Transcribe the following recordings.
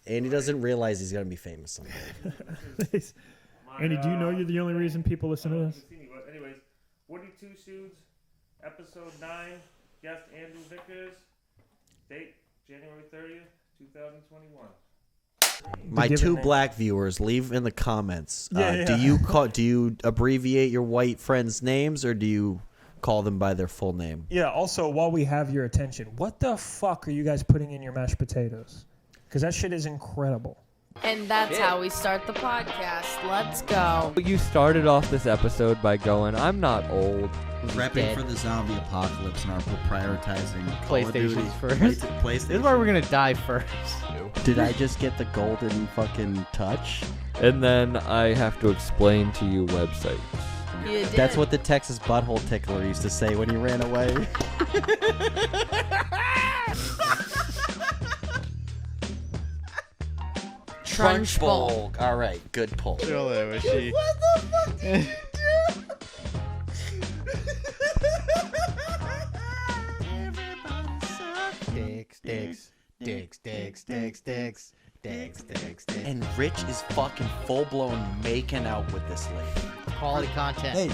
Andy doesn't realize he's gonna be famous someday. Andy, do you know you're the only reason people listen to this? Anyways, Woody Two Shoes, episode 9. Guest Andrew Vickers. Date January 30th, 2021. My two black viewers, leave in the comments. Do you abbreviate your white friends' names, or do you call them by their full name? Yeah. Also, while we have your attention, what the fuck are you guys putting in your mashed potatoes? Because that shit is incredible. And that's how we start the podcast. Let's go. You started off this episode by going, I'm not old. Prepping for the zombie apocalypse, and we're prioritizing PlayStations first. PlayStation. This is where we're gonna die first. Did I just get the golden fucking touch? And then I have to explain to you websites. You did. That's what the Texas butthole tickler used to say when he ran away. Trunchbull. All right, good pull. Was she? What the fuck did you do? Dicks. And Rich is fucking full blown making out with this lady. Quality content.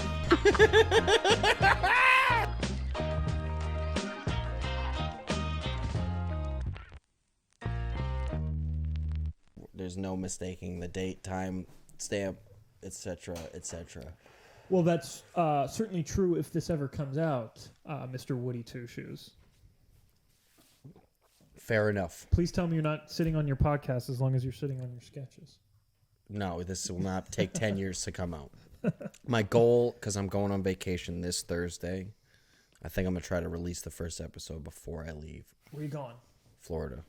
There's no mistaking the date, time, stamp, etc., etc. Well, that's certainly true if this ever comes out, Mr. Woody Two Shoes. Fair enough. Please tell me you're not sitting on your podcast as long as you're sitting on your sketches. No, this will not take 10 years to come out. My goal, because I'm going on vacation this Thursday, I think I'm going to try to release the first episode before I leave. Where are you going? Florida.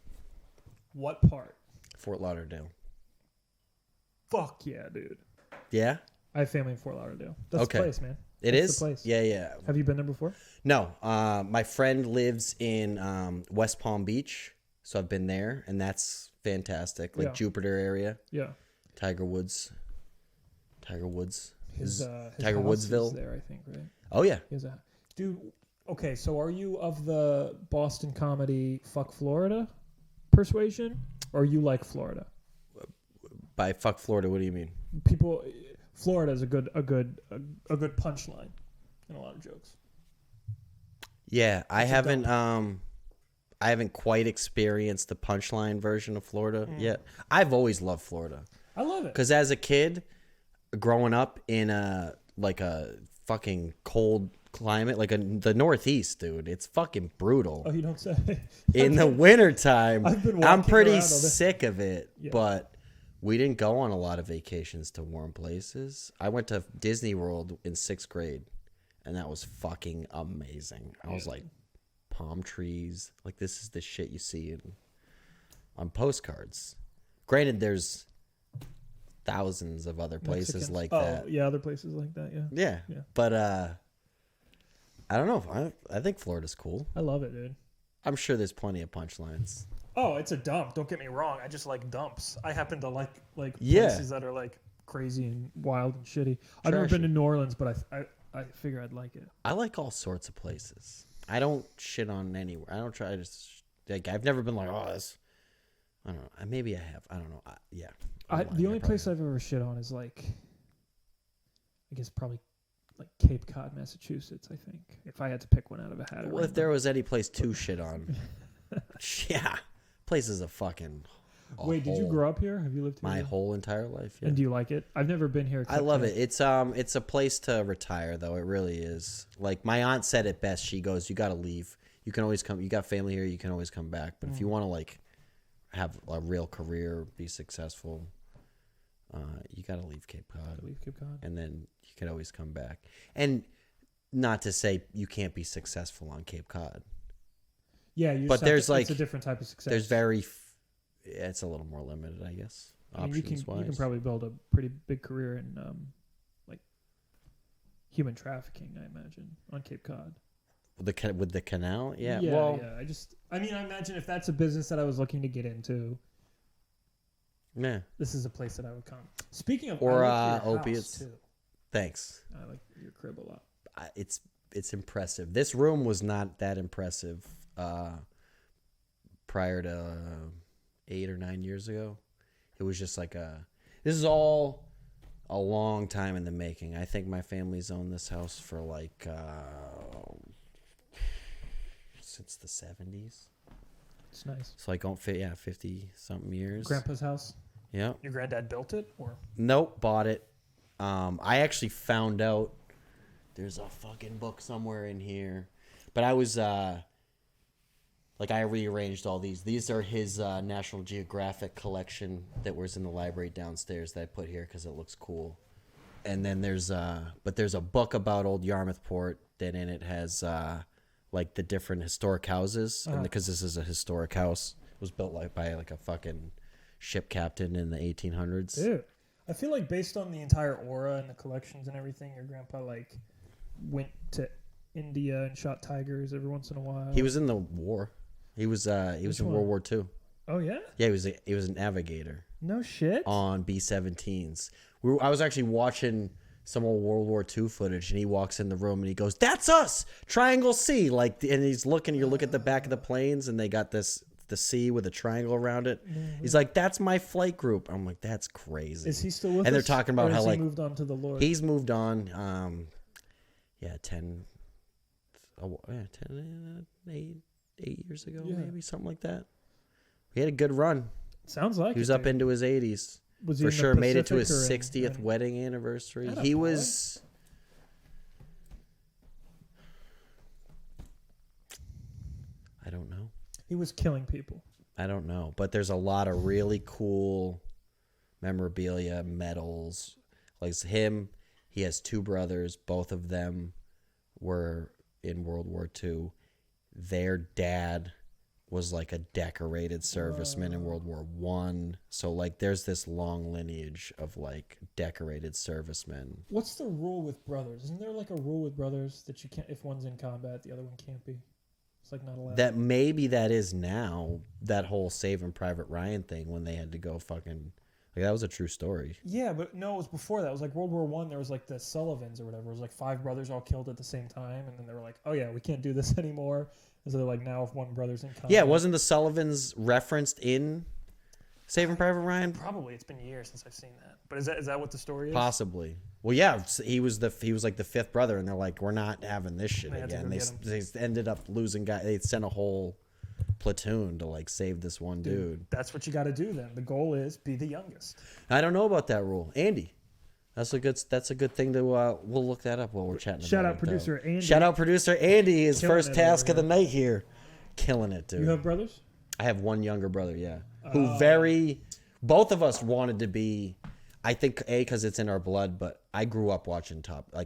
What part? Fort Lauderdale. Fuck yeah, dude. Yeah? I have family in Fort Lauderdale. That's the place, man. It That's is? the place. Yeah. Have you been there before? No. My friend lives in West Palm Beach, so I've been there, and that's fantastic. Like Jupiter area. Yeah. Tiger Woods. His Tiger house Woodsville. is there, I think, right? Oh, yeah. Dude, okay, so are you of the Boston comedy fuck Florida persuasion, or you like Florida? By fuck Florida, what do you mean? Florida is a good punchline in a lot of jokes. Yeah, I haven't quite experienced the punchline version of Florida yet. I've always loved Florida. I love it. Because as a kid, growing up in a fucking cold climate, the Northeast, dude, it's fucking brutal. Oh, you don't say. In the wintertime, I'm pretty around sick of it, Yeah. but we didn't go on a lot of vacations to warm places. I went to Disney World in 6th grade, and that was fucking amazing. I was like, palm trees. Like, this is the shit you see on postcards. Granted, there's thousands of other places like that. Yeah, other places like that, yeah. Yeah. But I don't know. I think Florida's cool. I love it, dude. I'm sure there's plenty of punchlines. Oh, it's a dump. Don't get me wrong. I just like dumps. I happen to like places that are like crazy and wild and shitty. I've never been to New Orleans, but I figure I'd like it. I like all sorts of places. I don't shit on anywhere. I don't try to I've never been like, oh, this. I don't know. Maybe I have. I don't know. The only place I've ever shit on is I guess probably like Cape Cod, Massachusetts. I think if I had to pick one out of a hat. Well, if there was any place to shit on, yeah, place is a fucking. Wait, did you grow up here? Have you lived here? My whole entire life. Yeah. And do you like it? I've never been here. I love it. It's a place to retire, though. It really is. Like my aunt said it best. She goes, "You got to leave. You can always come. You got family here. You can always come back. But if you want to have a real career, be successful, you got to leave Cape Cod. And then you can always come back. And not to say you can't be successful on Cape Cod. Yeah, but there's it's a different type of success. There's it's a little more limited, I guess. Options wise, you can probably build a pretty big career in human trafficking, I imagine, on Cape Cod. With the canal, yeah. I imagine if that's a business that I was looking to get into, yeah, this is a place that I would come. Speaking of, or I like your opiates, house too. Thanks. I like your crib a lot. It's impressive. This room was not that impressive prior to 8 or 9 years ago. It was just like this is all a long time in the making. I think my family's owned this house for like since the 70s. It's nice. It's like 50 something years. Grandpa's house. Yeah. Your granddad built it, or? Nope, bought it. I actually found out there's a fucking book somewhere in here, but I was I rearranged all these. These are his National Geographic collection that was in the library downstairs that I put here because it looks cool. And then there's a book about old Yarmouthport that in it has like the different historic houses, and because this is a historic house, it was built by a fucking ship captain in the 1800s. Dude, I feel like based on the entire aura and the collections and everything, your grandpa like went to India and shot tigers every once in a while. He was in the war. He was in World War II. Oh yeah? Yeah, he was a navigator No shit. on B-17s. I was actually watching some old World War II footage, and he walks in the room and he goes, "That's us, Triangle C." And he's looking. You look at the back of the planes, and they got the C with a triangle around it. He's like, "That's my flight group." I'm like, "That's crazy." Is he still with us? And they're talking about or how has like he moved on to the Lord. he's moved on. 8 years ago, maybe something like that. He had a good run. Sounds like He was it, up dude. into his 80s. Was he For in the sure, made it to his Pacific or 60th wedding anniversary. Atta He boy. was. I don't know. He was killing people. I don't know. But there's a lot of really cool memorabilia, medals. Like him, he has two brothers. Both of them were in World War II. Their dad was like a decorated serviceman in World War I. So like there's this long lineage of like decorated servicemen. What's the rule with brothers? Isn't there like a rule with brothers that you can't, if one's in combat, the other one can't be? It's like not allowed. That maybe that is now, that whole Saving Private Ryan thing when they had to go fucking, like that was a true story. Yeah, but no, it was before that. It was like World War I. There was like the Sullivans or whatever. It was like 5 brothers all killed at the same time, and then they were like, "Oh yeah, we can't do this anymore." And so they're like, now if one brother's in combat. Yeah, wasn't the Sullivans referenced in Saving Private Ryan? Probably. It's been years since I've seen that. But is that what the story is? Possibly. Well, yeah, he was like the 5th brother, and they're like, "We're not having this shit They had to again." go They get ended up losing guys. They sent a whole platoon to like save this one dude. That's what you got to do then. The goal is be the youngest. I don't know about that rule, Andy. That's a good thing to we'll look that up while we're chatting. Shout about out it, producer though. Andy. Shout out producer Andy. His Killing first it task over of the night here, killing it, dude. You have brothers? I have one younger brother, yeah, who both of us wanted to be. I think because it's in our blood, but I grew up watching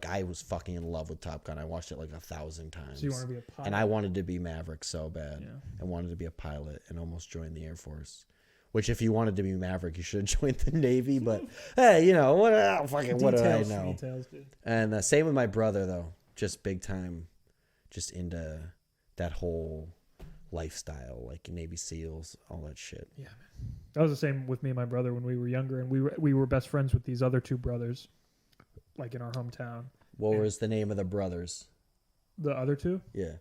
I was fucking in love with Top Gun. I watched it like 1,000 times. So you want to be a pilot? And I wanted to be Maverick so bad. Yeah. I wanted to be a pilot and almost joined the Air Force. Which, if you wanted to be Maverick, you should have joined the Navy. But hey, what do I know? Details, dude. And same with my brother, though. Just big time, just into that whole lifestyle, like Navy SEALs, all that shit. Yeah, man. That was the same with me and my brother when we were younger, and we were best friends with these other 2 brothers, like in our hometown. What was the name of the brothers? The other 2? Yeah.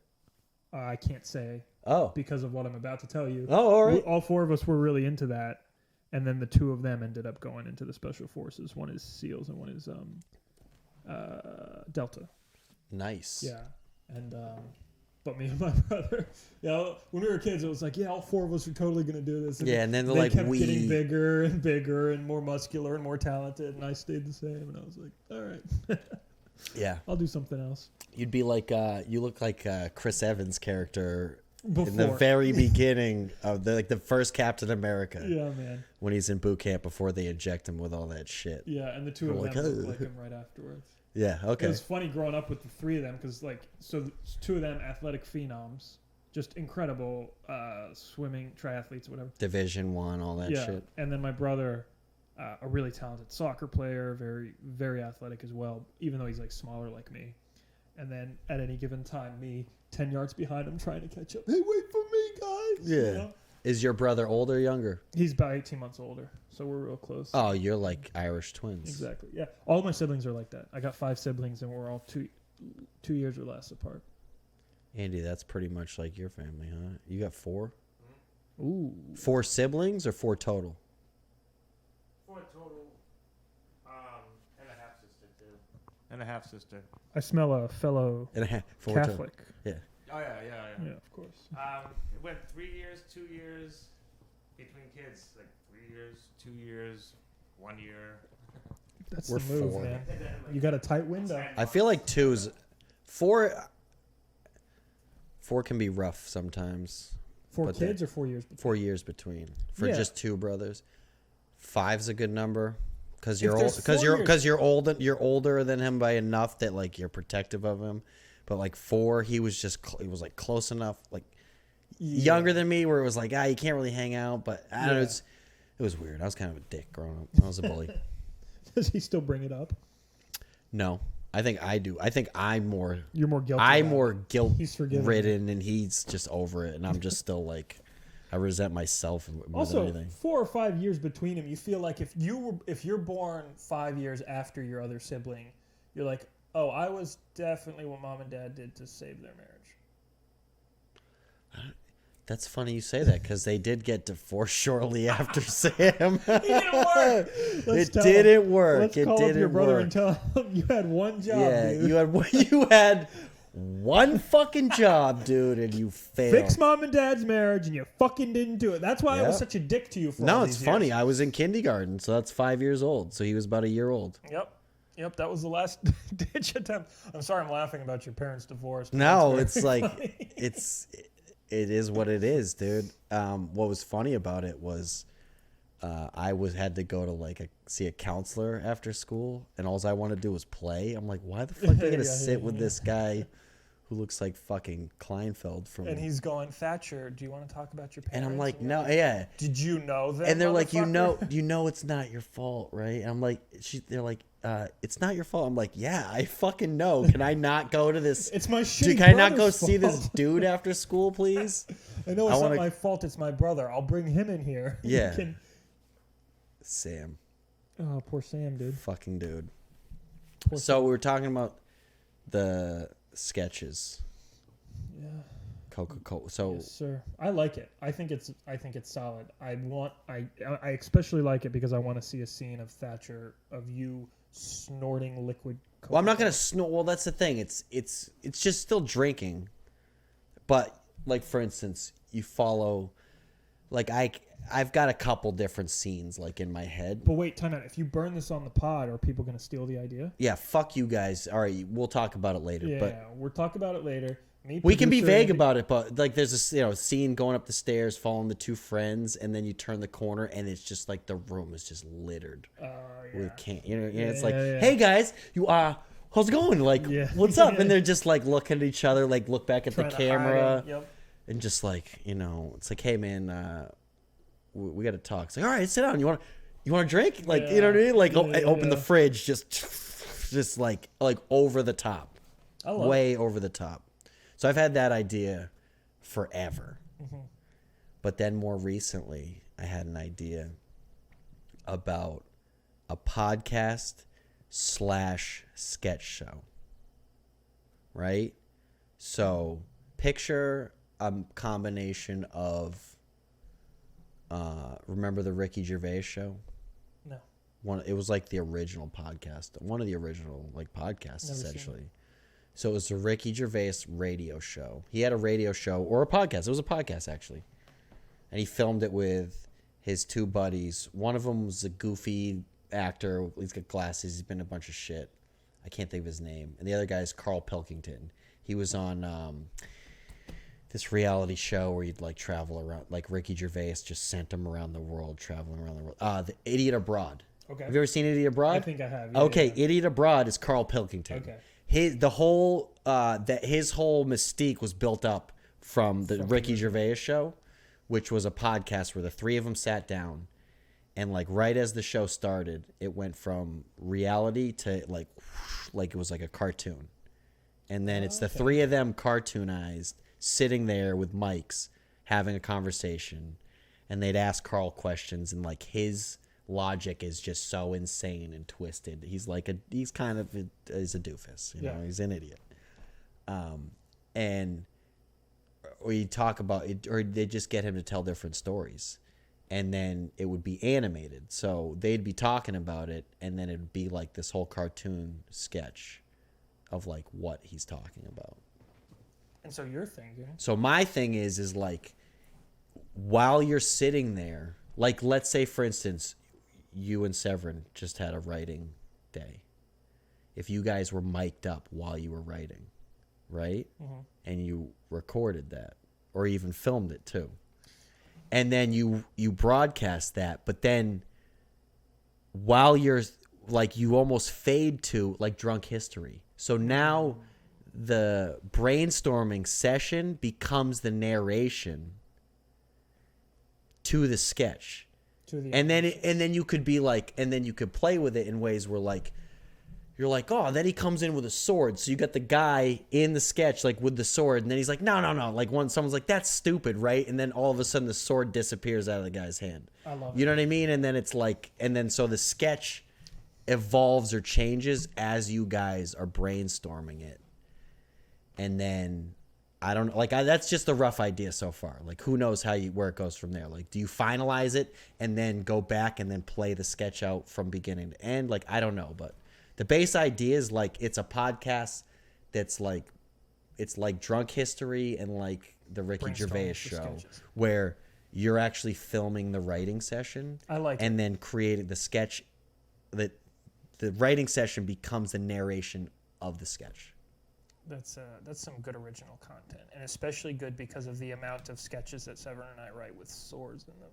I can't say Oh. because of what I'm about to tell you. Oh, all right. All 4 of us were really into that, and then the 2 of them ended up going into the special forces. One is SEALs and one is Delta. Nice. Yeah, and but me and my brother, when we were kids, it was like, all 4 of us are totally gonna do this. Yeah, and then they like kept getting bigger and bigger and more muscular and more talented, and I stayed the same. And I was like, all right, Yeah. I'll do something else. You'd be like, you look like Chris Evans' character Before. in the very beginning of the first Captain America. Yeah, man. When he's in boot camp before they inject him with all that shit. Yeah, and the 2 of We're them like, looked "Ugh." like him right afterwards. Yeah. Okay. It was funny growing up with the 3 of them because, so 2 of them athletic phenoms, just incredible swimming triathletes, whatever. Division I, all that shit. And then my brother, a really talented soccer player, very, very athletic as well, even though he's like smaller like me. And then at any given time, me 10 yards behind him trying to catch up. Hey, wait for me, guys. Yeah. Is your brother older or younger? He's about 18 months older, so we're real close. Oh, you're like Irish twins. Exactly. Yeah. All my siblings are like that. I got 5 siblings, and we're all 2 years or less apart. Andy, that's pretty much like your family, huh? You got 4? Ooh. 4 siblings or 4 total? 4 total, and a half sister too. And a half sister. I smell a fellow And a half. 4 Catholic. total. Yeah. Oh yeah. Yeah, of course. It went 3 years, 2 years between kids. Like 3 years, 2 years, 1 year. That's We're the move, 4. man. And then, like, You got a tight window. 10 I feel like 2's 4. 4 can be rough sometimes. 4 but kids that- or 4 years? 4 years between for Yeah. just 2 brothers. 5's a good number because If you're old. there's Because 4 you're old. You're older than him by enough that like you're protective of him. But like 4, he was just he was like close enough, like younger than me, where it was like you can't really hang out. But I don't know. It was weird. I was kind of a dick growing up. I was a bully. Does he still bring it up? No, I think I do. I think I'm more. You're more guilty. I'm about more it. guilt He's forgiven. ridden, and he's just over it, and I'm just still like, I resent myself more than Also, anything. 4 or 5 years between him, you feel like if you're born 5 years after your other sibling, you're like, oh, I was definitely what mom and dad did to save their marriage. That's funny you say that because they did get divorced shortly after Sam. It didn't work. It didn't work. Let's It call up didn't your brother work. and tell him you had one job, Yeah, dude. you had one fucking job, dude, and you failed. Fix mom and dad's marriage, and you fucking didn't do it. That's why I was Yeah. such a dick to you for No, all it's these funny. years. I was in kindergarten, so that's 5 years old. So he was about a year old. Yep, that was the last ditch attempt. I'm sorry I'm laughing about your parents' divorce. but No, that's it's very like funny. it is what it is, dude. What was funny about it was I had to go to see a counselor after school, and all I wanted to do was play. I'm like, why the fuck are you gonna sit with this guy who looks like fucking Kleinfeld from? And he's going, Thatcher, do you want to talk about your parents? And I'm like, you're no, yeah. Did you know that? And they're like, you motherfucker?" know, it's not your fault, right? And I'm like, they're like, it's not your fault. I'm like, yeah, I fucking know. Can I not go to this? It's my shitty Dude, can I not go brother's see this fault. dude after school, please? I know I it's wanna- not my fault. It's my brother. I'll bring him in here. You Yeah. can- Sam, Oh, poor Sam, dude. fucking dude. Poor So we were talking about the sketches, Yeah. Coca-Cola. So Yes, sir. I like it. I think it's solid. I especially like it because I want to see a scene of Thatcher of you snorting liquid Coca-Cola. well, I'm not gonna snort. Well, that's the thing. It's just still drinking, but like for instance, you follow, like I've got a couple different scenes like in my head. But wait, time out. If you burn this on the pod, are people going to steal the idea? Yeah, fuck you guys. All right, we'll talk about it later. Yeah, But we'll talk about it later. Me, we can be producer vague Andy- about it. But like, there's a scene going up the stairs, following the 2 friends, and then you turn the corner, and it's just like the room is just littered with can. It's like, yeah. hey guys, you how's it going? Like, Yeah. what's up? And they're just like looking at each other, like look back at Trying the to hide camera, it. Yep. and just like it's like, hey man, we got to talk. It's like, all right, sit down. You want a drink? Like, you know what I mean? Like, open the fridge, just like over the top, I love way over the top. So I've had that idea forever, but then more recently, I had an idea about a podcast / sketch show. Right? So picture a combination of. Remember the Ricky Gervais show? No. It was like the original podcast, one of the original podcasts, Never seen essentially. So it was the Ricky Gervais radio show. He had a radio show or a podcast. It was a podcast actually, and he filmed it with his 2 buddies. One of them was a goofy actor. He's got glasses. He's been in a bunch of shit. I can't think of his name. And the other guy is Carl Pilkington. He was on this reality show where you'd travel around, like Ricky Gervais just sent him around the world, traveling around the world. The Idiot Abroad. Okay. Have you ever seen Idiot Abroad? I think I have. Yeah, Okay, yeah. Idiot Abroad is Carl Pilkington. Okay. His whole mystique was built up from the Ricky Gervais show, which was a podcast where the 3 of them sat down, and right as the show started, it went from reality to like it was like a cartoon, and then it's the 3 of them cartoonized sitting there with mics having a conversation, and they'd ask Carl questions, and his logic is just so insane and twisted. He's he's kind of he's a doofus, you know, he's an idiot. And or you talk about it, or they just get him to tell different stories, and then it would be animated. So they'd be talking about it, and then it'd be like this whole cartoon sketch of like what he's talking about. And so your thing, dude. So my thing is like, while you're sitting there, like let's say for instance, you and Severin just had a writing day. If you guys were mic'd up while you were writing, right? Mm-hmm. And you recorded that, or even filmed it too, and then you broadcast that, but then while you're like, you almost fade to like drunk history. So now the brainstorming session becomes the narration to the sketch. And then you could be like, and then you could play with it in ways where like, you're like, oh, then he comes in with a sword. So you got the guy in the sketch like with the sword, and then he's like, no. Like someone's like, that's stupid, right? And then all of a sudden the sword disappears out of the guy's hand. I love it. You know what I mean? And then it's like, and then so the sketch evolves or changes as you guys are brainstorming it. And then I don't like, that's just a rough idea so far. Like, who knows where it goes from there? Like, do you finalize it and then go back and then play the sketch out from beginning to end? Like, I don't know, but the base idea is like, it's a podcast that's like, it's like Drunk History and like the Ricky Gervais show, where you're actually filming the writing session. I like and then creating the sketch. That the writing session becomes the narration of the sketch. That's some good original content, and especially good because of the amount of sketches that Severin and I write with swords in them.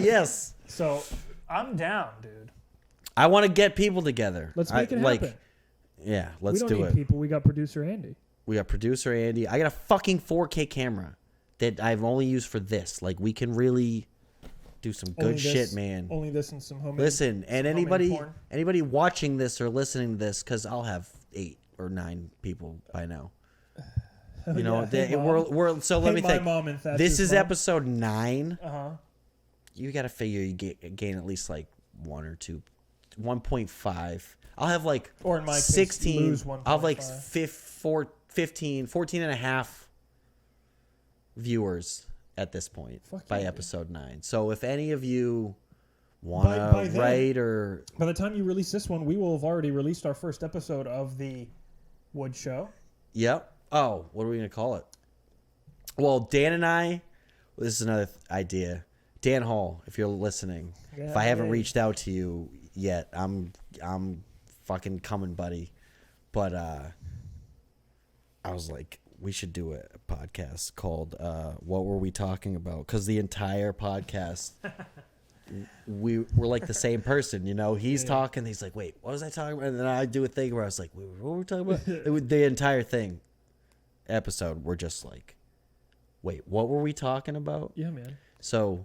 Yes. So I'm down, dude. I want to get people together. Let's make it happen. Yeah, let's do it. We don't need people. We got producer Andy. We got producer Andy. I got a fucking 4K camera that I've only used for this. Like, we can really do some good shit, man. Only this and some homemade. Listen, and anybody watching this or listening to this, because I'll have 8 or 9 people by now. You know, we're so let me think. This is episode 9. You got to figure you gain at least like 1 or 2, 1.5. I'll have like, or in my 16. Case, lose 1.5. I'll have like 14 and a half viewers at this point by episode 9. So if any of you want to write, or by the time you release this one, we will have already released our first episode of the Wood Show. Yep. Oh, what are we going to call it? Well, Dan and I, this is another idea. Dan Hall, if you're listening, if I haven't reached out to you yet, I'm fucking coming, buddy. But I was like, we should do a podcast called What Were We Talking About? Because the entire podcast, we're like the same person, you know? He's talking, he's like, wait, what was I talking about? And then I do a thing where I was like, wait, what were we talking about? The entire episode, we're just like, wait, what were we talking about? Yeah, man. So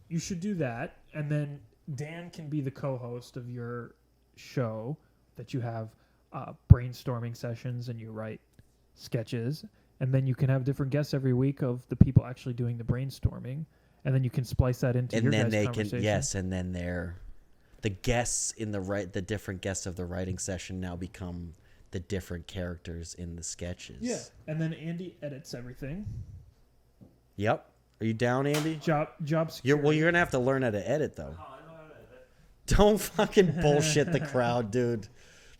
you should do that, and then Dan can be the co-host of your show that you have brainstorming sessions and you write sketches, and then you can have different guests every week of the people actually doing the brainstorming, and then you can splice that into your guys' conversation. And then the guests in the different guests of the writing session now become the different characters in the sketches. Yeah, and then Andy edits everything. Yep. Are you down, Andy? Job security. You're gonna have to learn how to edit though. Don't fucking bullshit the crowd, dude.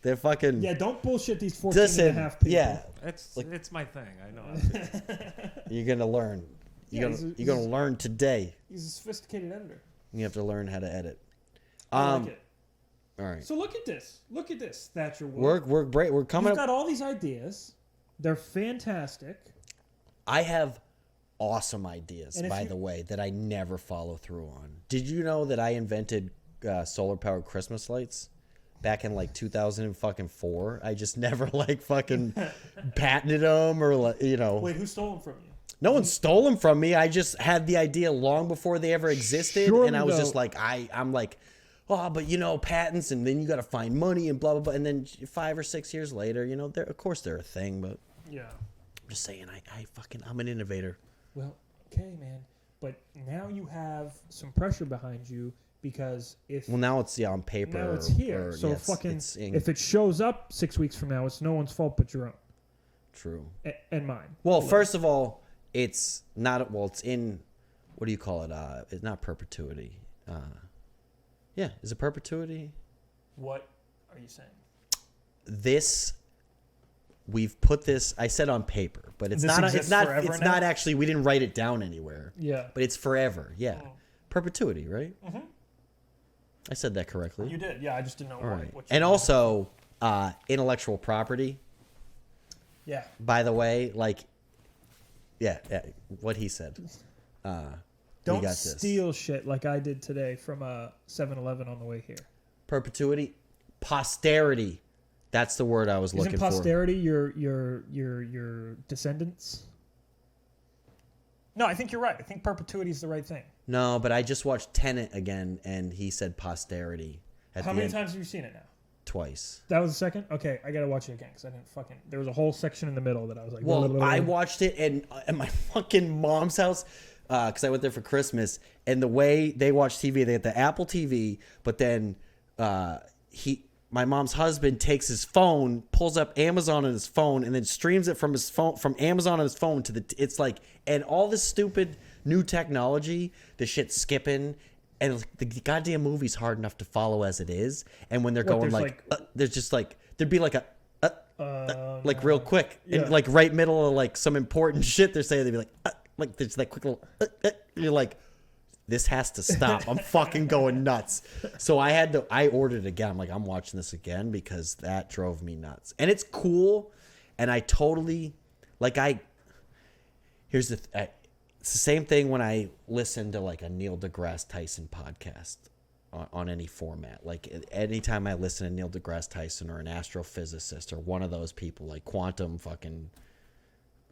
They're fucking... Yeah, don't bullshit these 14 and a half people. Yeah. It's my thing. I know. You're going to learn. You're going to learn today. He's a sophisticated editor. You have to learn how to edit. I like it. All right. So look at this. Look at this, Thatcher Wood. We're great. We're coming You've got all these ideas. They're fantastic. I have awesome ideas, by the way, that I never follow through on. Did you know that I invented solar-powered Christmas lights back in like 2004? I just never like fucking patented them or like, you know. Wait, who stole them from you? No one stole them from me. I just had the idea long before they ever existed, and I was just like, I'm like, oh, but you know, patents, and then you got to find money and blah blah blah, and then 5 or 6 years later, you know, of course they're a thing, but yeah, I'm just saying, I'm an innovator. Well, okay, man, but now you have some pressure behind you. Because now it's on paper. Now it's here. So if it shows up 6 weeks from now, it's no one's fault but your own. True. And mine. Well, first of all, it's not. Well, it's in. What do you call it? It's not perpetuity. Yeah, is it perpetuity? What are you saying? This. We've put this. I said on paper, but it's This not. exists It's not. forever It's now? not actually. We didn't write it down anywhere. Yeah. But it's forever. Yeah, Oh. perpetuity, right? Mhm. I said that correctly. You did. Yeah, I just didn't know All right. what you And meant. also, intellectual property. Yeah. By the way, like, yeah, what he said. We Don't got this. steal shit like I did today from 7-Eleven on the way here. Perpetuity, posterity. That's the word I was looking Isn't posterity your descendants? No, I think you're right. I think perpetuity is the right thing. for. No, but I just watched Tenet again, and he said posterity. How many times have you seen it now? Twice. That was the second? Okay, I gotta watch it again because I didn't fucking. There was a whole section in the middle that I was like. Well, I watched it at my fucking mom's house because I went there for Christmas, and the way they watch TV, they had the Apple TV, but then my mom's husband takes his phone, pulls up Amazon on his phone, and then streams it from his phone, from Amazon on his phone to it's like, and all this stupid new technology, the shit skipping, and the goddamn movie's hard enough to follow as it is, and when they're going there's just like, there'd be like like real quick, and like right middle of like some important shit they're saying, they'd be like there's that quick little, you're like, this has to stop. I'm fucking going nuts. So I ordered it again. I'm like, I'm watching this again because that drove me nuts. And it's cool. And I totally, it's the same thing when I listen to like a Neil deGrasse Tyson podcast on any format. Like anytime I listen to Neil deGrasse Tyson or an astrophysicist or one of those people, like quantum fucking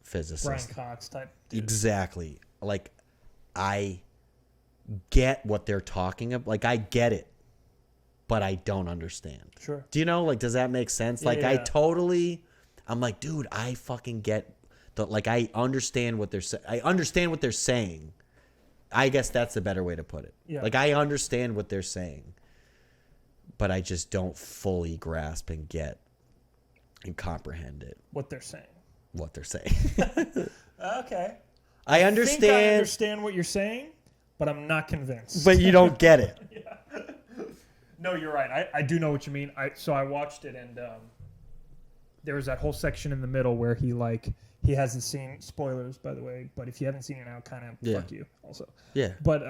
physicist. Brian Cox type. Dude. Exactly. Like I get what they're talking about. Like I get it, but I don't understand. Sure. Do you know? Like, does that make sense? Yeah, like yeah. I'm like, dude, I fucking get I understand what they're saying. I understand what they're saying. I guess that's the better way to put it. Yeah. Like I understand what they're saying, but I just don't fully grasp and get and comprehend it. What they're saying. What they're saying. Okay. I I understand, understand what you're saying, but I'm not convinced. but you don't get it. No, you're right. I do know what you mean. So I watched it, and there was that whole section in the middle where he hasn't seen, spoilers by the way, but if you haven't seen it now, kind of fuck you also. Yeah. But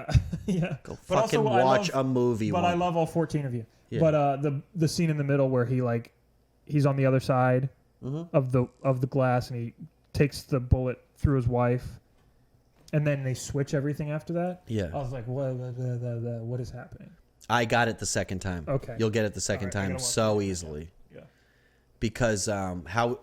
yeah, Go but fucking also, watch a movie. But I love all 14 of you. Yeah. But the scene in the middle where he's on the other side of the glass, and he takes the bullet through his wife, and then they switch everything after that. Yeah. I was like, what is happening? I got it the second time. Okay. You'll get it the second All right, I time gotta watch so it. easily. Yeah. Because how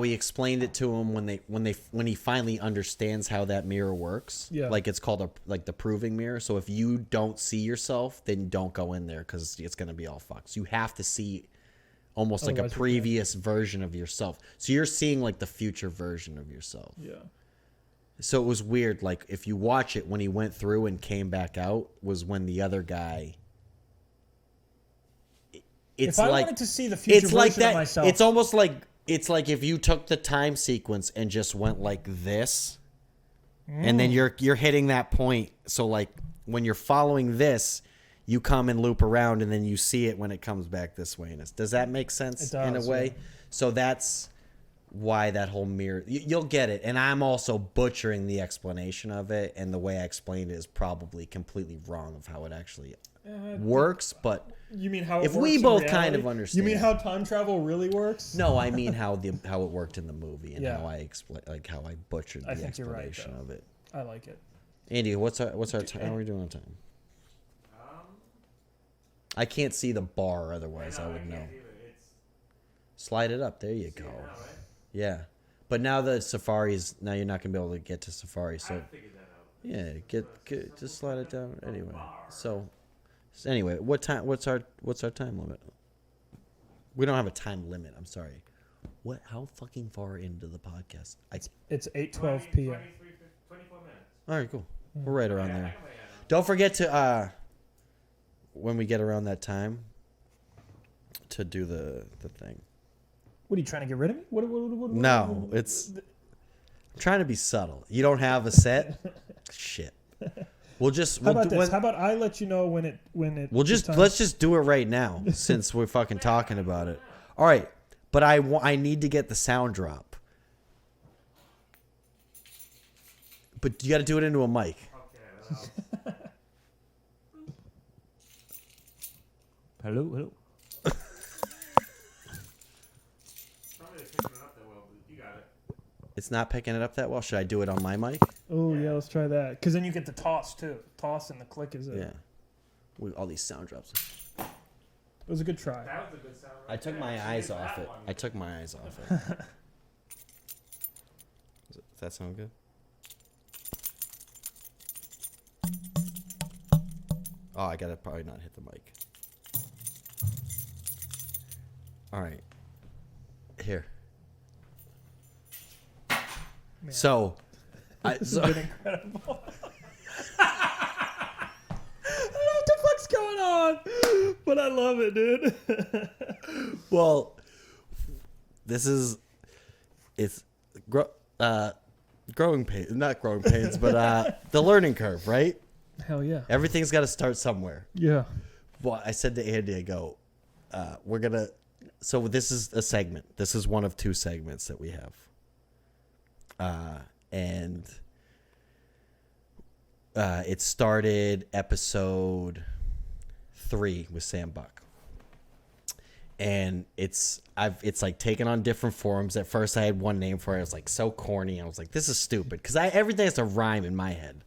he explained it to him when he finally understands how that mirror works. Yeah. Like it's called the proving mirror. So if you don't see yourself, then don't go in there because it's gonna be all fucked. So you have to see almost like a Otherwise you're previous version of yourself. So you're seeing like the future version of yourself. Yeah. So it was weird. Like if you watch it, when he went through and came back out was when the other guy. It's If I like wanted to see the future it's like version that. of myself, It's almost like if you took the time sequence and just went like this, and then you're hitting that point. So like when you're following this, you come and loop around, and then you see it when it comes back this way. And does that make sense It does, in a way? yeah. So that's why that whole mirror. You'll get it. And I'm also butchering the explanation of it, and the way I explained it is probably completely wrong of how it actually works. But you mean how it if works we in both reality? kind of understand, You mean how time travel really works? no, I mean how it worked in the movie and Yeah. how I explain, like how I butchered I the think you're right, explanation of it. I like it. Andy, what's our time? How are we doing on time? I can't see the bar, otherwise I would know. Slide it up. There you go. Yeah, but now the Safari's. Now you're not gonna be able to get to Safari. So yeah, get just slide it down anyway. So anyway, what time? What's our time limit? We don't have a time limit. I'm sorry. What? How fucking far into the podcast? It's 8:12 p.m. 24 minutes. All right, cool. We're right around there. Don't forget to when we get around that time to do the thing. What are you trying to get rid of me? What, No, it's. I'm trying to be subtle. You don't have a set. Shit. We'll just. How about this? How about I let you know when it. We'll just let's just do it right now since we're fucking talking about it. All right, but I need to get the sound drop. But you got to do it into a mic. Okay. Hello. Probably picking it up that well, but you got it. It's not picking it up that well. Should I do it on my mic? Oh yeah, let's try that. Because then you get the toss too. Toss and the click is it. Yeah. With all these sound drops. It was a good try. That was a good sound. I took my eyes off it. I took my eyes off it. Does that sound good? Oh, I gotta probably not hit the mic. All right. Here. Man. So, This has been incredible. I don't know what the fuck's going on, but I love it, dude. well, it's growing pains, not growing pains, but the learning curve, right? Hell yeah. Everything's got to start somewhere. Yeah. Well, I said to Andy, I go, we're gonna. So this is a segment. This is one of two segments that we have. And it started episode 3 with Sam Buck. And it's like taken on different forms. At first I had one name for it. It was like so corny. I was like, this is stupid. Because everything has to rhyme in my head.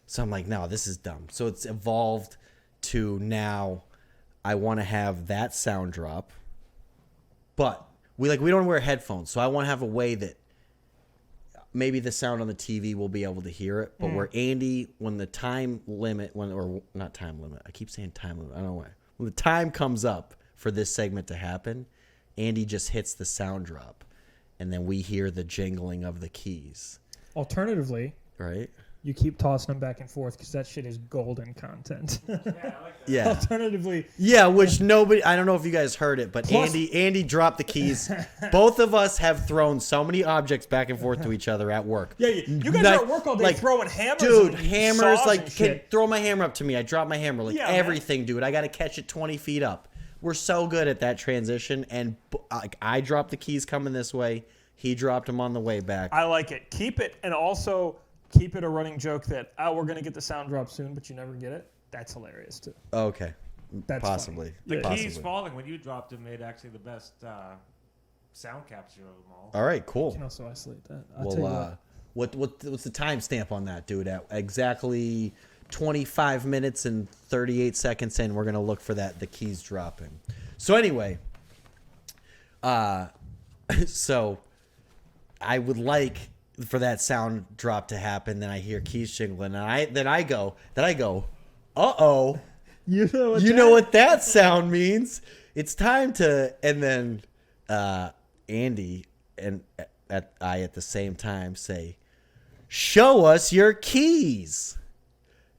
So I'm like, no, this is dumb. So it's evolved to now I want to have that sound drop. But we don't wear headphones. So I want to have a way that maybe the sound on the TV will be able to hear it. But where Andy, when the time limit, or not time limit, I keep saying time limit. I don't know why. When the time comes up for this segment to happen, Andy just hits the sound drop. And then we hear the jingling of the keys. Alternatively, right? You keep tossing them back and forth because that shit is golden content. Yeah, I like that. Yeah. Alternatively, yeah, which nobody, I don't know if you guys heard it, but Plus- Andy dropped the keys. Both of us have thrown so many objects back and forth to each other at work. yeah, you guys are at work all day throwing hammers. Dude, and hammers, saws and shit. throw my hammer up to me. I drop my hammer, Yeah, everything, dude. I got to catch it 20 feet up. We're so good at that transition, and I dropped the keys coming this way. He dropped them on the way back. I like it. Keep it, and also keep it a running joke that, we're going to get the sound drop soon, but you never get it. That's hilarious, too. Okay. That's possibly. funny. The Yeah. keys falling when you dropped them made actually the best sound capture of them all. All right, cool. You can also isolate that. I'll tell you What's the timestamp on that, dude? At exactly 25 minutes and 38 seconds in, we're gonna look for the keys dropping. So anyway, so I would like for that sound drop to happen. Then I hear keys jingling, and then I go, uh-oh. You know what that sound means? It's time to, and then Andy and I at the same time say, "Show us your keys."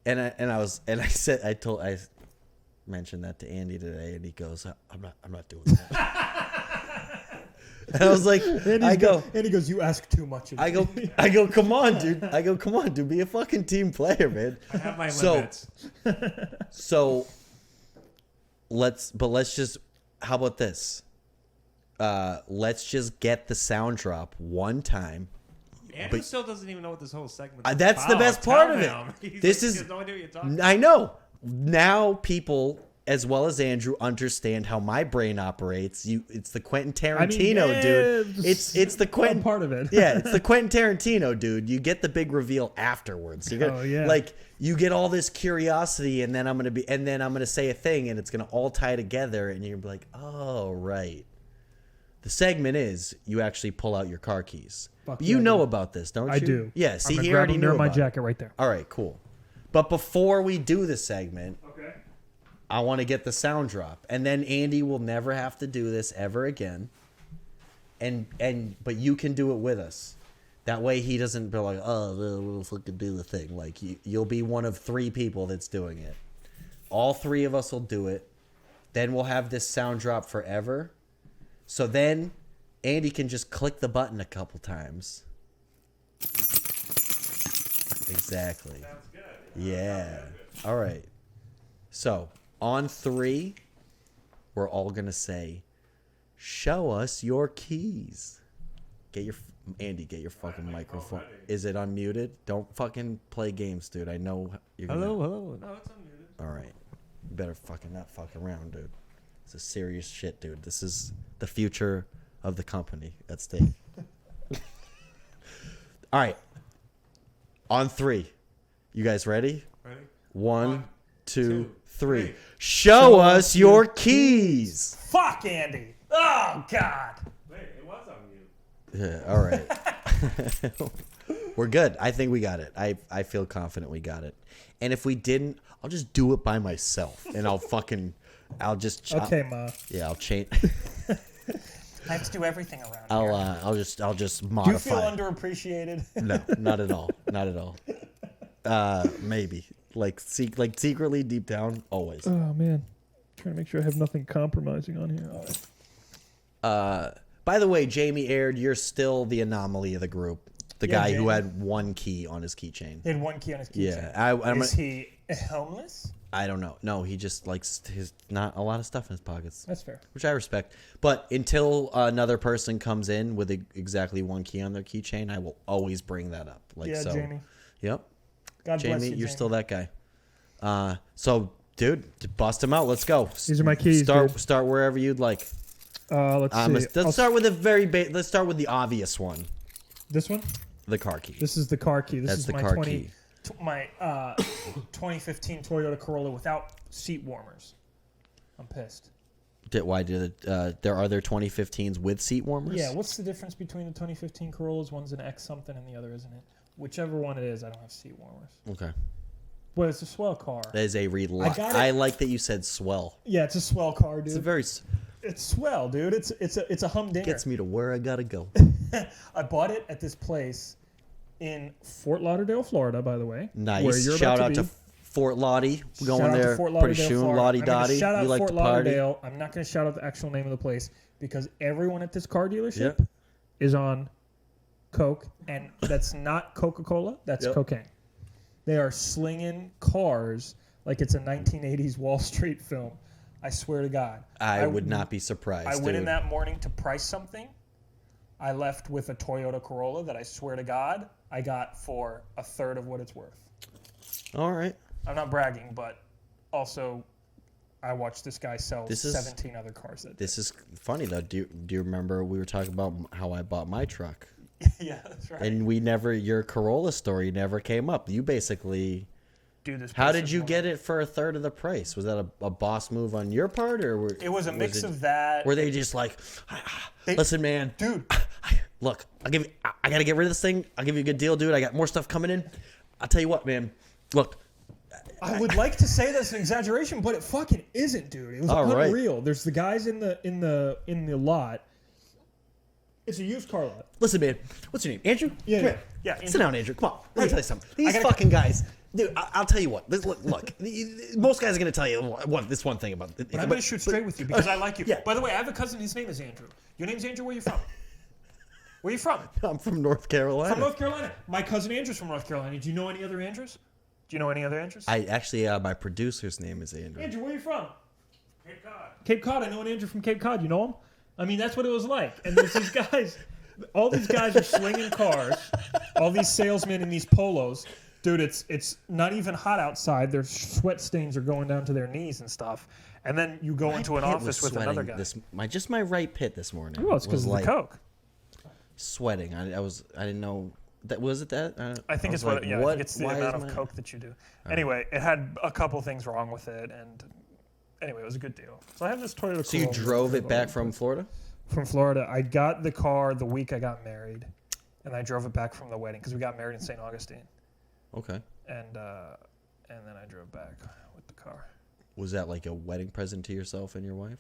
I mentioned that to Andy today, and he goes, "I'm not doing that." And I was like, And he goes, "You ask too much of me." I go, come on, dude. Be a fucking team player, man. I have my limits. So let's just, how about this? Let's just get the sound drop one time. Andrew still doesn't even know what this whole segment is That's the about. best part of it. Tell him. He This has is, no idea what you're talking I know. Now people, as well as Andrew, understand how my brain operates. It's the Quentin Tarantino, dude. It's the Quentin part of it. Yeah, it's the Quentin Tarantino, dude. You get the big reveal afterwards. You get all this curiosity, and then I'm gonna say a thing, and it's gonna all tie together, and you're gonna be like, oh right. The segment is you actually pull out your car keys. You know about this, don't you? I do. Yeah. See, I'm he already knew my about jacket right there. All right, cool. But before we do the segment, Okay. I want to get the sound drop, and then Andy will never have to do this ever again. But you can do it with us. That way he doesn't be like, oh, we'll fucking do the thing. Like you'll be one of 3 people that's doing it. All 3 of us will do it. Then we'll have this sound drop forever. So then Andy can just click the button a couple times. Exactly. Sounds good. Yeah. All right. So, on 3, we're all going to say, show us your keys. Andy, get your fucking microphone. Is it unmuted? Don't fucking play games, dude. I know you're gonna... Hello. No, it's unmuted. All right. You better fucking not fuck around, dude. It's a serious shit, dude. This is the future of the company at stake. All right. On 3. You guys ready? Ready? 1, 2, 3. 3. Show us your keys. Fuck Andy. Oh God. Wait, it was on mute. Yeah, all right. We're good. I think we got it. I feel confident we got it. And if we didn't, I'll just do it by myself. And I'll just... Okay, Ma. Yeah, I'll change... I have to do everything around I'll just modify. Do you feel underappreciated? No, not at all. Not at all. Maybe like secretly deep down, always. Oh man, trying to make sure I have nothing compromising on here. By the way, Jamie Aird, you're still the anomaly of the group. The Yeah, guy who Jamie. had 1 key on his keychain. He had 1 key on his keychain. Yeah, Is he homeless? I don't know. No, he just likes his not a lot of stuff in his pockets. That's fair. Which I respect. But until another person comes in with exactly 1 key on their keychain, I will always bring that up. Like Yeah, so. Jamie. Yep. God Jamie, bless you, you're Jamie. still that guy. So, dude, bust him out. Let's go. These are my keys, dude. Start wherever you'd like. Let's see. Let's start with let's start with the obvious one. This one. The car key. This is the car key. This That's is the my car key. My 2015 Toyota Corolla without seat warmers. I'm pissed. Why did there 2015s with seat warmers? Yeah, what's the difference between the 2015 Corollas? One's an X something and the other isn't it? Whichever one it is, I don't have seat warmers. Okay. But it's a swell car. That is a I like that you said swell. Yeah, it's a swell car, dude. It's a very It's swell, dude. It's a humdinger. gets me to where I gotta go. I bought it at this place in Fort Lauderdale, Florida, by the way. Nice. Where you're Shout about out to be. Fort Lottie. We're Shout going out to there Fort pretty Lauderdale, soon. Florida. Lottie I'm gonna Dottie. shout out We like Fort to party. Lauderdale. I'm not going to shout out the actual name of the place because everyone at this car dealership Yep. is on coke, and that's not Coca-Cola. That's Yep. cocaine. They are slinging cars like it's a 1980s Wall Street film. I swear to God. I would not be surprised. I went in dude. that morning to price something. I left with a Toyota Corolla that I swear to God I got for a third of what it's worth. All right. I'm not bragging, but also I watched this guy sell This is- 17 other cars. This is funny though. Do you remember we were talking about how I bought my truck? Yeah, that's right. And your Corolla story never came up. You basically, Dude, this how place did is you one- get it for a third of the price? Was that a boss move on your part, or It was a mix it- of that. Were they just like, They- listen, man, Dude. look, I gotta get rid of this thing. I'll give you a good deal, dude. I got more stuff coming in. I'll tell you what, man. Look, I would like to say that's an exaggeration, but it fucking isn't, dude. It was All right. unreal. There's the guys in the lot. It's a used car lot. listen, man. What's your name? Andrew? Yeah, Come yeah. here. Yeah, Sit Andrew. down, Andrew. Come on. Let me tell you something. These gotta- fucking guys. Dude, I'll tell you what. Look, most guys are going to tell you this one thing about it. But I'm going to shoot straight with you because I like you. Yeah. By the way, I have a cousin. His name is Andrew. Your name's Andrew. Where you from? Where you from? I'm from North Carolina. From North Carolina. My cousin Andrew's from North Carolina. Do you know any other Andrews? Do you know any other Andrews? I actually, my producer's name is Andrew. Andrew, where you from? Cape Cod. Cape Cod. I know an Andrew from Cape Cod. You know him? I mean, that's what it was like. And there's these guys. All these guys are slinging cars. All these salesmen in these polos. Dude, it's not even hot outside. Their sweat stains are going down to their knees and stuff. And then you go into an My pit office was with another sweating guy. Just my right pit this morning. Well, it's because of was the like coke. sweating. I didn't know that was it. That I think was it's what. like, Yeah, I think it's the why amount is of my- coke that you do. Anyway, it had a couple things wrong with it, and anyway, it was a good deal. So I have this Toyota. So you Corolla drove it back from Florida? from Florida. I got the car the week I got married, and I drove it back from the wedding because we got married in St. Augustine, Okay. and then I drove back with the car. Was that like a wedding present to yourself and your wife?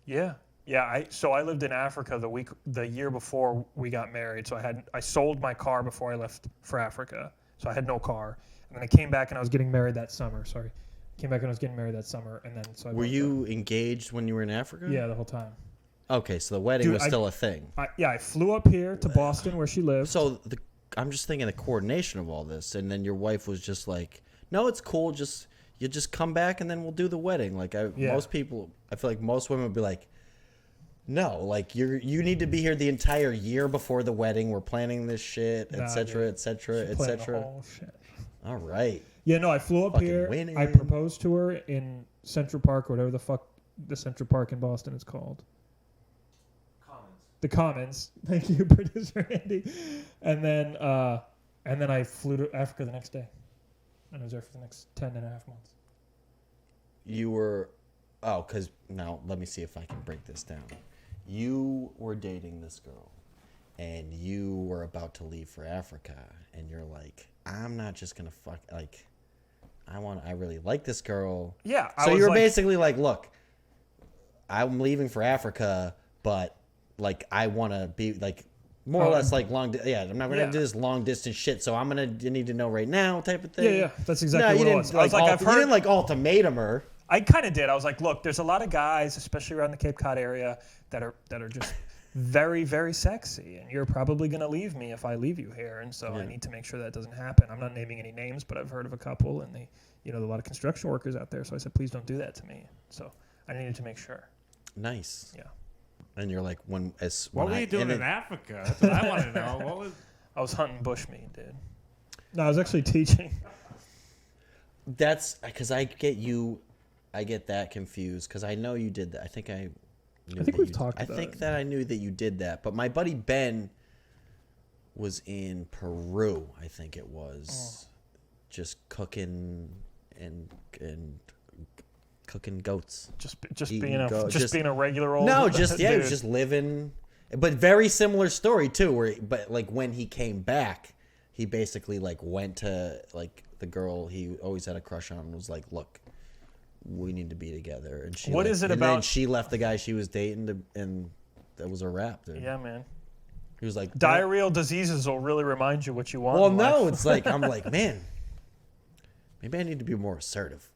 Yeah. Yeah, so I lived in Africa the year before we got married. So I sold my car before I left for Africa. So I had no car. And then I came back and I was getting married that summer. Came back and I was getting married that summer, and then so I Were you engaged when you were in Africa? Yeah, the whole time. Okay, so the wedding Dude, was still a thing. I flew up here to Boston where she lives. So I'm just thinking the coordination of all this, and then your wife was just like, "No, it's cool. You just come back, and then we'll do the wedding." Like most people, I feel like most women would be like, "No, like you need to be here the entire year before the wedding. We're planning this shit, etc., etc., etc." All right. Yeah, no, I flew up Fucking here. winning. I proposed to her in Central Park, or whatever the fuck the Central Park in Boston is called. The Commons. Thank you, producer Andy. And then I flew to Africa the next day. And I was there for the next 10 and a half months. You were, because now let me see if I can break this down. You were dating this girl, and you were about to leave for Africa, and you're like, I'm not just gonna fuck, like, I really like this girl. Yeah. So you're basically like, look, I'm leaving for Africa, but like I want to be like more or less like I'm not gonna do this long distance shit, so I need to know right now type of thing. Yeah, that's exactly what it was. Like, I was like, you didn't like ultimatum her. I kind of did. I was like, look, there's a lot of guys, especially around the Cape Cod area, that are just very, very sexy, and you're probably gonna leave me if I leave you here, and so I need to make sure that doesn't happen. I'm not naming any names, but I've heard of a couple, and there are a lot of construction workers out there, so I said, please don't do that to me. So I needed to make sure. Nice. Yeah. And you're like, what were you doing in Africa? That's what I want to know. I was hunting bushmeat, dude. No, I was actually teaching. That's because I get that confused because I know you did that. I think we've talked about it. I think that I knew that you did that, but my buddy Ben was in Peru. I think it was just cooking and cooking goats. Just being a regular old. No, he was just living. But very similar story too. But like when he came back, he basically like went to like the girl he always had a crush on and was like, "Look, we need to be together." And she then she left the guy she was dating and that was a wrap, dude. Yeah, man. He was like, diarrheal diseases will really remind you what you want. Well, no, it's like I'm like, man, maybe I need to be more assertive.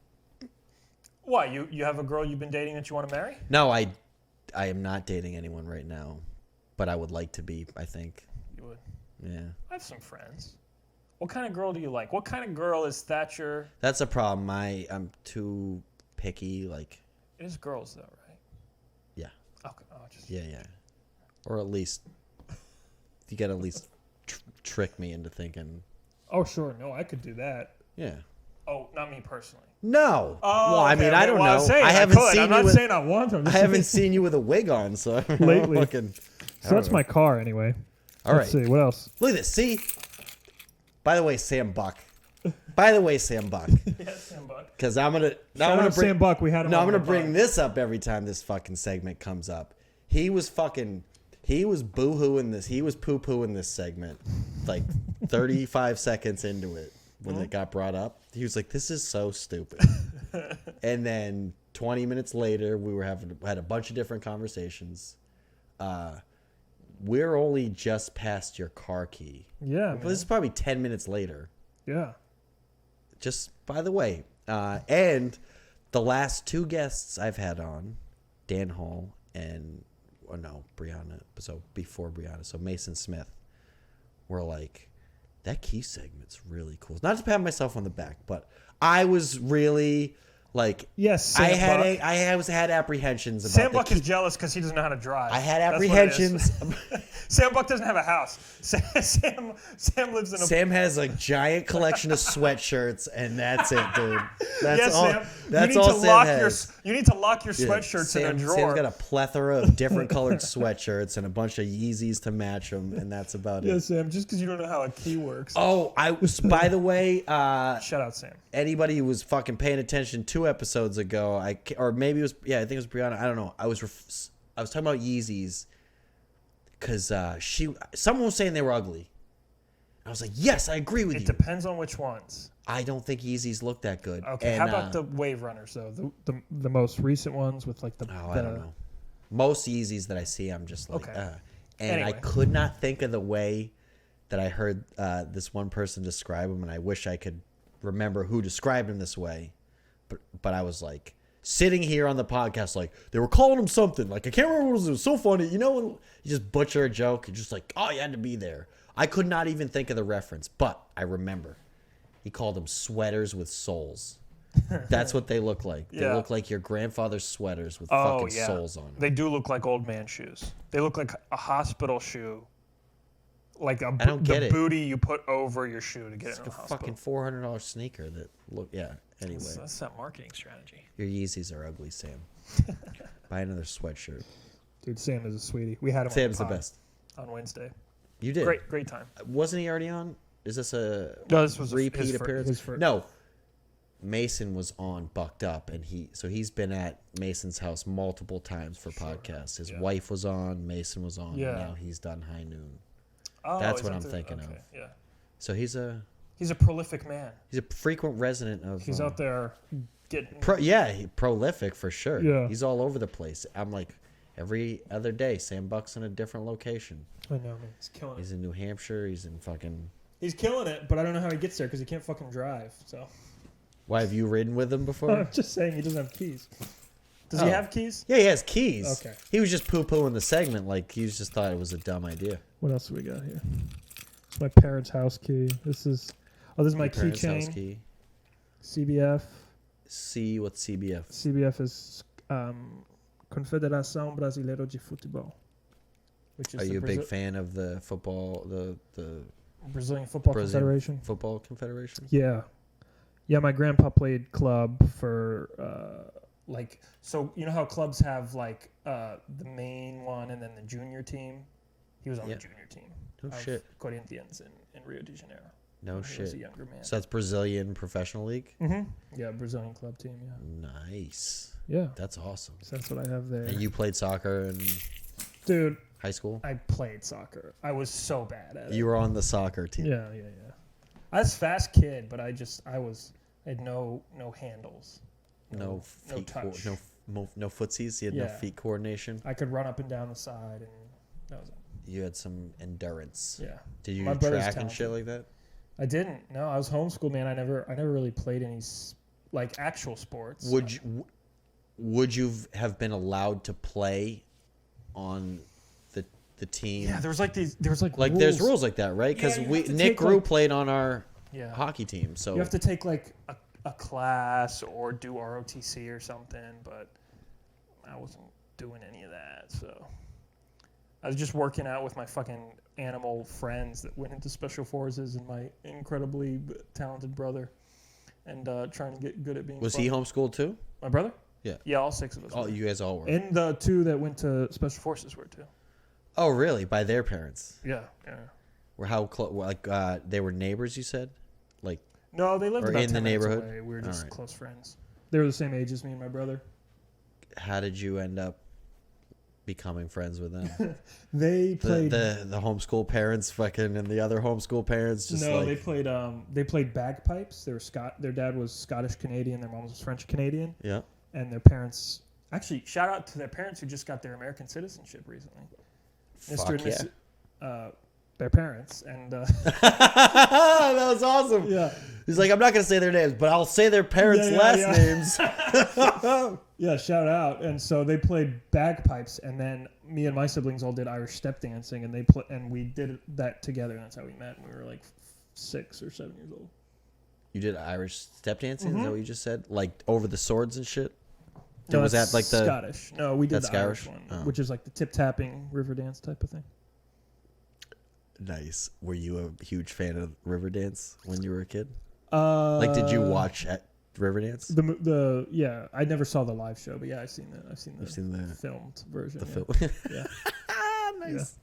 Why? You have a girl you've been dating that you want to marry? No, I am not dating anyone right now, but I would like to be, I think. You would? Yeah. I have some friends. What kind of girl do you like? What kind of girl is Thatcher? That's a problem. I'm too picky, like. It is girls though, right? Yeah. Okay. Yeah. Or at least you got to at least trick me into thinking. Oh, sure. No, I could do that. Yeah. Oh, not me personally. No. Oh, well, I mean, I don't know. I haven't seen I'm not saying I want to. I haven't seen you with a wig on, so lately. So that's my car anyway. All right. Let's see what else. Look at this. See. By the way, Sam Buck. Yeah, Sam Buck. Because I'm gonna bring Sam Buck. We had him. No, I'm gonna bring this up every time this fucking segment comes up. He was boo-hooing this. He was poo-pooing this segment like 35 seconds into it when it got brought up. He was like, "This is so stupid." And then 20 minutes later, we had a bunch of different conversations. We're only just past your car key. Yeah. This is probably 10 minutes later. Yeah. Just by the way. And the last two guests I've had on, Dan Hall and, Brianna. So before Brianna. So Mason Smith were like, that key segment's really cool. Not to pat myself on the back, but I was really like, yes, Sam Buck. I had apprehensions about Sam Buck is jealous because he doesn't know how to drive. I had apprehensions. Sam Buck doesn't have a house. Sam lives in a. Sam has a giant collection of sweatshirts, and that's it, dude. That's all. Sam, that's all Sam has. You need to lock your sweatshirts in a drawer. Sam's got a plethora of different colored sweatshirts and a bunch of Yeezys to match them, and that's about it. Yeah, Sam. Just because you don't know how a key works. Oh, I was. By the way, shout out, Sam. Anybody who was fucking paying attention 2 episodes ago, or maybe it was, I think it was Brianna. I don't know. I was talking about Yeezys because someone was saying they were ugly. I was like, yes, I agree with you. It depends on which ones. I don't think Yeezys look that good. Okay, and, how about the Wave Runners though? The most recent ones with like the. I don't know. Most Yeezys that I see, I'm just like, okay. And anyway. I could not think of the way that I heard this one person describe them, and I wish I could remember who described him this way. But I was like, sitting here on the podcast like they were calling him something. Like I can't remember what it was. It was so funny. You know when you just butcher a joke, you're just like, oh, you had to be there. I could not even think of the reference, but I remember. He called them sweaters with soles. That's what they look like. They look like your grandfather's sweaters with fucking soles on them. They do look like old man shoes. They look like a hospital shoe. Like I don't get the it. booty you put over your shoe to get It's it in like the a hospital. fucking $400 sneaker that look, anyway. That's that marketing strategy. Your Yeezys are ugly, Sam. Buy another sweatshirt. Dude, Sam is a sweetie. We had him Sam's on the best. on Wednesday. You did. Great time. Wasn't he already on? Is this a No, this was repeat his appearance? his first. No. Mason was on Bucked Up, and he's been at Mason's house multiple times for podcasts. His wife was on, Mason was on, and now he's done High Noon. Oh, That's is what that I'm the- thinking okay, of. Yeah. So he's a prolific man. frequent resident of. He's out there getting. Prolific for sure. Yeah. He's all over the place. I'm like every other day, Sam Buck's in a different location. I know, man. He's killing it. He's in New Hampshire. He's in fucking. He's killing it, but I don't know how he gets there because he can't fucking drive. So. Why have you ridden with him before? I'm just saying he doesn't have keys. Does he have keys? Yeah, he has keys. Okay. He was just poo-pooing the segment like he just thought it was a dumb idea. What else do we got here? It's my parents' house key. This is my Parents' house keychain. key. CBF. What's CBF? CBF is Confederação Brasileira de Futebol. Which is Are the you a big fan of the football, the Brazilian Football Brazilian Confederation? Football Confederation? Yeah. Yeah, my grandpa played club for so you know how clubs have like the main one and then the junior team? He was on the junior team. No of shit. Corinthians in Rio de Janeiro. No He was shit. a younger man. So that's Brazilian professional league? Mm-hmm. Yeah, Brazilian club team, yeah. Nice. Yeah. That's awesome. So that's what I have there. And you played soccer in Dude, high school? I played soccer. I was so bad at it. You were on the soccer team. Yeah. I was a fast kid, but I had no handles. No no feet, touch. no footsies. You had no Yeah. feet coordination. I could run up and down the side, and that was it. You had some endurance. Yeah. Did you My do brother's track and shit like that? I didn't. No, I was homeschooled, man. I never really played any like actual sports. Would you have been allowed to play on the team? Yeah, there's like like there's rules like that, right? Because Yeah, you have to Nick take, Grew like- played on our Yeah. hockey team, so You have to take like a class or do ROTC or something, but I wasn't doing any of that. So I was just working out with my fucking animal friends that went into special forces and my incredibly talented brother, and trying to get good at being. Was fun. he homeschooled too? My brother? Yeah. Yeah, all six of us. Oh, were. you guys all were. And the two that went to special forces were too. Oh, really? By their parents? Yeah. Were how close? Like they were neighbors? You said, like No, they lived Or about in the 10 minutes neighborhood? away. We were just Alright. close friends. They were the same age as me and my brother. how did you end up becoming friends with them? They played. the homeschool parents, fucking, and the other homeschool parents, just No, like they played bagpipes. They were Their dad was Scottish Canadian. Their mom was French Canadian. yeah. And their parents, actually, shout out to their parents who just got their American citizenship recently. Fuck and yeah. Mrs. Their parents and That was awesome. yeah, He's like, I'm not gonna say their names, but I'll say their parents' Yeah, last yeah. names. yeah, shout out. And so they played bagpipes, and then me and my siblings all did Irish step dancing, and and we did that together. And that's how we met. We were like 6 or 7 years old. You did Irish step dancing? Is Mm-hmm. that what you just said? Like over the swords and shit? No, was that's that like the Scottish? No, we did That's the Irish Scottish? one, Oh. which is like the tip tapping river dance type of thing. Nice. Were you a huge fan of Riverdance when you were a kid? Like, Like, did you watch at Riverdance? the yeah? I never saw the live show, but yeah, I've seen the You've seen the filmed version. the yeah. film. Yeah. Nice.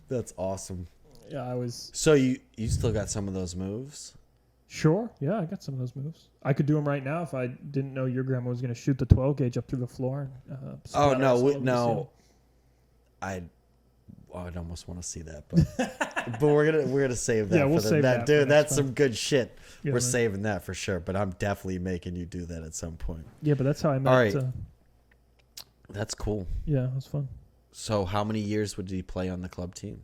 That's awesome. Yeah, I was So you still got some of those moves? sure. Yeah, I got some of those moves. I could do them right now if I didn't know your grandma was going to shoot the 12 gauge up through the floor. And, Oh splatter no, us all over the no. I'd almost want to see that, but we're gonna save that. Yeah, we'll for save that for dude. next That's time. some good shit. Yeah, we're man. saving that for sure. But I'm definitely making you do that at some point. Yeah, but that's how I met. All right. That's cool. Yeah, it was fun. So how many years would he play on the club team?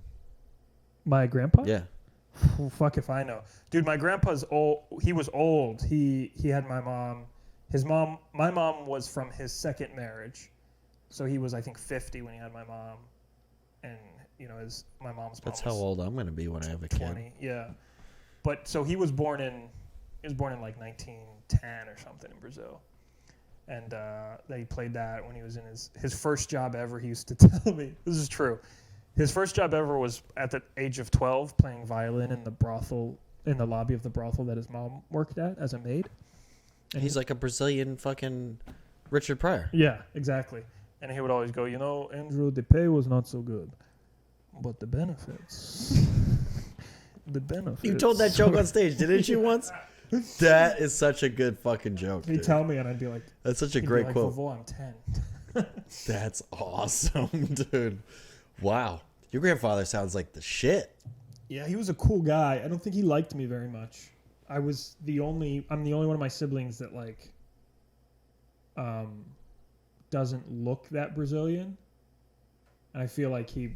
My grandpa? Yeah. Oh, fuck if I know. Dude, my grandpa's old. He was old. He had my mom. My mom was from his second marriage, so he was I think 50 when he had my mom, and my mom's mom That's how was old I'm gonna be when I have a 20. kid. Yeah, but so he was born in like 1910 or something in Brazil, and he played that when he was in his first job ever. He used to tell me this is true. His first job ever was at the age of 12 playing violin in the lobby of the brothel that his mom worked at as a maid. And He's like a Brazilian fucking Richard Pryor. Yeah, exactly. And he would always go, Andrew, the pay was not so good, but the benefits. The benefits. You told that joke on stage, didn't you once? That is such a good fucking joke. He'd tell me, and I'd be like, that's such a he'd great be like, quote. Vovô, I'm 10. That's awesome, dude. Wow. Your grandfather sounds like the shit. Yeah, he was a cool guy. I don't think he liked me very much. I'm the only one of my siblings that doesn't look that Brazilian. And I feel like he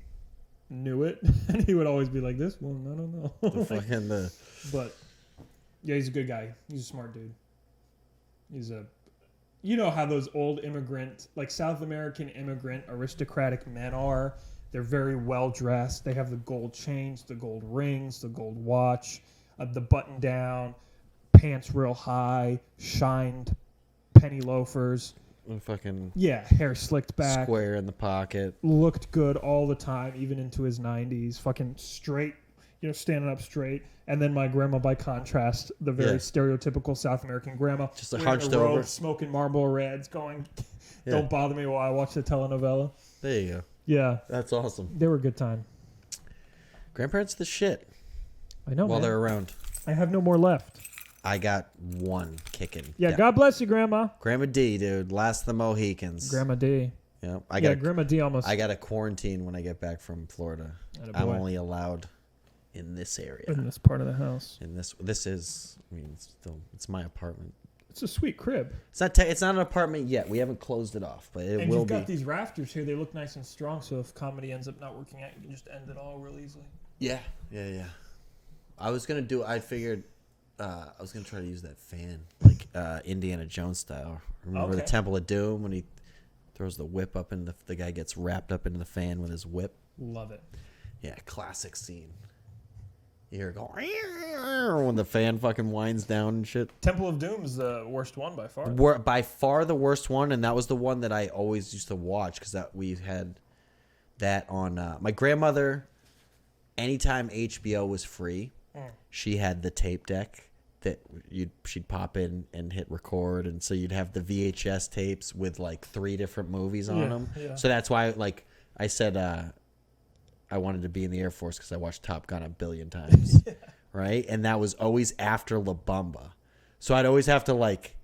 knew it, and he would always be like this. Well, I don't know. But yeah, he's a good guy. He's a smart dude. How those old immigrant, like South American immigrant aristocratic men are. They're very well dressed. They have the gold chains, the gold rings, the gold watch, the button down, pants real high, shined penny loafers. And fucking hair slicked back, square in the pocket. Looked good all the time, even into his 90s. Fucking straight, standing up straight. And then my grandma, by contrast, the very stereotypical South American grandma, just a wearing hunched a robe, over, smoking Marlboro Reds, going, "Don't bother me while I watch the telenovela." There you go. Yeah, that's awesome. They were a good time. Grandparents the shit. I know. While man. they're around. I have no more left. I got one kicking. Yeah, God bless you, Grandma. Grandma D, dude. Last of the Mohicans. Grandma D. Yeah, Grandma D almost. I got a quarantine when I get back from Florida. I'm only allowed in this area. In this part of the house. This is, it's my apartment. It's a sweet crib. It's not an apartment yet. We haven't closed it off, but it will be. And you've got these rafters here. They look nice and strong, so if comedy ends up not working out, you can just end it all real easily. Yeah. I figured I was going to try to use that fan, like Indiana Jones style. Remember the Temple of Doom when he throws the whip up and the guy gets wrapped up into the fan with his whip? Love it. Yeah, classic scene. You hear it go when the fan fucking winds down and shit. Temple of Doom is the worst one by far. By far the worst one, and that was the one that I always used to watch because we had that on my grandmother. Anytime HBO was free, she had the tape deck that she'd pop in and hit record, and so you'd have the VHS tapes with like 3 different movies on them. Yeah. So that's why, like I said, I wanted to be in the Air Force because I watched Top Gun a billion times, right? And that was always after La Bamba, so I'd always have to like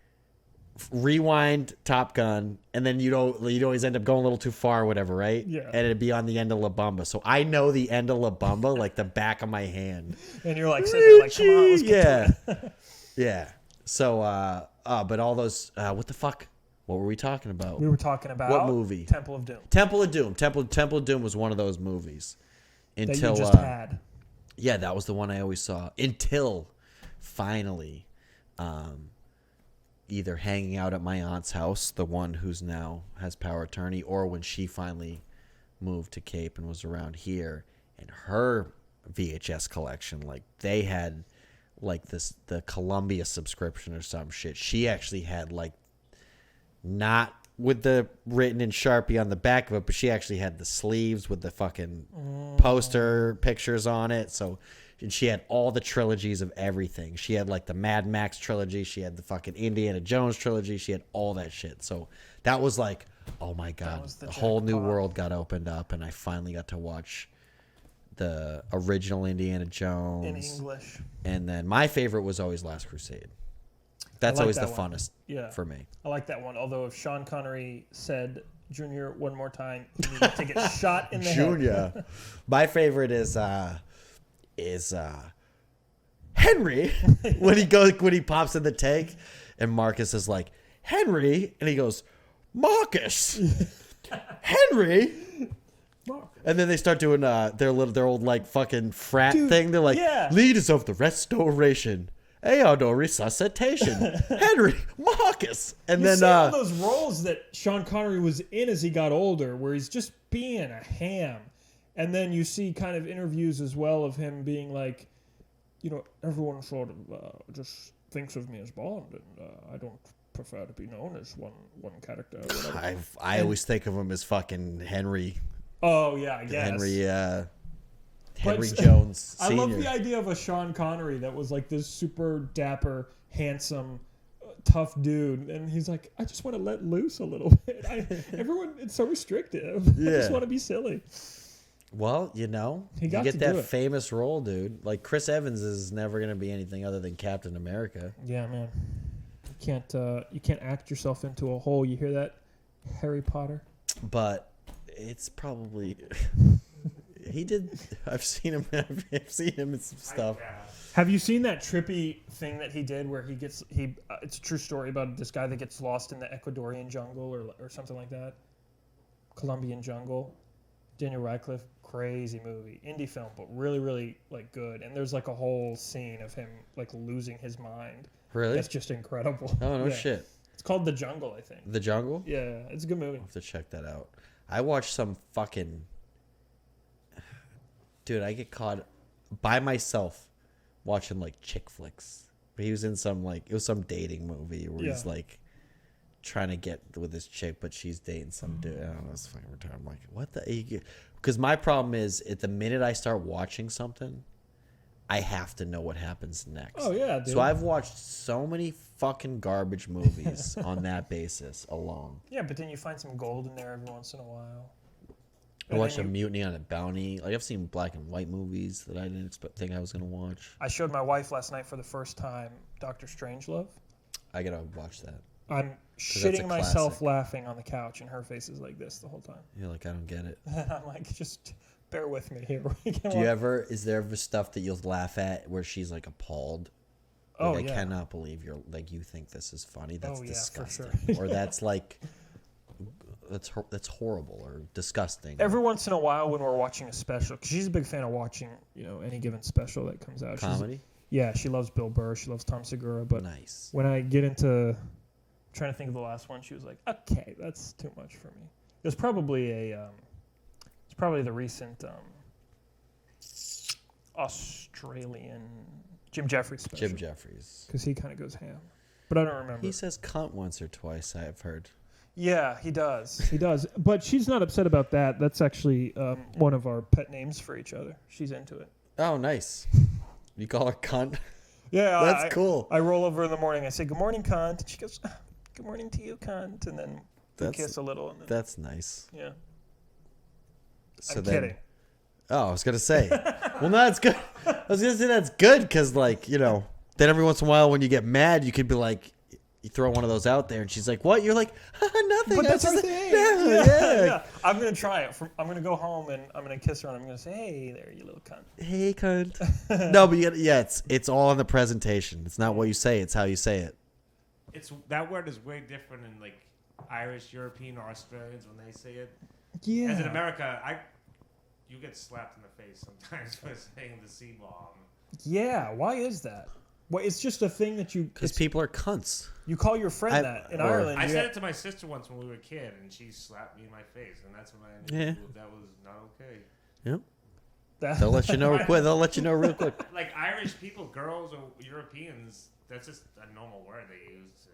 rewind Top Gun, and then you'd always end up going a little too far or whatever, right? Yeah. And it'd be on the end of La Bamba, so I know the end of La Bamba like the back of my hand. And you're like sitting there like, come on, let's get to it. Yeah. So, but all those, what the fuck? What were we talking about? We were talking about what movie? Temple of Doom. Temple of Doom. Temple of Doom was one of those movies. Until that you just had. Yeah, that was the one I always saw. Until finally, either hanging out at my aunt's house, the one who's now has power of attorney, or when she finally moved to Cape and was around here, and her VHS collection, like they had like the Columbia subscription or some shit. She actually had like, not with the written in Sharpie on the back of it, but she actually had the sleeves with the fucking poster pictures on it. So, and she had all the trilogies of everything. She had like the Mad Max trilogy. She had the fucking Indiana Jones trilogy. She had all that shit. So that was like, oh my God, a whole new world got opened up, and I finally got to watch the original Indiana Jones in English. And then my favorite was always Last Crusade. That's always the funnest for me. I like that one. Although if Sean Connery said Junior one more time, he needed to get shot in the head. Junior. My favorite is Henry when he pops in the tank and Marcus is like, Henry, and he goes, Marcus. Henry. And then they start doing their old like fucking frat thing. They're like, leaders of the Restoration no resuscitation. Henry Marcus. And You then see all those roles that Sean Connery was in as he got older, where he's just being a ham. And then you see kind of interviews as well of him being like, everyone sort of just thinks of me as Bond, and I don't prefer to be known as one character. Or whatever. I always think of him as fucking Henry. Oh yeah, I guess Henry Jones I Sr. love the idea of a Sean Connery that was like this super dapper, handsome, tough dude, and he's like, I just want to let loose a little bit. Everyone, it's so restrictive. I just want to be silly. Well, He you got get to that do it. famous role, dude. Like Chris Evans is never gonna be anything other than Captain America. Yeah, man. You can't act yourself into a hole. You hear that, Harry Potter? But it's probably he did. I've seen him. I've seen him in some stuff. Have you seen that trippy thing that he did where it's a true story about this guy that gets lost in the Ecuadorian jungle or something like that? Colombian jungle. Daniel Radcliffe, crazy movie. Indie film, but really, really like good. And there's like a whole scene of him like losing his mind. Really? That's just incredible. Oh no Yeah. shit. It's called The Jungle, I think. The Jungle. Yeah, it's a good movie. I'll have to check that out. I watched some fucking. Dude, I get caught by myself watching like chick flicks. But he was in some it was some dating movie where he's like trying to get with this chick, but she's dating some dude. I don't know, it's fucking retarded. I'm like, what the? Because my problem is, at the minute I start watching something, I have to know what happens next. Oh yeah, dude. So I've watched so many fucking garbage movies on that basis alone. Yeah, but then you find some gold in there every once in a while. I watched a Mutiny on a Bounty. Like I've seen black and white movies that I didn't think I was gonna watch. I showed my wife last night for the first time Dr. Strangelove. I gotta watch that. I'm that's a shitting myself classic. laughing on the couch, and her face is like this the whole time. You're like, I don't get it. I'm like, just bear with me here. Is there ever stuff that you'll laugh at where she's like appalled? Like, Oh, I yeah. cannot believe you think this is funny. That's Oh, yeah, for disgusting. sure. Or that's like, that's horrible or disgusting. Every once in a while when we're watching a special, because she's a big fan of watching, any given special that comes out. Comedy? Yeah, she loves Bill Burr. She loves Tom Segura. But Nice. when I get into trying to think of the last one, she was like, okay, that's too much for me. It was probably the recent Australian Jim Jeffries special. Jim Jeffries. Because he kind of goes ham. But I don't remember. He says cunt once or twice, I've heard. Yeah, he does. He does. But she's not upset about that. That's actually one of our pet names for each other. She's into it. Oh, nice. You call her cunt? Yeah, That's cool. I roll over in the morning. I say, good morning, cunt. And she goes, good morning to you, cunt. And then we kiss a little. And then, That's nice. yeah. So I'm then, kidding. Oh, I was going to say. Well, no, that's good. I was going to say that's good because, then every once in a while when you get mad, you could be like, you throw one of those out there and she's like, what? You're like, nothing. But that's I our just- thing. Yeah. I'm going to try it. I'm going to go home and I'm going to kiss her and I'm going to say, hey there, you little cunt. Hey, cunt. No, but it's all in the presentation. It's not what you say. It's how you say it. That word is way different in like Irish, European, or Australians when they say it. Yeah. As in America, you get slapped in the face sometimes for saying the C-bomb. Yeah, why is that? Well, it's just a thing that Because people are cunts. you call your friend that. In Ireland, I you said have- it to my sister once when we were a kid, and she slapped me in my face, and that's when I Yeah. knew that was not okay. Yep. that- They'll let you know real quick. They'll let you know real quick. Like Irish people, girls or Europeans, that's just a normal word they use.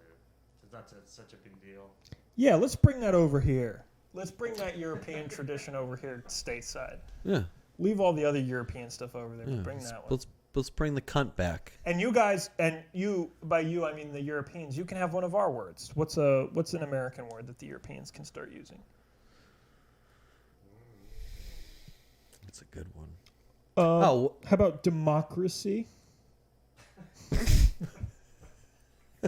It's not such a big deal. Yeah, let's bring that over here. Let's bring that European tradition over here stateside. Yeah. Leave all the other European stuff over there. Yeah. Bring that one. Let's bring the cunt back. And you guys, and you, by you I mean the Europeans, you can have one of our words. What's an American word that the Europeans can start using? That's a good one. How about democracy?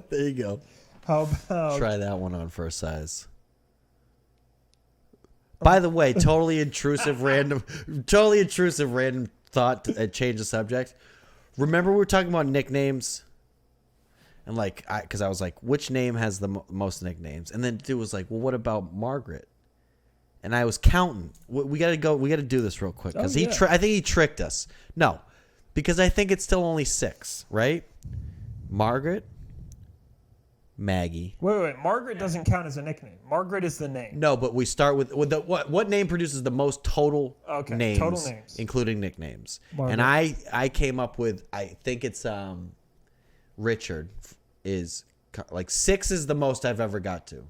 There you go. How about Try that one on for a size. By the way, totally intrusive random thought to change the subject. Remember we were talking about nicknames? And because I was like, which name has the most nicknames? And then dude was like, well, what about Margaret? And I was counting. We got to do this real quick because I think he tricked us. No, because I think it's still only 6, right? Margaret, Maggie. Wait. Margaret doesn't count as a nickname. Margaret is the name. No, but we start with the what name produces the most total names, total names, including nicknames. Margaret. And I came up with, I think it's Richard is like 6 is the most I've ever got to.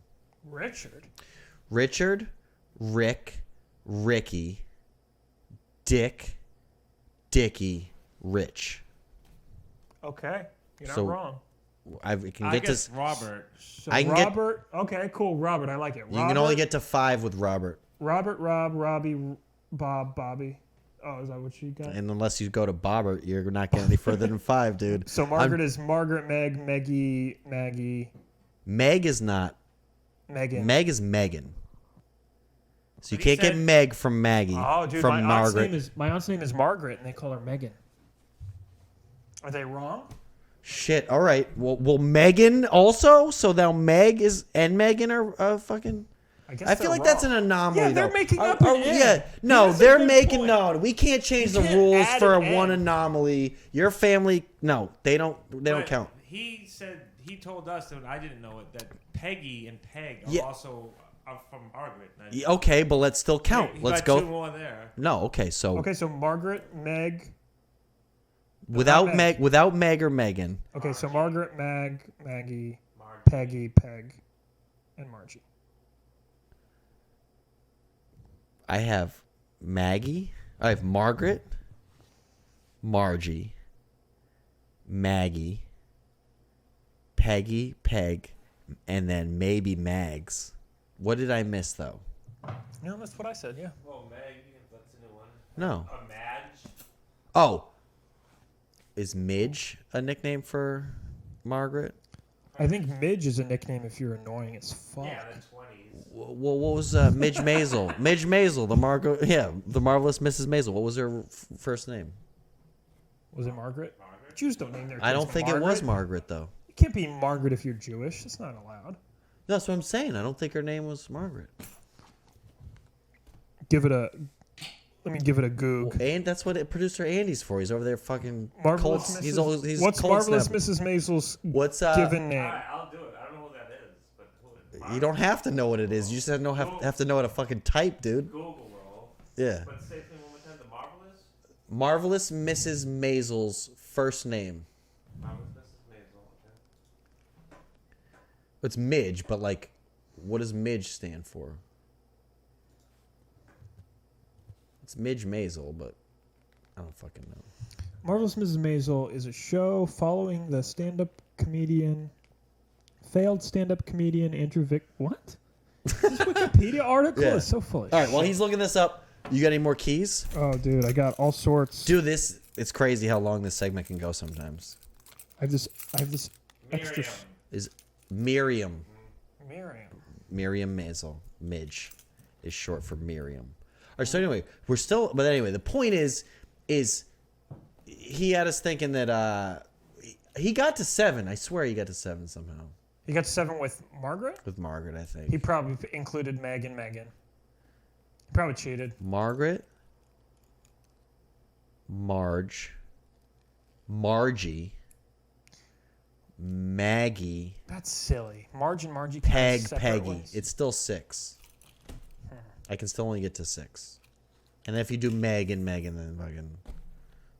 Richard, Rick, Ricky, Dick, Dickie, Rich. Okay, you're not So, wrong. I can I get guess to. Robert. So I can get- Robert. Okay, cool. Robert, I like it. You can only get to 5 with Robert, Robert, Rob, Robbie, Bob, Bobby. Oh, is that what you got? and unless you go to Bobbert, you're not getting any further than 5, dude. So Margaret is Margaret, Meg, Meggie, Maggie, Meg is not. Megan. Meg is Megan. So you But he can't get said- Meg from Maggie. Oh, dude, from Margaret. my aunt's name is Margaret, and they call her Megan. Are they wrong? Shit. All right. Well, Megan also. So now Meg is and Megan are fucking. guess I feel they're like that's an wrong. anomaly. Yeah, they're though. making up Are- an N. Yeah, no, That's a they're good making point. no. We can't change You the can't rules add for an one N. anomaly. Your family, no, they don't. They don't But count. He said he told us that I didn't know it that Peggy and Peg are Yeah. also from Margaret. And Yeah, okay, but let's still count. he Let's got 2 go. more there. No, okay. So Okay, so Margaret, Meg. without Meg. Meg, without Meg or Megan, Okay, so Margaret, Mag, Maggie, Margie. Peggy, Peg, and Margie. I have Maggie. I have Margaret, Margie, Maggie, Peggy, Peg, and then maybe Mags. What did I miss though? No, that's what I said. Yeah. Oh, Meg, that's a new one. No. A Madge. Oh. Is Midge a nickname for Margaret? I think Midge is a nickname if you're annoying as fuck. Yeah, the 20s. Well, what was Midge Maisel? Midge Maisel, the marvelous Mrs. Maisel. What was her first name? Was it Margaret? Margaret. Jews don't name their kids I don't think it was Margaret though. You can't be Margaret if you're Jewish. That's not allowed. That's what I'm saying. I don't think her name was Margaret. Let me give it a goog. And that's what producer Andy's for. He's over there fucking Marvelous cold. Mrs. He's What's cold Marvelous snapping. Mrs. Maisel's What's given All name? right, I'll do it. I don't know what that is, but You don't have to know what it is. You just have to know how to fucking type, dude. Google roll. Yeah. But say it one more time. The Marvelous. Marvelous Mrs. Maisel's first name. Marvelous Mrs. Maisel. Okay. It's Midge, but like, what does Midge stand for? It's Midge Maisel, but I don't fucking know. Marvelous Mrs. Maisel is a show following the failed stand-up comedian Andrew Vick. What? This Wikipedia article Yeah. is so full of All right, shit. while he's looking this up, you got any more keys? Oh, dude, I got all sorts. Dude, it's crazy how long this segment can go sometimes. I have this extra. Miriam. Is Miriam. Miriam. Maisel. Midge is short for Miriam. All right, so anyway, the point is he had us thinking that he got to 7. I swear he got to 7 somehow. You got 7 with Margaret? With Margaret, I think. He probably included Meg and Megan. He probably cheated. Margaret, Marge, Margie, Maggie, That's silly. Marge and Margie. Peg, separate Peggy. ones. It's still 6. I can still only get to 6. And then if you do Meg and Megan, then fucking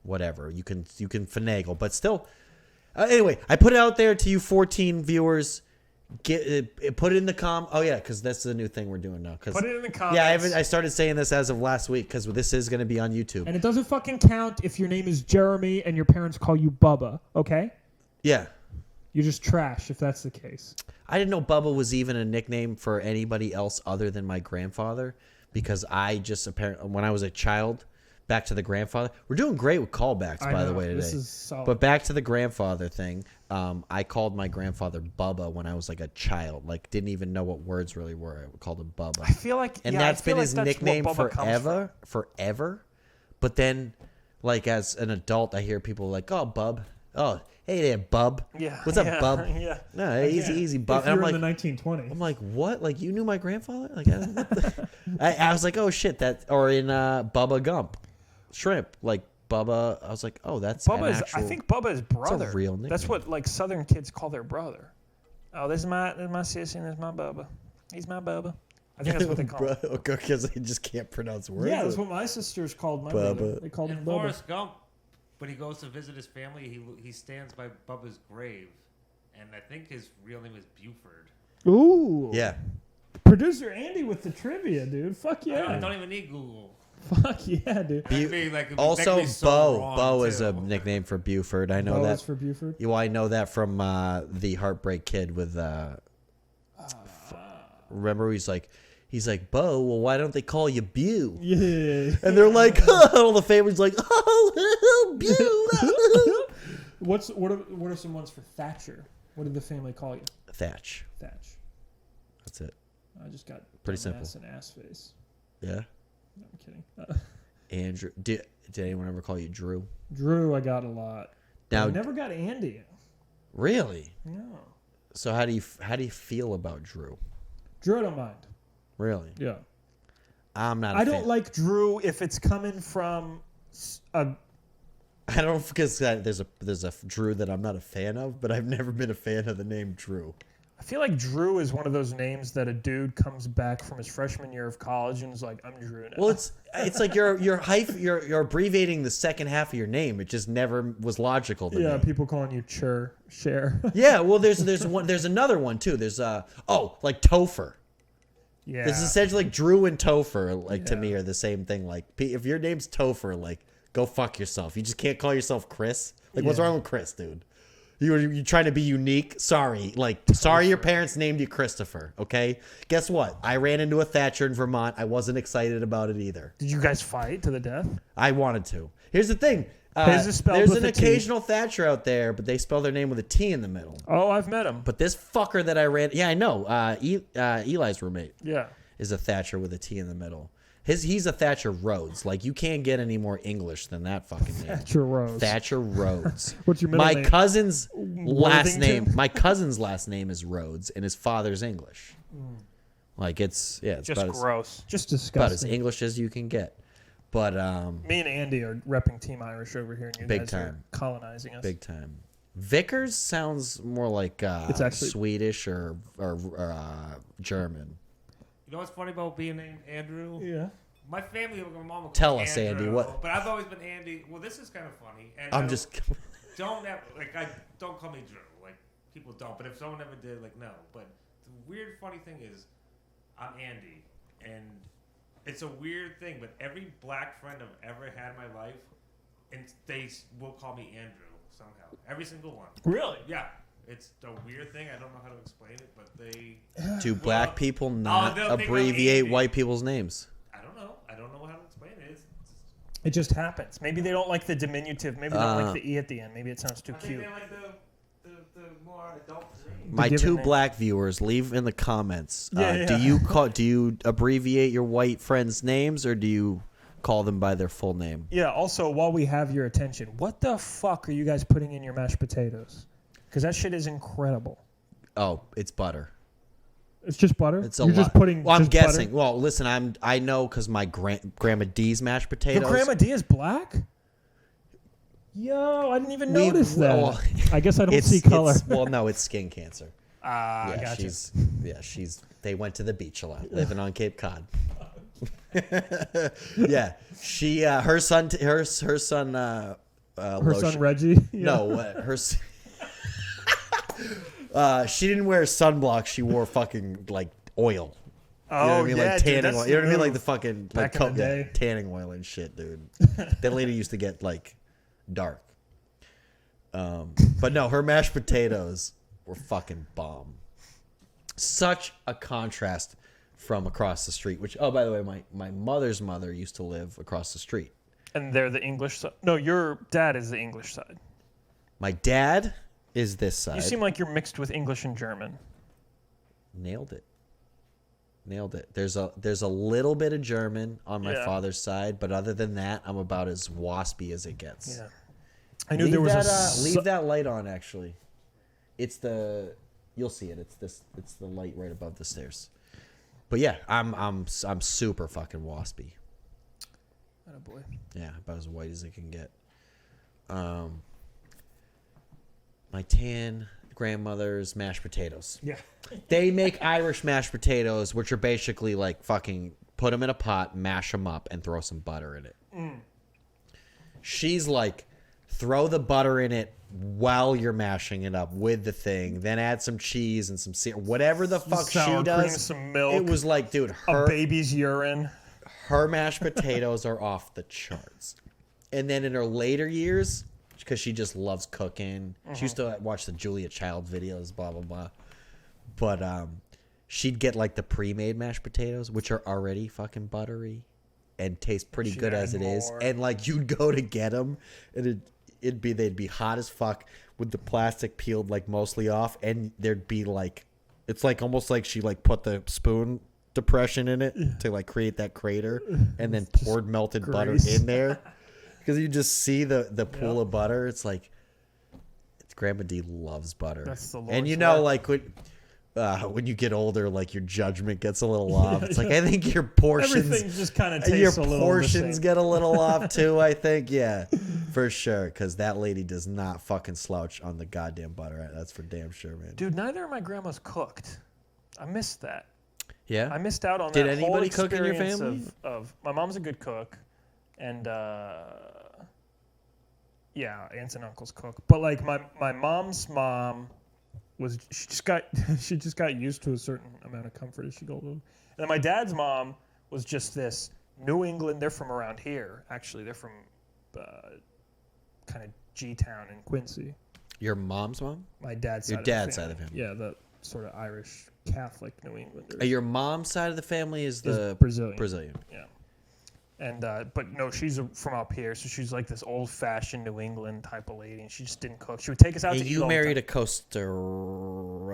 whatever. You can finagle, but still. Anyway, I put it out there to you 14 viewers. Put it in the Oh yeah, because that's the new thing we're doing now. Put it in the comments. Yeah, I started saying this as of last week because this is going to be on YouTube. And it doesn't fucking count if your name is Jeremy and your parents call you Bubba, okay? Yeah. You're just trash if that's the case. I didn't know Bubba was even a nickname for anybody else other than my grandfather because I just apparently, when I was a child, back to the grandfather. We're doing great with callbacks, by the way, today. This is solid. But back to the grandfather thing. I called my grandfather Bubba when I was like a child. Like, didn't even know what words really were. I called him Bubba. I feel like, And yeah, I that's feel been like his that's nickname what Bubba comes forever. But then, like, as an adult, I hear people like, oh, Bub. Oh, hey there, Bub. Yeah. What's up, yeah, Bub? Yeah. No, easy, Bub. If And you're I'm in like, the 1920s. I'm like, what? Like, you knew my grandfather? Like, I was like, oh shit, that. Or in Bubba Gump, shrimp. Like Bubba. I was like, oh, that's Bubba an is. actual. I think Bubba is brother. real That's nickname. what like Southern kids call their brother. Oh, this is my sissy and this is my Bubba. He's my Bubba. I think that's what they call him. Because they just can't pronounce words. Yeah, that's what my sisters called my brother. They called him And Bubba. Forrest Gump, when he goes to visit his family, he stands by Bubba's grave, and I think his real name is Buford. Ooh. Yeah. Producer Andy with the trivia, dude. Fuck I yeah. don't even need Google. Fuck yeah, dude. That'd be like- Also, that'd be so Bo. wrong, Bo is a too. nickname for Buford. I know Bo that. is for Buford. Well, I know that from the Heartbreak Kid with. Remember, he's like, Bo. Well, why don't they call you Bew? Yeah. And they're like, all the family's like, oh, Bew. What are some ones for Thatcher? What did the family call you? Thatch. Thatch. That's it. I just got Pretty simple. ass and ass face. Yeah. No, I'm kidding. Andrew. Did anyone ever call you Drew? Drew, I got a lot. Now, I never got Andy. really? No. So how do you feel about Drew? Drew, I don't mind. Really? Yeah. I'm not. I don't like Drew if it's coming from a. I don't because there's a Drew that I'm not a fan of, but I've never been a fan of the name Drew. I feel like Drew is one of those names that a dude comes back from his freshman year of college and is like, "I'm Drew now." Well, it's like you're abbreviating the second half of your name. It just never was logical to yeah, me. people calling you Cher. Yeah, well, there's another one too. There's like Topher. Yeah. This is essentially like Drew and Topher. Like to Yeah. me are the same thing. Like if your name's Topher, like go fuck yourself. You just can't call yourself Chris. Like what's Yeah. wrong with Chris, dude? You trying to be unique? Sorry. Sorry your parents named you Christopher, okay? Guess what? I ran into a Thatcher in Vermont. I wasn't excited about it either. Did you guys fight to the death? I wanted to. Here's the thing. His is spelled There's with an a T. occasional Thatcher out there, but they spell their name with a T in the middle. Oh, I've met him. But this fucker that I ran... Yeah, I know. Eli's roommate Yeah. is a Thatcher with a T in the middle. He's a Thatcher Rhodes. Like, you can't get any more English than that fucking name. Thatcher Rose. Thatcher Rhodes. What's your middle My name? cousin's last Worthington? name. My cousin's last name is Rhodes, and his father's English. Like it's Just about as, gross. Just about as disgusting. English as you can get. But Me and Andy are repping Team Irish over here, and you Big guys time. are colonizing us. big time. Vickers sounds more like It's actually- Swedish or German. You know what's funny about being named Andrew? Yeah. My family, my mom would Tell call me us, Andy, Andrew, what- But I've always been Andy. Well, this is kind of funny. And I'm just. don't don't call me Drew. Like people don't. But if someone ever did, like no. But the weird, funny thing is, I'm Andy, and it's a weird thing. But every black friend I've ever had in my life, and they will call me Andrew somehow. Every single one. Really? Yeah. It's a weird thing. I don't know how to explain it, but they. Do black people not they'll think I'm abbreviate Andy. white people's names? I don't know. I don't know how to explain it. It just happens. Maybe they don't like the diminutive. Maybe they don't like the E at the end. Maybe it sounds too I think cute. they like the more adult name. My given two name. black viewers, leave in the comments. Yeah, Do yeah. you abbreviate your white friends' names, or do you call them by their full name? Yeah, also, while we have your attention, what the fuck are you guys putting in your mashed potatoes? Because that shit is incredible. Oh, it's butter. It's just butter? It's a You're lot. just putting Well, I'm just guessing. butter? Well, listen, I know because my Grandma D's mashed potatoes. Your Grandma D is black? Yo, I didn't even notice that. well, I guess I don't see color. Well, no, it's skin cancer. Ah, Yeah, gotcha. They went to the beach a lot, living on Cape Cod. Yeah, she her son Her son Reggie? Yeah. No, she didn't wear sunblock. She wore fucking like oil. You know what I mean? yeah, Like dude, tanning that's oil. You know what I mean? Like move. the fucking Back like in the day. tanning oil and shit, dude. That lady used to get like dark. But no, her mashed potatoes were fucking bomb. Such a contrast from across the street. Which, oh, by the way, my mother's mother used to live across the street. And they're the English side. No, your dad is the English side. My dad is this side. You seem like you're mixed with English and German. Nailed it. There's a little bit of German on my Yeah. father's side, but other than that, I'm about as waspy as it gets. Yeah. I knew there was leave that light on. Actually, you'll see it. It's the light right above the stairs. But yeah, I'm super fucking waspy. Oh boy. Yeah, about as white as it can get. my tan grandmother's mashed potatoes. Yeah. They make Irish mashed potatoes, which are basically like fucking put them in a pot, mash them up, and throw some butter in it. She's like, throw the butter in it while you're mashing it up with the thing, then add some cheese and some whatever the fuck Sour she cream, does. some milk. It was like, dude, A baby's urine. her mashed potatoes are off the charts. And then in her later years, because she just loves cooking, she used to watch the Julia Child videos, blah blah blah. But she'd get like the pre-made mashed potatoes, which are already fucking buttery and taste pretty good as it is. And like you'd go to get them, and they'd be hot as fuck with the plastic peeled like mostly off, and there'd be like, it's like almost like she like put the spoon depression in it to like create that crater, and then poured melted butter in there, because you just see the pool of butter. It's like, Grandma D loves butter. That's the Lord's and you know, work. like when you get older, like your judgment gets a little off. It's like, I think your portions, Everything just kind of your tastes a little portions the same. get a little off too. I think, yeah, for sure, because that lady does not fucking slouch on the goddamn butter. That's for damn sure, man. Dude, neither of my grandmas cooked. I missed that. Yeah, I missed out on Did that whole anybody cook in your experience family? Of my mom's a good cook, and yeah, aunts and uncles cook. But like my mom's mom was, she just got used to a certain amount of comfort as she got older. And then my dad's mom was just this New England. They're from around here, actually. They're from kind of G-town in Quincy. your mom's mom. My dad's side Your of the dad's family. side of the family. Yeah, the sort of Irish Catholic New Englanders. Your mom's side of the family is the Brazilian. Brazilian. Yeah. And but no, she's from up here, so she's like this old-fashioned New England type of lady, and she just didn't cook. She would take us out Hey, to eat. you all the married time. a Costa.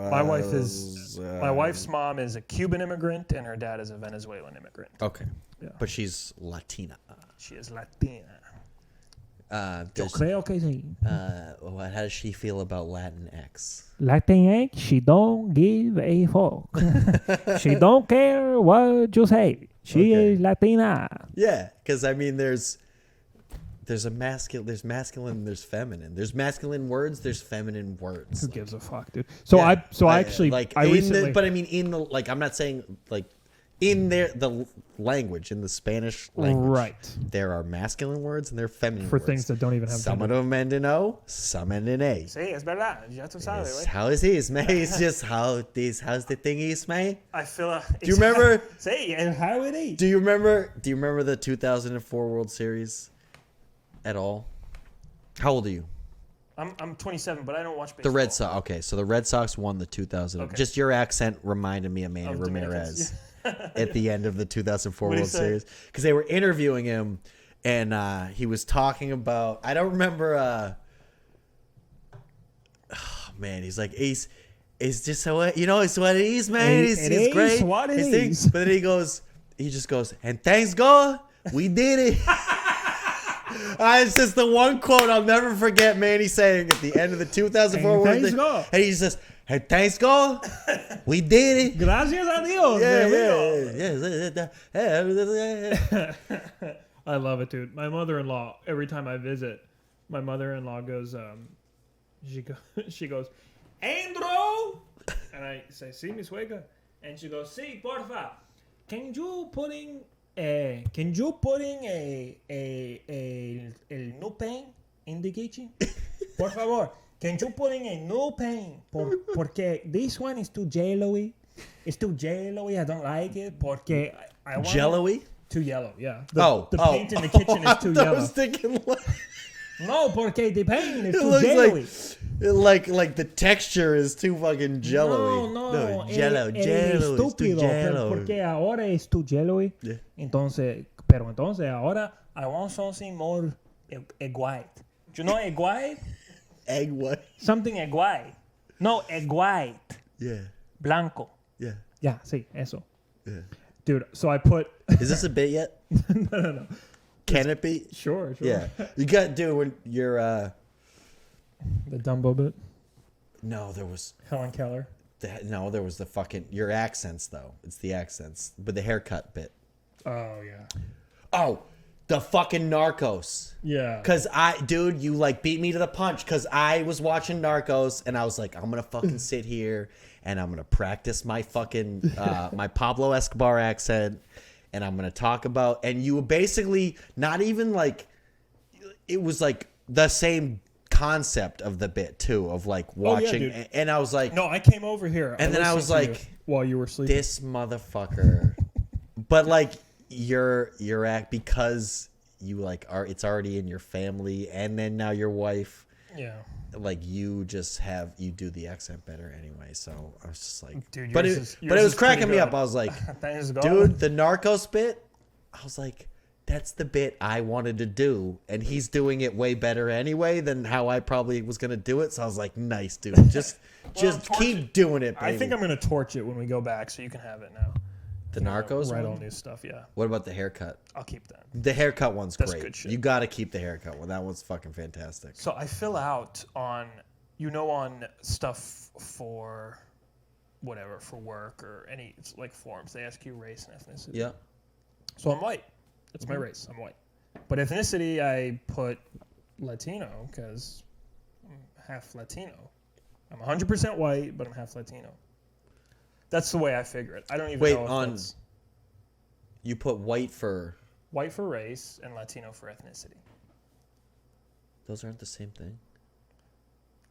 My wife is. My wife's mom is a Cuban immigrant, and her dad is a Venezuelan immigrant. Okay, Yeah. but she's Latina. She is Latina. Does, Creo que sí. how does she feel about Latinx? Latinx, she don't give a fuck. She don't care what you say. She Okay. is Latina. Yeah, because I mean, there's masculine, there's feminine. There's masculine words, there's feminine words. Who gives a fuck, dude? So Yeah. I actually like I in recently. but I mean in the, like, I'm not saying like in the language, in the Spanish language, Right. there are masculine words and there are feminine For words. things that don't even have Some of them end in O, some end in A. Sí, es verdad. Ya tú sabes, It's güey. how it is, man. It's just how's the thing is, man. I feel. Do you remember? Sí, es how it is. Do you remember the 2004 World Series at all? How old are you? I'm 27, but I don't watch baseball. The Red Sox. Okay, so the Red Sox won the 2000. Okay. Just your accent reminded me of Manny Of Ramirez Dominicans. at the end of the 2004 What'd he World say? Series, because they were interviewing him, and he was talking about. I don't remember. Oh, man, he's like it's just so it's what it is, man. It's great. what it His is. thing- But then he just goes, and thanks God, we did it. It's just the one quote I'll never forget Manny saying at the end of the 2004 And World thanks Series. God. And he says, hey, thanks God, we did it. Gracias a Dios. Yeah. I love it, dude. My mother-in-law, every time I visit, my mother-in-law goes, she goes, Andrew, and I say, sí, mi suegra, and she goes, sí, porfa, can you put in a new pan in the kitchen? Por favor, can you put in a new pan? Porque this one is too yellowy. It's too yellowy. I don't like it. Porque I want Jello-y? too yellow. Yeah. The paint in the kitchen is too I yellow. was thinking No, porque the paint is it too looks yellowy. like the texture is too fucking jello-y. No, jello, it's too estúpido, jello. porque ahora es too yellowy. Yeah. Entonces ahora I want something more egg white. Do you know egg white? Egg white. Something egg white. No, egg white. Yeah. Blanco. Yeah. Yeah, sí, eso. Yeah. Dude, so I put Is this a bit yet? no. Can it be? Sure. Yeah. You got, dude, when you're The Dumbo bit. no, there was Helen Keller. there was the fucking your accents though. It's the accents, but the haircut bit. Oh yeah. Oh, The fucking Narcos. Yeah. Cause dude, you like beat me to the punch. Cause I was watching Narcos and I was like, I'm gonna fucking sit here and I'm gonna practice my fucking my Pablo Escobar accent, and I'm gonna talk about. And you were basically not even like, it was like the same concept of the bit too, of like watching. dude. And I was like, No, I came over here. And then I was listened to like, you while you were sleeping. this motherfucker. But like your act, because you like are, it's already in your family, and then now your wife, Yeah. like you do the accent better anyway. So I was just like, Dude, but yours it was is cracking pretty me good. up. I was like, Thanks, God. dude, the Narcos bit, I was like, that's the bit I wanted to do, and he's doing it way better anyway than how I probably was gonna do it. So I was like, nice, dude, just keep doing it, baby. I think I'm gonna torch it when we go back, so you can have it now. the Narcos Write one? all new stuff. Yeah, What about the haircut? I'll keep that. The haircut one's That's great. good shit. You got to keep the haircut one. That one's fucking fantastic. So I fill out on, on stuff for whatever, for work or any, it's like forms. They ask you race and ethnicity. Yeah. So I'm white. That's my race. I'm white. But ethnicity, I put Latino because I'm half Latino. I'm 100% white, but I'm half Latino. That's the way I figure it. I don't even know if that's You put white for... white for race and Latino for ethnicity. Those aren't the same thing.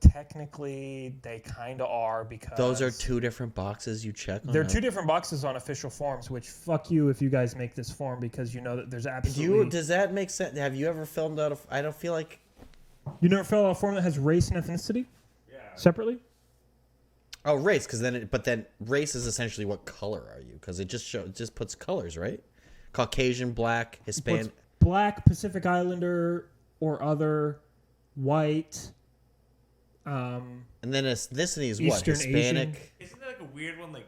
Technically, they kind of are because... Those are two different boxes you check on. They're two different boxes on official forms, which fuck you if you guys make this form because you know that there's absolutely... Does that make sense? Have you ever filmed out I don't feel like... You never fill out a form that has race and ethnicity? Yeah. Separately? Oh, race, because then race is essentially what color are you? Because it just puts colors, right? Caucasian, black, Hispanic. Puts black, Pacific Islander, or other, white, And then ethnicity is what? Eastern Hispanic. Asian. Isn't that like a weird one? Like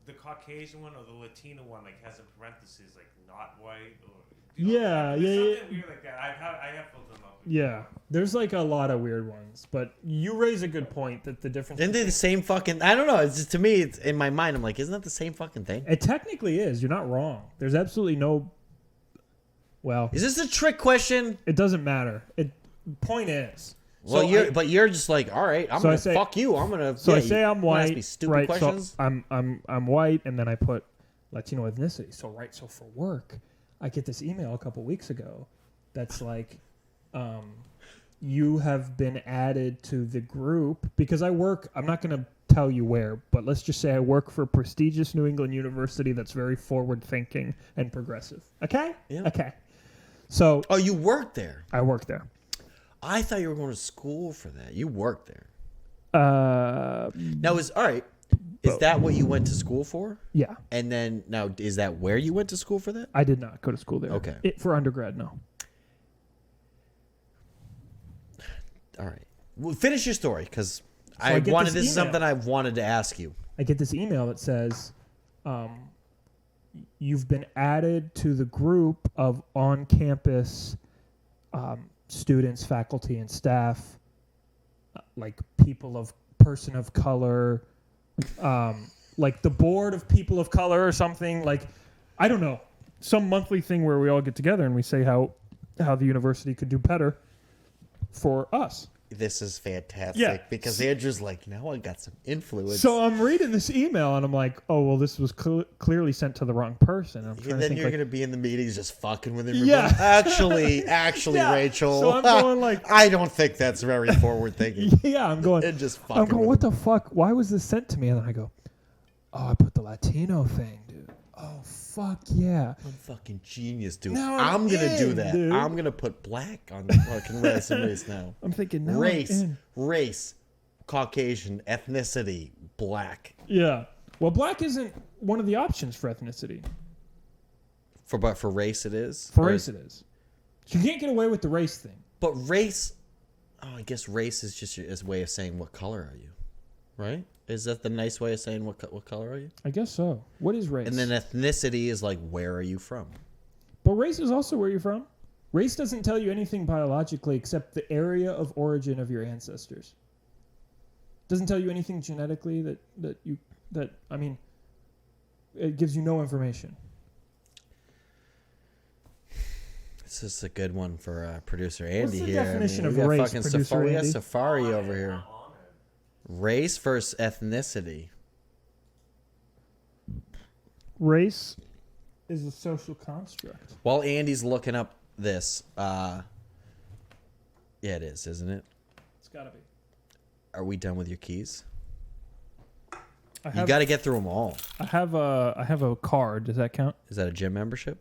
the Caucasian one or the Latino one, like has in parentheses like not white or. Yeah, There's yeah, something weird like that. I have filled them up. Yeah, there's like a lot of weird ones, but you raise a good point that the difference. Isn't they the same fucking... I don't know. It's just, to me, it's in my mind, I'm like, isn't that the same fucking thing? It technically is. You're not wrong. There's absolutely no. Well, Is this a trick question? it doesn't matter. Point is. Well, So you're just like, all right, I'm So I gonna say- fuck you. I'm gonna. So yeah, I say you I'm wanna ask white, me stupid right? questions? So I'm white, and then I put Latino ethnicity. So so for work, I get this email a couple weeks ago, that's like, you have been added to the group because I work. I'm not gonna tell you where, but let's just say I work for a prestigious New England university that's very forward thinking and progressive. Okay. Yeah. Okay. So Oh, you work there. I work there. I thought you were going to school for that. You work there. Uh, Now is all right. Is that what you went to school for? yeah. And then now is that where you went to school for that? I did not go to school there. Okay. For undergrad, no. All right. Well, finish your story because I I get wanted. this This is email. something I wanted to ask you. I get this email that says, you've been added to the group of on-campus students, faculty, and staff, like person of color, like the board of people of color or something. Like, I don't know, some monthly thing where we all get together and we say how the university could do better for us. This is fantastic Yeah. because Andrew's like, now I got some influence. So I'm reading this email and I'm like, oh, well, this was clearly sent to the wrong person. I'm trying and to then think, you're like, gonna be in the meetings just fucking with him. Yeah. Actually, Yeah. Rachel. So I'm going like, I don't think that's very forward thinking. yeah, I'm going, And just fucking. I'm going, with what him. the fuck? Why was this sent to me? And then I go, oh, I put the Latino thing, dude. Oh, fuck yeah. I'm fucking genius, dude. Now I'm gonna do in, that. dude. I'm gonna put black on the fucking resumes now. I'm thinking, now Race, Caucasian, ethnicity, black. Yeah. Well, black isn't one of the options for ethnicity. But for race it is. For Or race it is. So you can't get away with the race thing. But race, I guess race is just a way of saying what color are you, right? Is that the nice way of saying what color are you? I guess so. What is race? And then ethnicity is like, where are you from? But race is also where you're from. Race doesn't tell you anything biologically except the area of origin of your ancestors. Doesn't tell you anything genetically that it gives you no information. This is a good one for producer Andy the here. definition of we got race, fucking producer Safari, we got Andy? Safari over here. Race versus ethnicity. Race is a social construct. While Andy's looking up this, yeah, it is, isn't it? It's got to be. Are we done with your keys? I You have, got to get through them all. I have a card. Does that count? Is that a gym membership?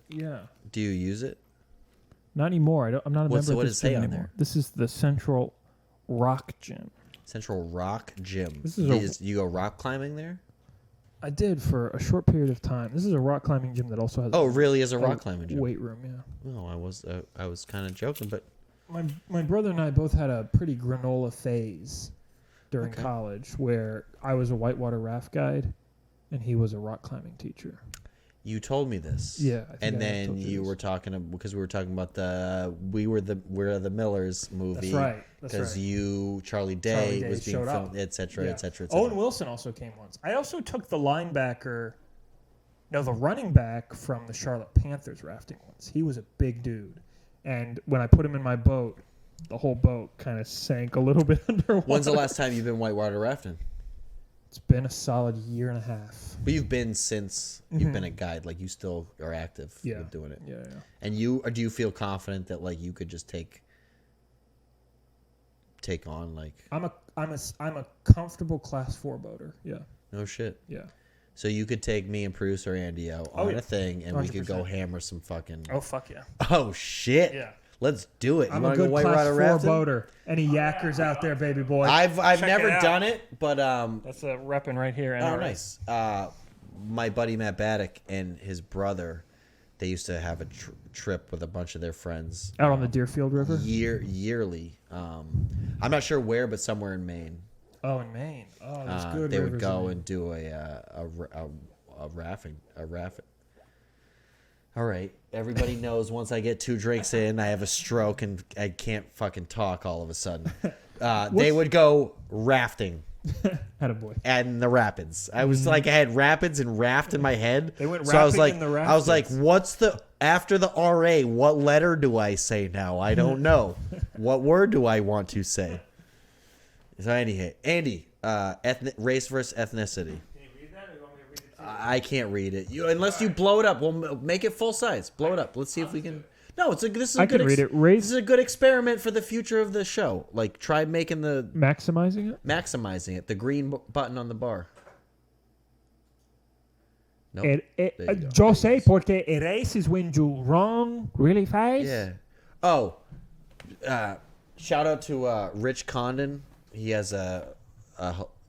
Yeah. Do you use it? Not anymore. I'm not a What's- member what of does this it say gym on anymore. there? This is the Central Rock Gym. Central Rock Gym. This is You go rock climbing there? I did for a short period of time. This is a rock climbing gym that also has Oh, it really is a rock climbing gym. weight room. Yeah. No, I was kind of joking, but My brother and I both had a pretty granola phase during Okay. college where I was a whitewater raft guide and he was a rock climbing teacher. you told me this. Yeah, I think And I then told you you this. were talking because we were talking about we're the Millers movie. That's right. That's Because right. Charlie Charlie Day Day was being showed filmed, up. et cetera, Yeah. et cetera, et cetera. Owen Wilson also came once. I also took the running back from the Charlotte Panthers rafting once. He was a big dude. And when I put him in my boat, the whole boat kind of sank a little bit underwater. When's the last time you've been whitewater rafting? It's been a solid year and a half. But you've been since you've been a guide. Like you still are active Yeah. with doing it. Yeah. And do you feel confident that like you could just take on like I'm a comfortable class 4 boater. Yeah. no shit? Yeah. So you could take me and producer Andy out on yeah. a thing, and we could go 100%. hammer some fucking. Oh fuck yeah. Oh shit! Yeah. Let's do it. You I'm want a to go good whitewater class 4 rafting? boater. Any yackers out there, baby boy? I've Check never it out. done it, but That's a repping right here. oh nice. My buddy Matt Baddock and his brother, they used to have a trip with a bunch of their friends Out on the Deerfield River. yearly. I'm not sure where, but somewhere in Maine. Oh, in Maine. Oh, that's good. They would rivers go in Maine. and do a rafting. All right. Everybody knows once I get 2 drinks in, I have a stroke and I can't fucking talk all of a sudden. They would go rafting Attaboy. and the rapids. I was like, I had rapids and raft in my head. They went so I was rapping like, in the I was like, rapids. what's after the RA? What letter do I say now? I don't know. What word do I want to say? So Andy, race versus ethnicity. I can't read it. Unless you blow it up. We'll make it full size. Blow it up. Let's see if we can. No, this is a I good. can read it. This is a good experiment for the future of the show. Like, try making Maximizing it? maximizing it. The green button on the bar. Nope. There you go. Yo sé porque el race is when you run really fast. Yeah. Oh, shout out to Rich Condon. He has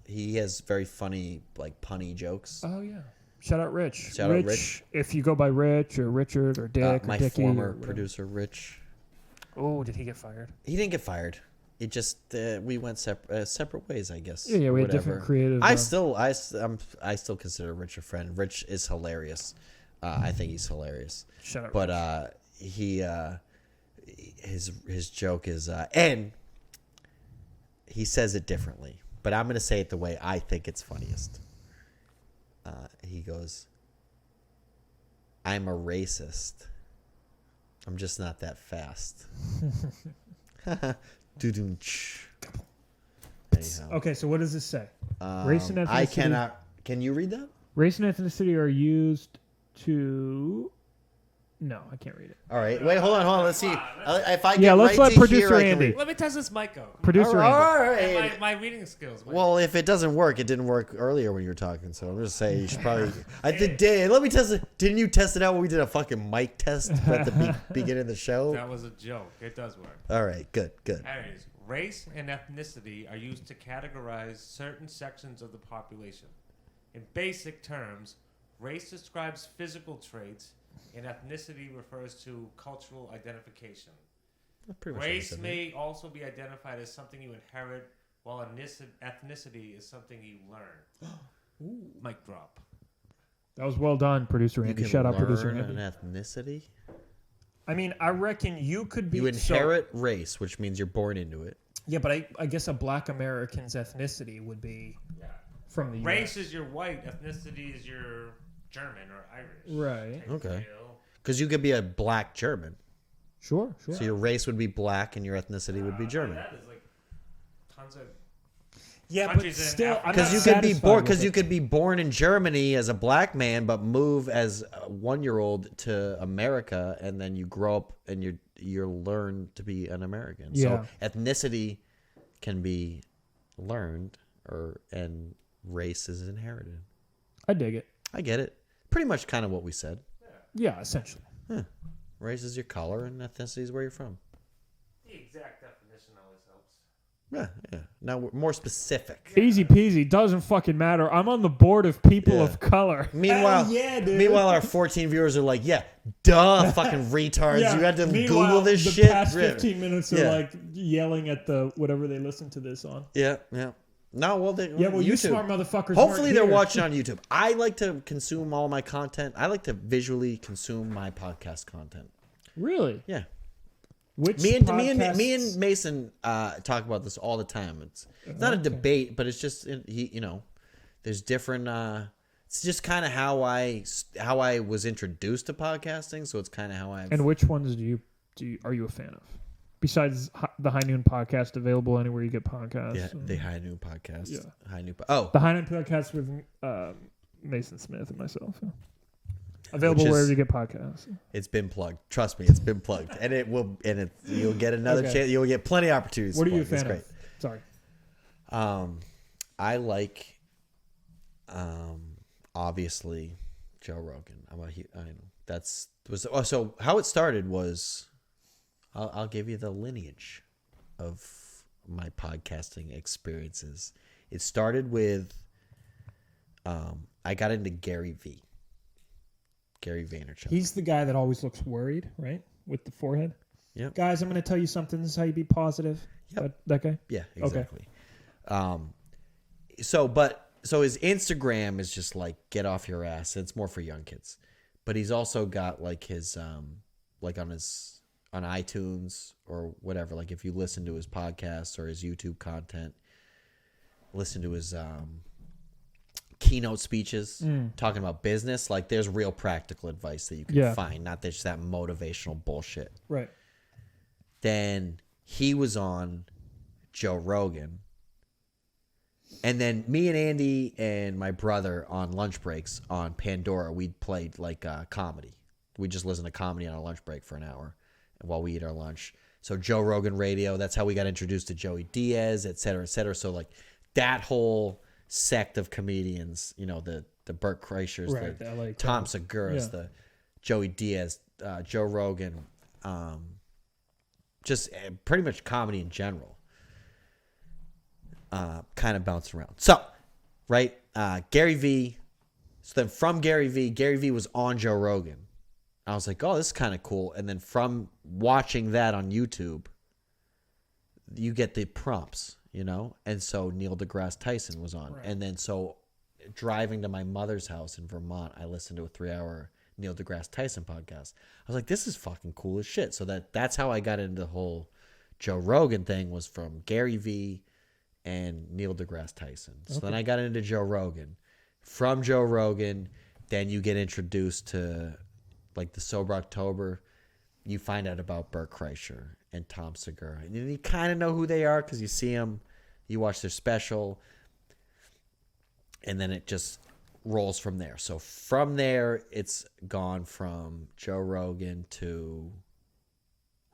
he has very funny like punny jokes. Oh, yeah. Shout out Rich. Shout out Rich. If you go by Rich or Richard or Dick or My Dickie. former producer Rich. Oh, did he get fired? He didn't get fired. It just we went separate ways, I guess. Yeah, we had Whatever. different creative. I still consider Rich a friend. Rich is hilarious. I think he's hilarious. Shout out But his joke is and he says it differently, but I'm gonna say it the way I think it's funniest. He goes, "I'm a racist. I'm just not that fast." Doo-doo-ch. Anyhow, Okay, so what does this say? Race and ethnicity. I cannot. Can you read that? Race and ethnicity are used to. No, I can't read it. All right. Wait. Hold on. Let's see. If I get Yeah, let's right let to producer here, I can Andy. read. Let me test this mic out. Producer Andy. All And right. my reading skills. Well, if it doesn't work, it didn't work earlier when you were talking. So I'm just saying you should probably. I did. Let me test it. Didn't you test it out when we did a fucking mic test at the beginning of the show? that was a joke. It does work. All right. Good. Anyways, race and ethnicity are used to categorize certain sections of the population. In basic terms, race describes physical traits, and ethnicity refers to cultural identification. Pretty much Race what I said. may also be identified as something you inherit, while ethnicity is something you learn. Mic drop. That was well done, producer You Andy. can Shout out, producer learn Andy. an ethnicity. I mean, I reckon you could be. You inherit race, which means you're born into it. Yeah, but I guess a Black American's ethnicity would be from the Race US. is your white, ethnicity is your German or Irish. Right. Okay. Because you could be a black German. Sure. So your race would be black and your ethnicity would be German. That is like tons of Yeah, but countries in still, Africa. I'm Because not you could be satisfied born. with Because it. you could be born in Germany as a black man, but move as a 1-year-old to America, and then you grow up and you're learned to be an American. Yeah. So ethnicity can be learned, and race is inherited. I dig it. I get it. Pretty much, kind of what we said. Yeah, essentially. Race is your color, and ethnicity is where you're from. The exact definition always helps. Yeah. Now we're more specific. Easy peasy. Doesn't fucking matter. I'm on the board of people Yeah. of color. Meanwhile, Hell yeah, dude. Meanwhile, our 14 viewers are like, "Yeah, duh, fucking retards! You had to Meanwhile, Google this the shit." past Yeah. 15 minutes are Yeah. like yelling at the whatever they listen to this on. Yeah. No, well, Yeah, well, you YouTube. smart motherfuckers. Hopefully, weren't they're here. watching on YouTube. I like to consume all my content. I like to visually consume my podcast content. Really? Yeah. Which Me and podcasts- Mason talk about this all the time. It's not a debate, but it's just there's different. It's just kind of how I was introduced to podcasting. So it's kind of how I. And which ones are you a fan of? Besides the High Noon podcast, available anywhere you get podcasts. Yeah, the High Noon podcast. Yeah. High Noon. The High Noon podcast with Mason Smith and myself. Yeah. Available Which is- wherever you get podcasts. It's been plugged. Trust me, it's been plugged, and it will. And you'll get another Okay. chance. You'll get plenty of opportunities. What to are you a plug. fan It's of? Sorry. I like, obviously, Joe Rogan. So how it started was, I'll give you the lineage of my podcasting experiences. It started with, I got into Gary Vaynerchuk. He's the guy that always looks worried, right? With the forehead. Yep. Guys, I'm going to tell you something. This is how you be positive. Yep. That guy? Yeah, exactly. So his Instagram is just like get off your ass. It's more for young kids, but he's also got like his like on iTunes or whatever. Like if you listen to his podcasts or his YouTube content, listen to his keynote speeches talking about business. Like there's real practical advice that you can find, not just that motivational bullshit. Right. Then he was on Joe Rogan. And then me and Andy and my brother on lunch breaks on Pandora, we'd played like comedy. We just listen to comedy on our lunch break for an hour while we eat our lunch. So Joe Rogan Radio, that's how we got introduced to Joey Diaz, et cetera, et cetera. So like that whole sect of comedians, the Burt Kreischers, Right, the LA Tom crowd. Segura's, the Joey Diaz, Joe Rogan, just pretty much comedy in general. Kind of bounce around. So, right, Gary V. So then from Gary V was on Joe Rogan. I was like, oh, this is kind of cool. And then from watching that on YouTube, you get the prompts, And so Neil deGrasse Tyson was on. Right. And then so driving to my mother's house in Vermont, I listened to a 3-hour Neil deGrasse Tyson podcast. I was like, this is fucking cool as shit. So that's how I got into the whole Joe Rogan thing, was from Gary V and Neil deGrasse Tyson. So then I got into Joe Rogan. From Joe Rogan, then you get introduced to like the Sober October. You find out about Burt Kreischer and Tom Segura. And you kind of know who they are because you see them. You watch their special. And then it just rolls from there. So from there, it's gone from Joe Rogan to...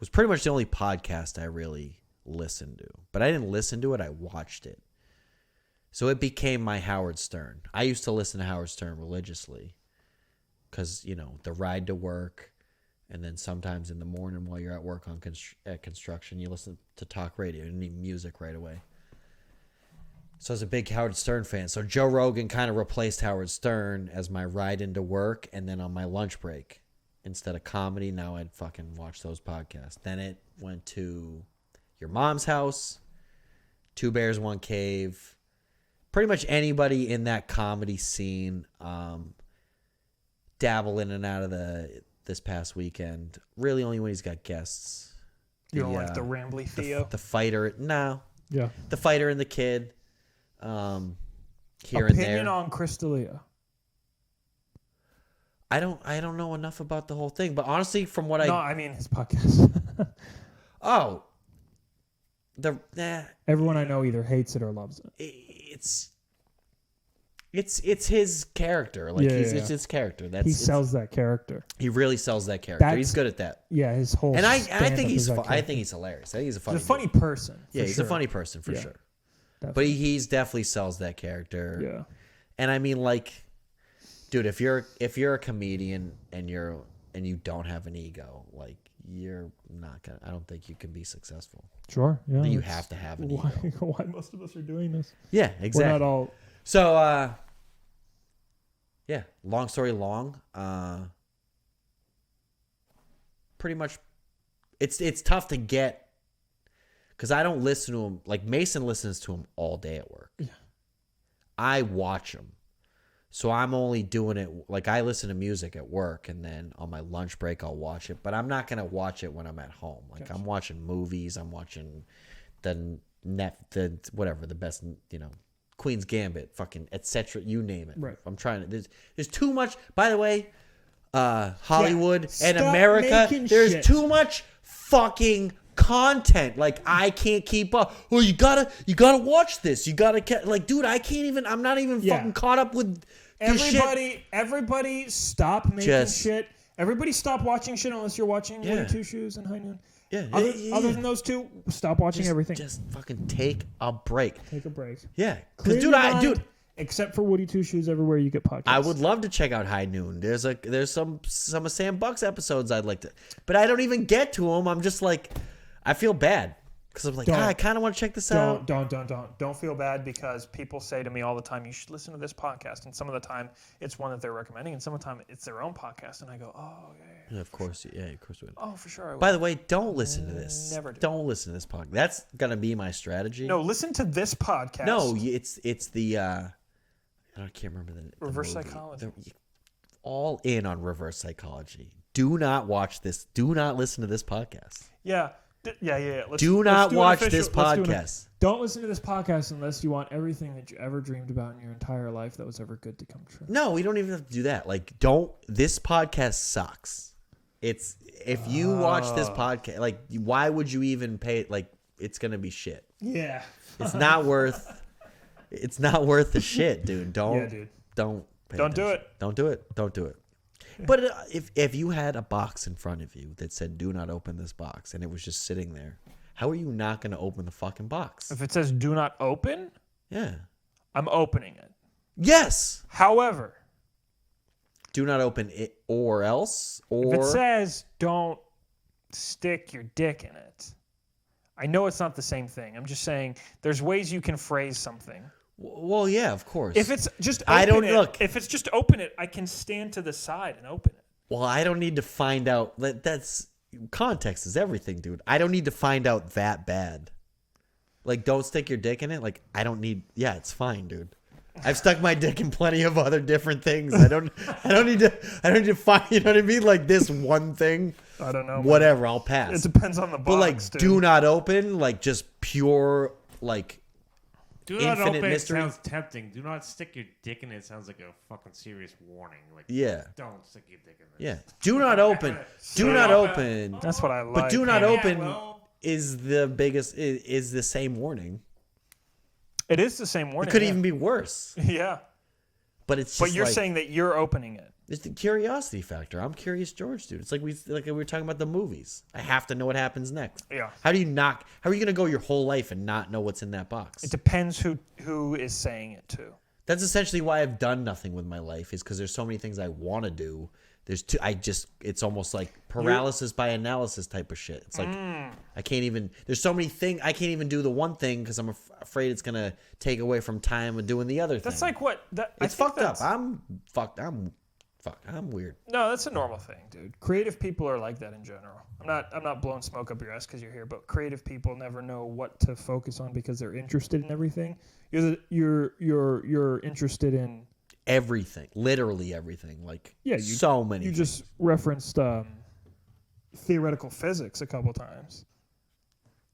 was pretty much the only podcast I really listened to. But I didn't listen to it, I watched it. So it became my Howard Stern. I used to listen to Howard Stern religiously because, the ride to work, and then sometimes in the morning while you're at work on at construction, you listen to talk radio. You need music right away. So I was a big Howard Stern fan. So Joe Rogan kind of replaced Howard Stern as my ride into work, and then on my lunch break, instead of comedy, now I'd fucking watch those podcasts. Then it went to Your Mom's House, Two Bears, One Cave, pretty much anybody in that comedy scene. Dabble in and out of this past weekend. Really only when he's got guests. You don't like the rambly Theo? The fighter, no. Yeah. The fighter and the kid. Here Opinion and there. on Chris D'Elia. I don't know enough about the whole thing, but honestly, from what I mean his podcast. oh, Everyone I know either hates it or loves it. It's his character. Like it's his character. He sells that character. He really sells that character. He's good at that. Yeah, his whole. And I think he's I think he's hilarious. I think he's a funny person. Yeah, he's a funny person for sure. Definitely. But he's definitely sells that character. Yeah. And I mean, like, dude, if you're a comedian and you don't have an ego, like, you're not gonna. I don't think you can be successful. Sure. Yeah. You have to have an ego. Why most of us are doing this? Yeah, exactly. We're not all. So, yeah. Long story long. Pretty much, it's tough to get because I don't listen to him. Like Mason listens to him all day at work. Yeah. I watch him. So I'm only doing it, like I listen to music at work and then on my lunch break I'll watch it. But I'm not going to watch it when I'm at home. Like I'm watching movies. I'm watching the best, Queen's Gambit, fucking etc. You name it. Right. I'm trying to, there's too much, by the way, Hollywood and America, there's too much fucking content. Like I can't keep up. Well, you gotta watch this. You gotta like, dude, I can't even. I'm not even fucking caught up with everybody. Stop making shit. Everybody stop watching shit unless you're watching Woody Two Shoes and High Noon. Yeah. Other than those two, stop watching everything. Just fucking take a break. Take a break. Yeah, because except for Woody Two Shoes, everywhere you get podcasts. I would love to check out High Noon. There's some of Sam Buck's episodes I'd like to, but I don't even get to them. I'm just like. I feel bad because I'm like, I kind of want to check this out. Don't feel bad because people say to me all the time, you should listen to this podcast. And some of the time it's one that they're recommending, and some of the time it's their own podcast. And I go, oh, yeah. Of course we would. Oh, for sure I would. By the way, don't listen to this. Never do. Don't listen to this podcast. That's going to be my strategy. No, listen to this podcast. No, it's the, I can't remember the Reverse Psychology. All in on Reverse Psychology. Do not watch this. Do not listen to this podcast. Yeah. Do not watch this podcast. Don't listen to this podcast unless you want everything that you ever dreamed about in your entire life that was ever good to come true. No, we don't even have to do that. Like, this podcast sucks. If you watch this podcast, like, why would you even pay? Like, it's gonna be shit. Yeah, it's not worth the shit, dude. Don't do it. Don't do it. But if you had a box in front of you that said "Do not open this box" and it was just sitting there, how are you not going to open the fucking box? If it says "Do not open," yeah, I'm opening it. Yes. However, do not open it, or else. Or if it says "Don't stick your dick in it," I know it's not the same thing. I'm just saying there's ways you can phrase something. Well, yeah, of course. If it's just if it's just open it, I can stand to the side and open it. Well, I don't need to find out. That's context is everything, dude. I don't need to find out that bad. Like, don't stick your dick in it. Like, I don't need. Yeah, it's fine, dude. I've stuck my dick in plenty of other different things. I don't need to find. You know what I mean? Like this one thing. I don't know. Whatever, I'll pass. It depends on the box. But like, dude. do not open. Like, just pure like. Do not Infinite open mystery. Sounds tempting. Do not stick your dick in it. Sounds like a fucking serious warning. Like, don't stick your dick in this. Yeah. Do not open. Do not open. That's what I like. But do not open is the biggest. Is the same warning. It is the same warning. It could even be worse. Yeah. But it's. Just but you're saying that you're opening it. It's the curiosity factor. I'm curious, George, dude. It's like we were talking about the movies. I have to know what happens next. Yeah. How are you going to go your whole life and not know what's in that box? It depends who is saying it to. That's essentially why I've done nothing with my life, is because there's so many things I want to do. It's almost like paralysis by analysis type of shit. It's like I can't even. There's so many things I can't even do the one thing because I'm afraid it's gonna take away from time of doing the other thing. That's like what? It's fucked up. I'm fucked. I'm weird. No, that's a normal thing, dude. Creative people are like that in general. I'm not blowing smoke up your ass because you're here, but creative people never know what to focus on because they're interested in everything. You're interested in everything, literally everything. Like so many. You things. Just referenced theoretical physics a couple times.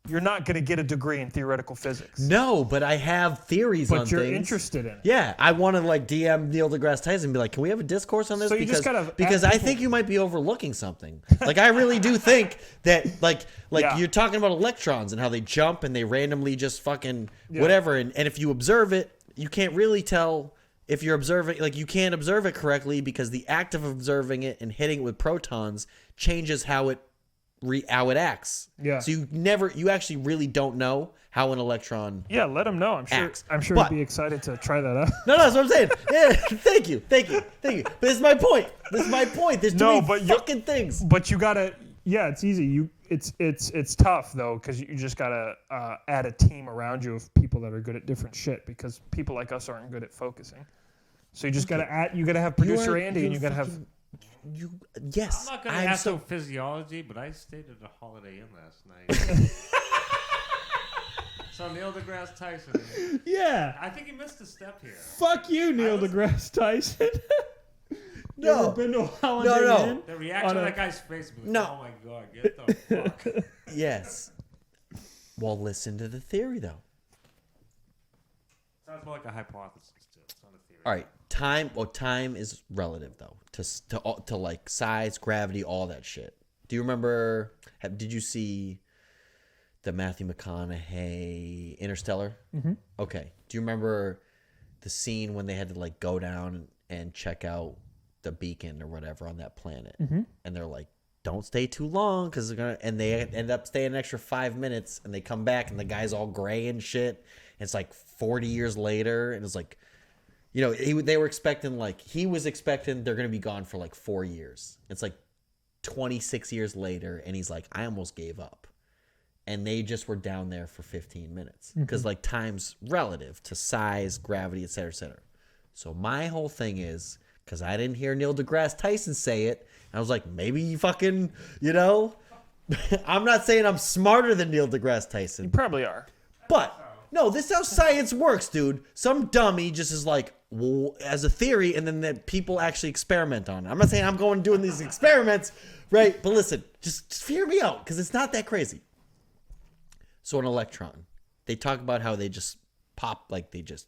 You're not going to get a degree in theoretical physics. No, but I have theories on But you're things. interested in it. Yeah, I want to like DM Neil deGrasse Tyson and be like, "Can we have a discourse on this?" So you just gotta because ask I people- think you might be overlooking something. Like I really do think that like Yeah. you're talking about electrons and how they jump and they randomly just fucking Yeah. whatever. And if you observe it, you can't really tell if you're observing. Like you can't observe it correctly because the act of observing it and hitting it with protons changes how it acts. Yeah. So you actually really don't know how an electron. Yeah, let him know. Acts. I'm sure But- he'd be excited to try that out. No, that's what I'm saying. Yeah, thank you. But this is my point. There's too many fucking things. But you gotta. Yeah, it's easy. It's tough though because you just gotta add a team around you of people that are good at different shit because people like us aren't good at focusing. So you just gotta add. You gotta have producer Andy and you gotta have. Yes. I'm not going to I'm ask so no physiology, but I stayed at a Holiday Inn last night. So Neil deGrasse Tyson. Yeah. I think he missed a step here. Fuck you, Neil was- deGrasse Tyson. You No. ever been to a Holiday No. Inn? The reaction On of a- that guy's face was like, No. oh my god, get the fuck. yes. Well, listen to the theory though. Sounds more like a hypothesis too. It's not a theory. All right, time. Well, time is relative though to like size, gravity, all that shit. Do you remember? Did you see the Matthew McConaughey Interstellar? Mm-hmm. Okay. Do you remember the scene when they had to like go down and check out the beacon or whatever on that planet, and they're like, "Don't stay too long because they're gonna," and they end up staying an extra 5 minutes, and they come back and the guy's all gray and shit. And it's like 40 years later, and it's like, you know, they were expecting he was expecting they're gonna be gone for like 4 years. It's like 26 years later, and he's like, I almost gave up. And they just were down there for 15 minutes because like time's relative to size, gravity, et cetera, et cetera. So my whole thing is, because I didn't hear Neil deGrasse Tyson say it, I was like, maybe you fucking, you know, I'm not saying I'm smarter than Neil deGrasse Tyson, You probably are. but no, this is how science works, dude. Some dummy just is like, well, as a theory, and then that people actually experiment on it. I'm not saying I'm going doing these experiments, right? But listen, just hear me out, because it's not that crazy. So an electron, they talk about how they just pop, like they just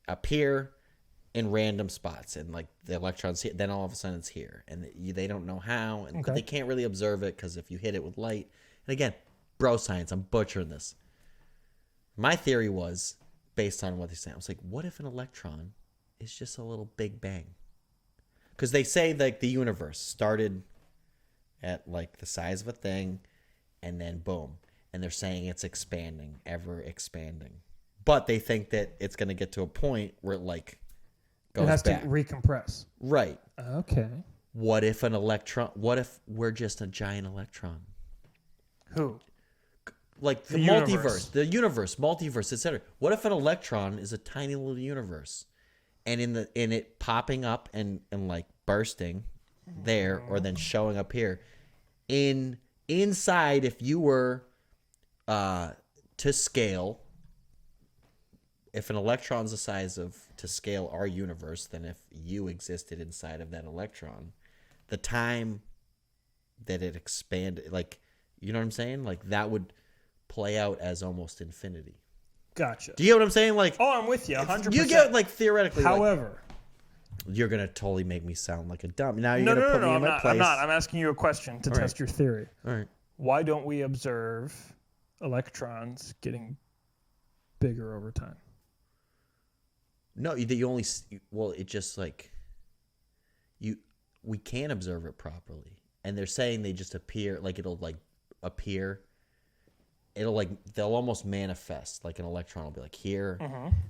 appear in random spots, and like the electrons here, then all of a sudden it's here, and they don't know how, and but they can't really observe it because if you hit it with light, and again, bro science, I'm butchering this. My theory was based on what they say. I was like, what if an electron is just a little Big Bang? Because they say like the universe started at like the size of a thing, and then boom, and they're saying it's expanding, ever expanding. But they think that it's going to get to a point where it like goes It has back. to recompress. Right. Okay. What if we're just a giant electron? Who? Like the universe. multiverse, etc. What if an electron is a tiny little universe, and in it popping up and like bursting there, or then showing up here, inside, if you were to scale, if an electron's the size of to scale our universe, then if you existed inside of that electron, the time that it expanded, like, you know what I'm saying, like that would play out as almost infinity. Gotcha. Do you get what I'm saying? Like, Oh, I'm with you. 100%. you get like theoretically. However, you're gonna totally make me sound like a dumb. Now you're no, gonna put me in I'm my not. place. I'm not. I'm asking you a question to All right. test your theory. All right. Why don't we observe electrons getting bigger over time? No, you only. Well, it just like we can't observe it properly, and they're saying they just appear. Like it'll like appear. It'll like they'll almost manifest. Like an electron will be like here.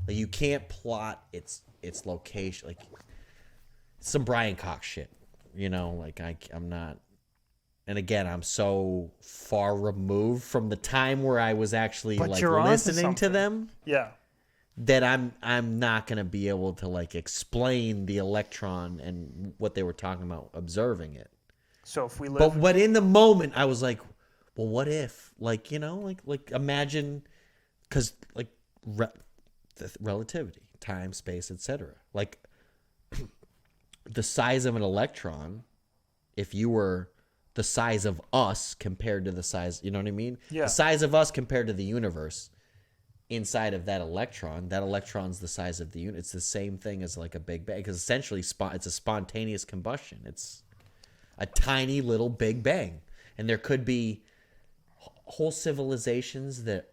Like you can't plot its location. Like some Brian Cox shit. You know, like I'm not. And again, I'm so far removed from the time where I was actually But like you're onto listening to something. them Yeah. that I'm not gonna be able to like explain the electron and what they were talking about observing it. So if we live, But in the moment, I was like, well, what if, like, you know, like imagine, because like the relativity, time, space, etc. Like the size of an electron, if you were the size of us compared to the size, you know what I mean? Yeah. The size of us compared to the universe inside of that electron's the size of the unit. It's the same thing as like a Big Bang, because essentially it's a spontaneous combustion. It's a tiny little Big Bang. And there could be whole civilizations that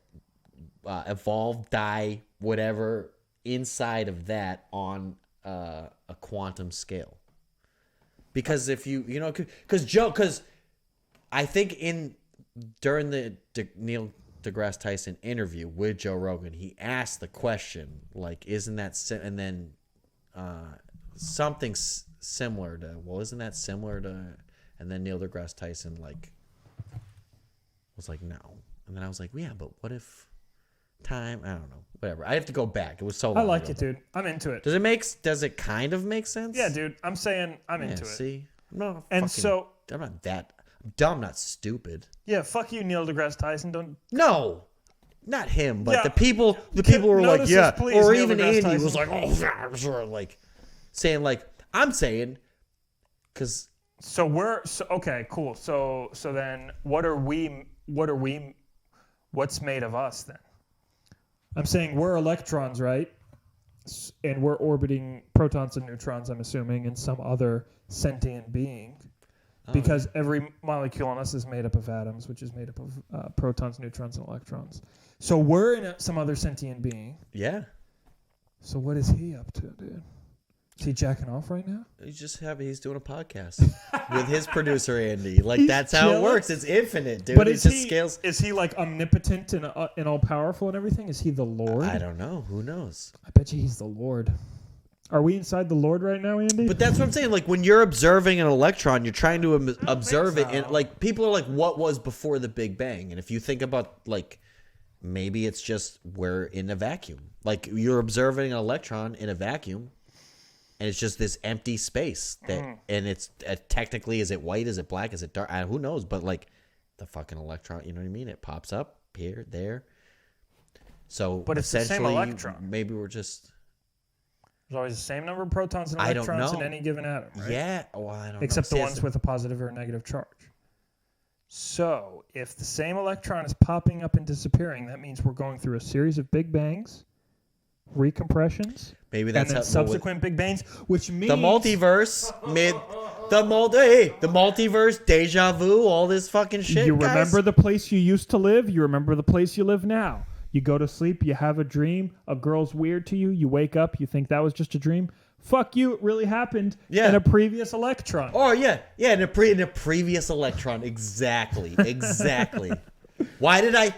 evolve, die, whatever, inside of that on a quantum scale. Because if because I think during the Neil deGrasse Tyson interview with Joe Rogan, he asked the question, like, isn't that and then something similar to, well, isn't that similar to, and then Neil deGrasse Tyson like was like, no, and then I was like, yeah, but what if time, I don't know, whatever, I have to go back, it was so long I like ago. it, dude. I'm into it. Does it kind of make sense? Yeah, dude. I'm saying I'm into it. See, I'm not I'm not that dumb, not stupid. Yeah, fuck you, Neil deGrasse Tyson. Don't. No, not him, but Yeah. the people were like, Notice yeah, this, please, or Neil even deGrasse Andy Tyson. was like, oh, yeah, sure, like saying like, I'm saying, because So okay, cool. So then what are we? What's made of us then? I'm saying we're electrons, right? And we're orbiting protons and neutrons, I'm assuming, in some other sentient being. Because every molecule on us is made up of atoms, which is made up of protons, neutrons, and electrons. So we're in some other sentient being. yeah, So what is he up to, dude? Is he jacking off right now? he's doing a podcast with his producer Andy. Like He's that's how it chilling. works. It's infinite, dude. But It just scales. Is he like omnipotent and all powerful and everything? Is he the Lord? I don't know. Who knows? I bet you he's the Lord. Are we inside the Lord right now, Andy? But that's what I'm saying. Like when you're observing an electron, you're trying to observe it, and like people are like, "What was before the Big Bang?" And if you think about like, maybe it's just we're in a vacuum. Like you're observing an electron in a vacuum, and it's just this empty space that, and it's technically, is it white? Is it black? Is it dark? Who knows? But like the fucking electron, you know what I mean? It pops up here, there. So, But it's the same essentially, electron. maybe we're just. There's always the same number of protons and I don't electrons in know. any given atom, right? Yeah. Well, I don't Except know. the ones with a positive or a negative charge. So, if the same electron is popping up and disappearing, that means we're going through a series of Big Bangs, recompressions, Maybe and that's then how subsequent Big Bangs, which means the multiverse, the multiverse, deja vu, all this fucking shit. You guys. remember the place you used to live, you remember the place you live now. You go to sleep, you have a dream, a girl's weird to you, you wake up, you think that was just a dream. Fuck you, it really happened Yeah. in a previous electron. Oh yeah, in a previous electron, exactly. Why did I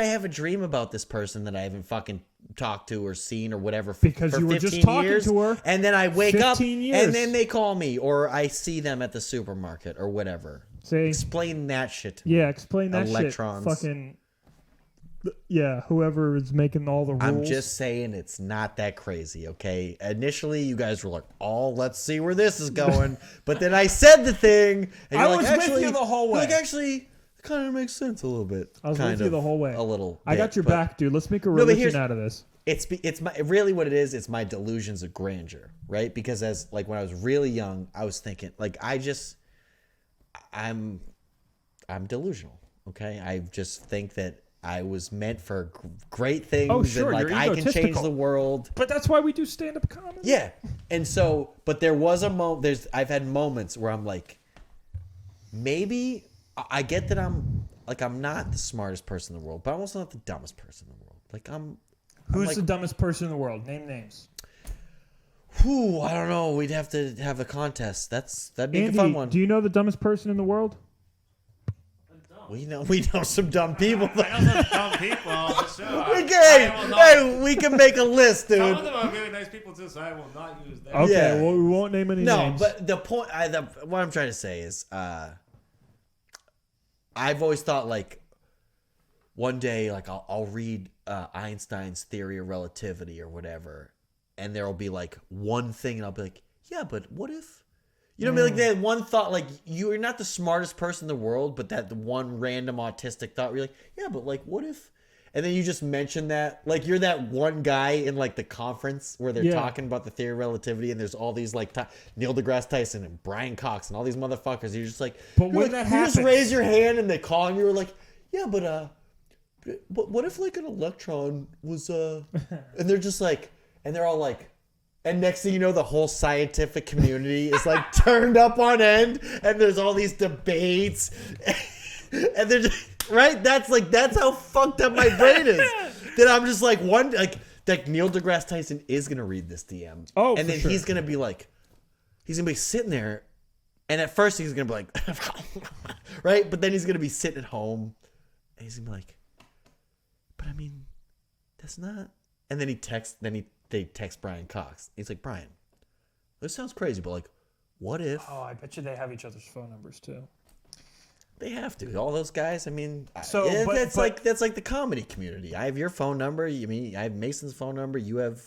have a dream about this person that I haven't fucking talked to or seen or whatever Because for you were 15 just talking years, to her. and then I wake up 15 years. and then they call me or I see them at the supermarket or whatever. See? Explain that shit to me. Yeah, explain that Electrons. shit. Fucking, yeah, whoever is making all the rules. I'm just saying it's not that crazy, okay? Initially, you guys were like, "Oh, let's see where this is going," but then I said the thing, and I you're was like, with "Actually, you the whole way." Like, actually, it kind of makes sense a little bit." I was kind with you of, the whole way. a little. I got bit, your but back, dude. Let's make a but religion here's- out of this. It's my really what it is. It's my delusions of grandeur, right? Because as like when I was really young, I was thinking like I'm delusional. Okay, I just think that I was meant for great things. Oh, sure, and like you're I can change egotistical. the world. But that's why we do stand-up comedy. Yeah, and so, but there was a moment. I've had moments where I'm like, maybe I get that I'm not the smartest person in the world, but I'm also not the dumbest person in the world. Like Who's like, the dumbest person in the world? Name names. whew, I don't know. We'd have to have a contest. That'd be Andy, a fun one. do you know the dumbest person in the world? We know some dumb people. I know some dumb people on the show. We can make a list, dude. Some of them are really nice people too, so I will not use them. Okay, Yeah. well, we won't name any No, names. but the point, what I'm trying to say is, I've always thought like, one day, like I'll read Einstein's theory of relativity or whatever, and there'll be like one thing, and I'll be like, yeah, but what if? You know what I mean? Like that one thought, like you're not the smartest person in the world, but that one random autistic thought, where you're like, yeah, but like what if? and then you just mention that, like you're that one guy in like the conference where they're talking about the theory of relativity, and there's all these like Neil deGrasse Tyson and Brian Cox and all these motherfuckers. You're just like, but when like, that you happens, just raise your hand and they call and you're like, yeah, but what if like an electron was and they're just like, and they're all like, and next thing you know, the whole scientific community is like turned up on end, and there's all these debates, and they're just, right. That's how fucked up my brain is. That I'm just like like Neil deGrasse Tyson is gonna read this DM, and then he's gonna be like, he's gonna be sitting there, and at first he's gonna be like, right, but then he's gonna be sitting at home, and he's gonna be like, but I mean, that's not. And then they text Brian Cox. He's like, Brian, this sounds crazy, but like, what if? Oh, I bet you they have each other's phone numbers too. They have to. All those guys. I mean, so that's like the comedy community. I have your phone number. I mean, I have Mason's phone number. You have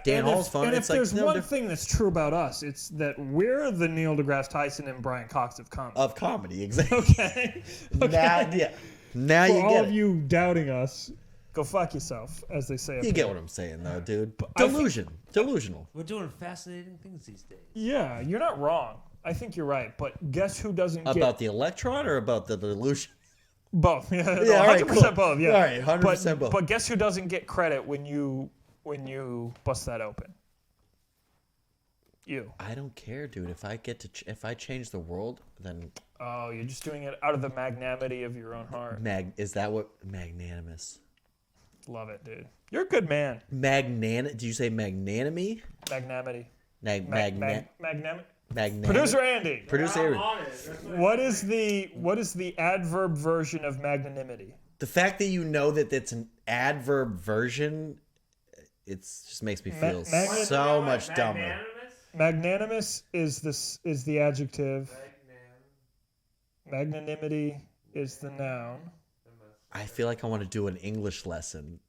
Dan Hall's phone. And it's if like there's one thing that's true about us, it's that we're the Neil deGrasse Tyson and Brian Cox of comedy. Of comedy, exactly. Okay. Now For you all get of it. you doubting us, go fuck yourself, as they say. You get what I'm saying, though, dude. Delusional. We're doing fascinating things these days. Yeah, you're not wrong. I think you're right. But guess who doesn't get About the electron or about the delusion? both? Yeah, no, Yeah, all right, 100% cool. both. Yeah, All right, 100% both. But guess who doesn't get credit when you bust that open? You. I don't care, dude. If I change the world, then Oh, you're just doing it out of the magnanimity of your own heart. is that what magnanimous? Love it, dude. You're a good man. Did you say magnanimity? Magnanimity. Magnanimity. Producer Andy. Producer. What is the adverb version of magnanimity? The fact that you know that it's an adverb version, it just makes me feel so much dumber. Magnanimous is the adjective. Magnanimity is the noun. I feel like I want to do an English lesson.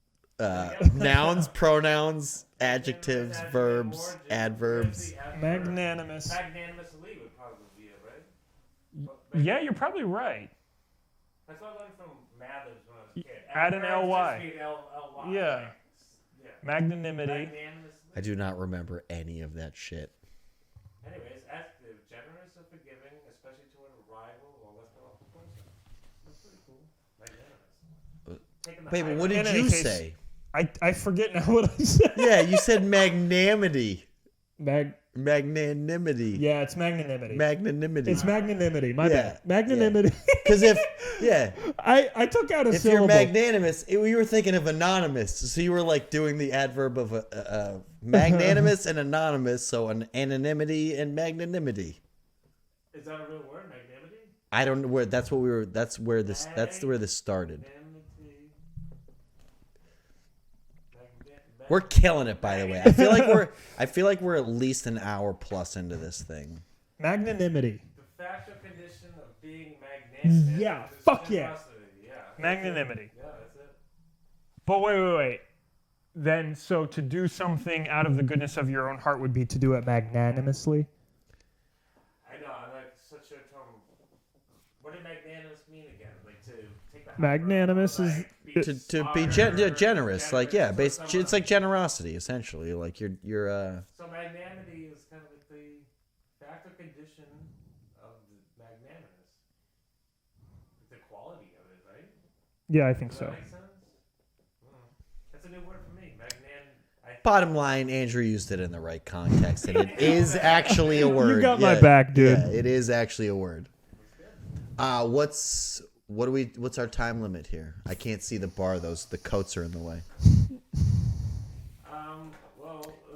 Nouns, pronouns, adjectives, verbs, adverbs. Magnanimous. Magnanimously would probably be it, right? Yeah, you're probably right. That's what I learned from Mathers when I was a kid. Add an L-Y. Just mean L-Y. Yeah. Magnanimity. I do not remember any of that shit. Anyways, active, generous or forgiving, especially to a rival or less powerful person. That's pretty cool. Magnanimous. Wait, but what did In any you case, say? I forget now what I said. Yeah, you said magnanimity. Magnanimity. Yeah, it's magnanimity. Magnanimity. It's magnanimity. My Yeah, bad. Magnanimity. Because I took out a if syllable. you're magnanimous, we were thinking of anonymous. So you were like doing the adverb of magnanimous and anonymous. So an anonymity and magnanimity. Is that a real word, magnanimity? I don't know where. That's where this started. We're killing it, by the way. I feel like we're at least an hour plus into this thing. Magnanimity. The factual condition of being magnanimous. Yeah, fuck yeah. Yeah. Magnanimity. Yeah, that's it. But wait. Then, so to do something out of the goodness of your own heart would be to do it magnanimously? I know, I'm like such a term. What did magnanimous mean again? Like to take the Magnanimous is... To be generous, like it's like generosity essentially. Like you're. So magnanimity is kind of like the factor condition of the magnanimous. The quality of it, right? Yeah, I think Does so. that make sense? That's a new word for me. Bottom line, Andrew used it in the right context, and it is actually a word. You got my back, dude. Yeah, it is actually a word. What's our time limit here? I can't see the bar. The coats are in the way.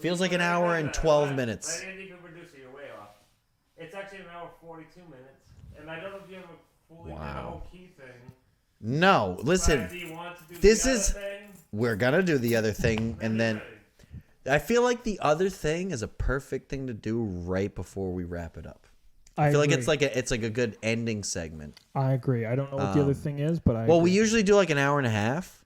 Feels like an hour and 12 minutes. Producer, you're way off. It's actually an hour 42 minutes, and I don't know if you ever fully did the whole key thing. No, listen. But do you want to do this the is. other thing? We're gonna do the other thing, and then I feel like the other thing is a perfect thing to do right before we wrap it up. I feel agree. like it's like a good ending segment. I agree. I don't know what the other thing is, but I Well, agree. we usually do like an hour and a half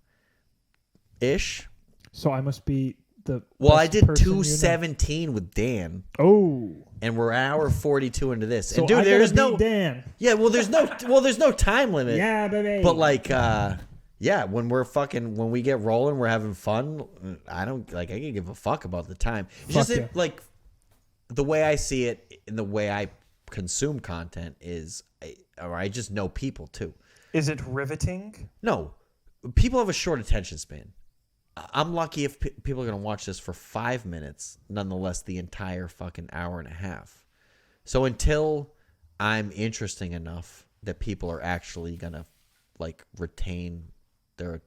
ish. So I must be the Well, I best did person you know. 217 with Dan. Oh. And we're hour 42 into this. So And dude, I there's gotta no beat Dan. Yeah, there's no time limit. Yeah, baby. But like Yeah, when we get rolling, we're having fun. I can give a fuck about the time. It's Fuck just yeah. like the way I see it and the way I consume content is, or I just know people too. Is it riveting? No, people have a short attention span. I'm lucky if people are going to watch this for 5 minutes, nonetheless, the entire fucking hour and a half. So until I'm interesting enough that people are actually going to like retain their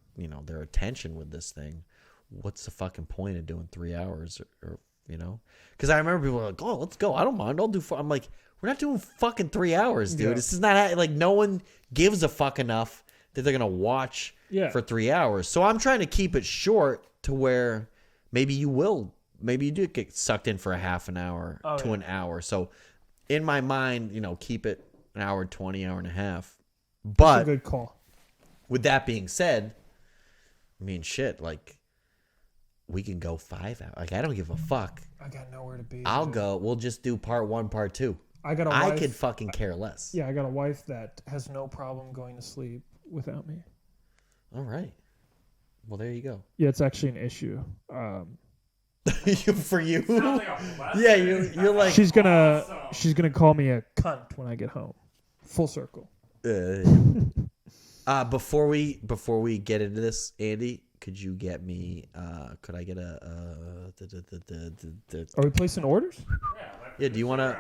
attention with this thing, what's the fucking point of doing 3 hours or because I remember people were like, oh, let's go, I don't mind, I'll do I'm like, we're not doing fucking 3 hours, dude. This is not like, no one gives a fuck enough that they're gonna watch for 3 hours. So I'm trying to keep it short to where maybe you do get sucked in for a half an hour to an hour. So in my mind, keep it an hour 20, hour and a half. But That's a good call. With that being said, I mean, shit, like, we can go 5 hours. Like, I don't give a fuck. I got nowhere to be. I'll go. We'll just do part 1, part 2. I got a wife. I could fucking care less. Yeah, I got a wife that has no problem going to sleep without me. All right. Well, there you go. Yeah, it's actually an issue. For you? Sounds like a blessing. Yeah, you're like... She's gonna call me a cunt when I get home. Full circle. Before we get into this, Andy, could you get me? Could I get a? Are we placing orders? Yeah. Do you want to?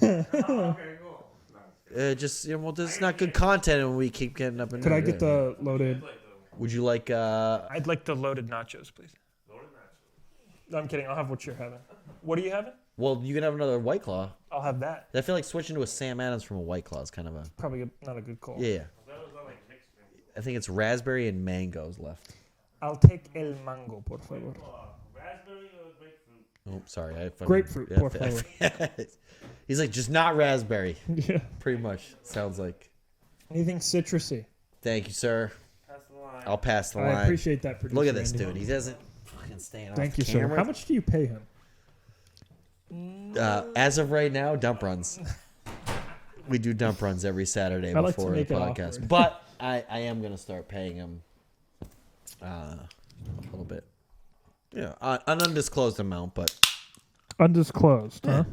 Okay, cool. Just this is not good content, and we keep getting up and. Could I get the loaded? Would you like? I'd like the loaded nachos, please. Loaded nachos. No, I'm kidding. I'll have what you're having. What are you having? Well, you can have another White Claw. I'll have that. I feel like switching to a Sam Adams from a White Claw is kind of a. Probably not a good call. Yeah. I think it's raspberry and mangoes left. I'll take el mango, por favor. Raspberry or grapefruit? Oh, sorry. Grapefruit, por favor. He's like, just not raspberry. Yeah. Pretty much. Sounds like. Anything citrusy. Thank you, sir. Pass the line. I'll pass the line. I appreciate that. Producer Look at this Andy. dude. He doesn't fucking stand Thank off you, the sir. camera. How much do you pay him? As of right now, dump runs. We do dump runs every Saturday I like to before the make it podcast. awkward. But I am going to start paying him a little bit. Yeah, an undisclosed amount, but Undisclosed, huh?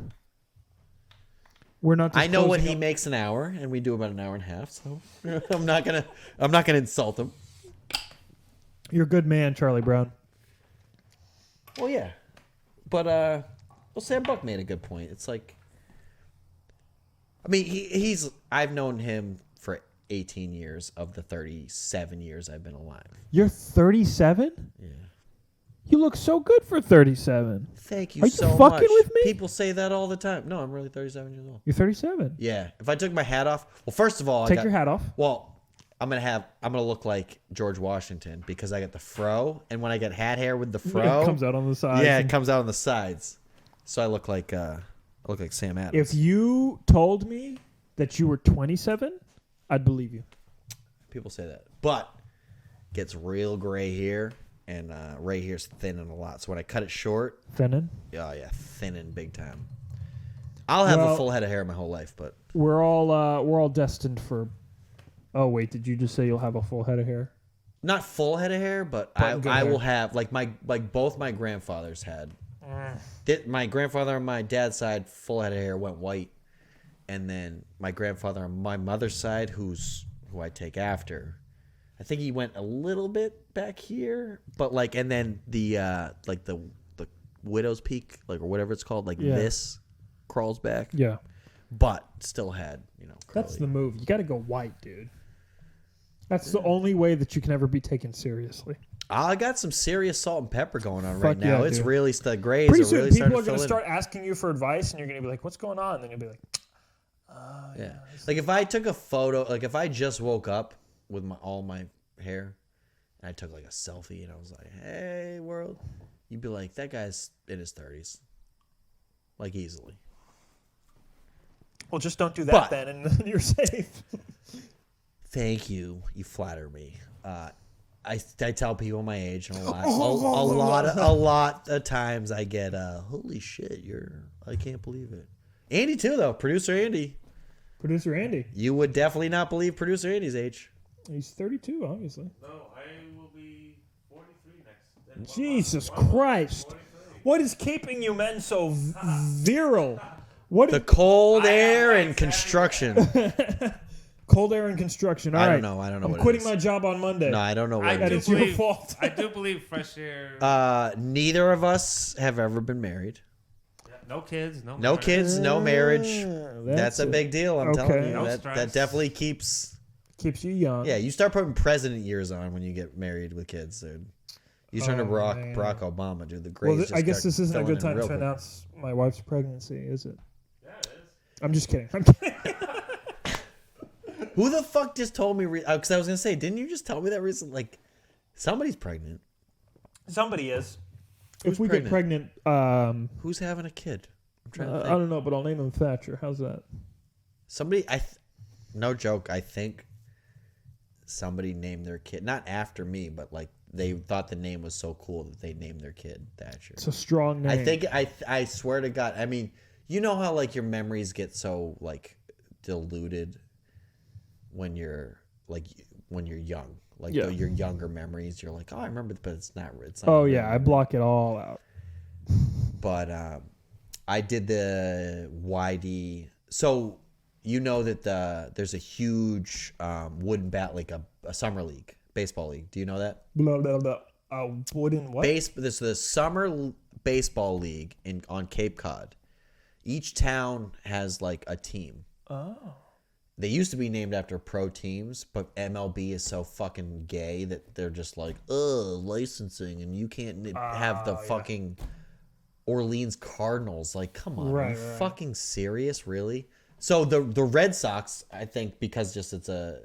We're not. I know what he disclosing makes an hour, and we do about an hour and a half. So I'm not gonna insult him. You're a good man, Charlie Brown. Well, yeah, but Sam Buck made a good point. It's like, I mean, he's I've known him for 18 years of the 37 years I've been alive. You're 37? Yeah. You look so good for 37. Thank you Are you so fucking much. with me? People say that all the time. No, I'm really 37 years old. You're 37. Yeah. If I took my hat off, well, first of all, Take your hat off. Well, I'm gonna look like George Washington because I got the fro, and when I get hat hair with the fro, It comes out on the side. yeah, it comes out on the sides. So I look like Sam Adams. If you told me that you were 27, I'd believe you. People say that, but gets real gray here, and right here's thinning a lot. So when I cut it short, Fennon, oh yeah, thinning big time. I'll have a Well- full head of hair my whole life, but we're all destined for. Oh wait, did you just say you'll have a full head of hair? not full head of hair. But Good I hair. will have like both my grandfathers had. My grandfather on my dad's side, full head of hair, went white, and then my grandfather on my mother's side, who I take after, I think he went a little bit back here, but like, and then the widow's peak, like, or whatever it's called, like Yeah. this crawls back, Yeah, but still had that's curly. the move. You got to go white, dude. That's the only way that you can ever be taken seriously. I got some serious salt and pepper going on Fuck right now. yeah, It's dude. really the grays Pretty are soon, really people starting are to going fill to in. start asking you for advice, and you're going to be like, "What's going on?" And then you'll be like, Yeah. Like if I took a photo, like if I just woke up with all my hair and I took like a selfie and I was like, hey, world, you'd be like, that guy's in his 30s. Like easily. "Well, just don't do that But- then, and then you're safe." Thank you. You flatter me. I tell people my age and a lot of times I get, holy shit, I can't believe it. Andy too, though. Producer Andy. Producer Andy. You would definitely not believe Producer Andy's age. He's 32, obviously. No, I will be 43 next. Jesus Christ. 43. What is keeping you men so virile? What The cold air and construction. cold air and construction. All I right. don't know. I don't know I'm what quitting it is. my job on Monday. No, I don't know what I it And do is. it's your believe- fault. I do believe fresh air. Neither of us have ever been married. No kids. No. No marriage. kids, no marriage. That's That's a it. big deal. I'm Okay. telling you. No That stress. definitely keeps. Keeps you young. Yeah, you start putting president years on when you get married with kids, dude. You turn to Oh, man. Barack Obama, dude. The Well, grades. I guess this isn't a good time to quick. announce my wife's pregnancy, is it? Yeah, it is. I'm just kidding. I'm kidding. Who the fuck just told me? Because I was gonna say, didn't you just tell me that recently? Like, somebody's pregnant. Somebody is. Who's If we get pregnant, Who's having a kid? I'm trying to I think. don't know, but I'll name him Thatcher. How's that? Somebody, no joke. I think somebody named their kid not after me, but like they thought the name was so cool that they named their kid Thatcher. It's a strong name. I think I swear to God. I mean, you know how like your memories get so like diluted when you're young. Like Yeah. your younger memories, you're like, oh, I remember, but it's not. Oh yeah, I block it all out. But I did the YD. So you know that there's a huge wooden bat, like a summer league, baseball league. Do you know that? Blah blah blah. Wooden what? This is the summer baseball league on Cape Cod. Each town has like a team. Oh. They used to be named after pro teams, but MLB is so fucking gay that they're just like, licensing, and you can't have the fucking Orleans Cardinals. Like, come on, are you fucking serious, really? So the Red Sox, I think, because just it's a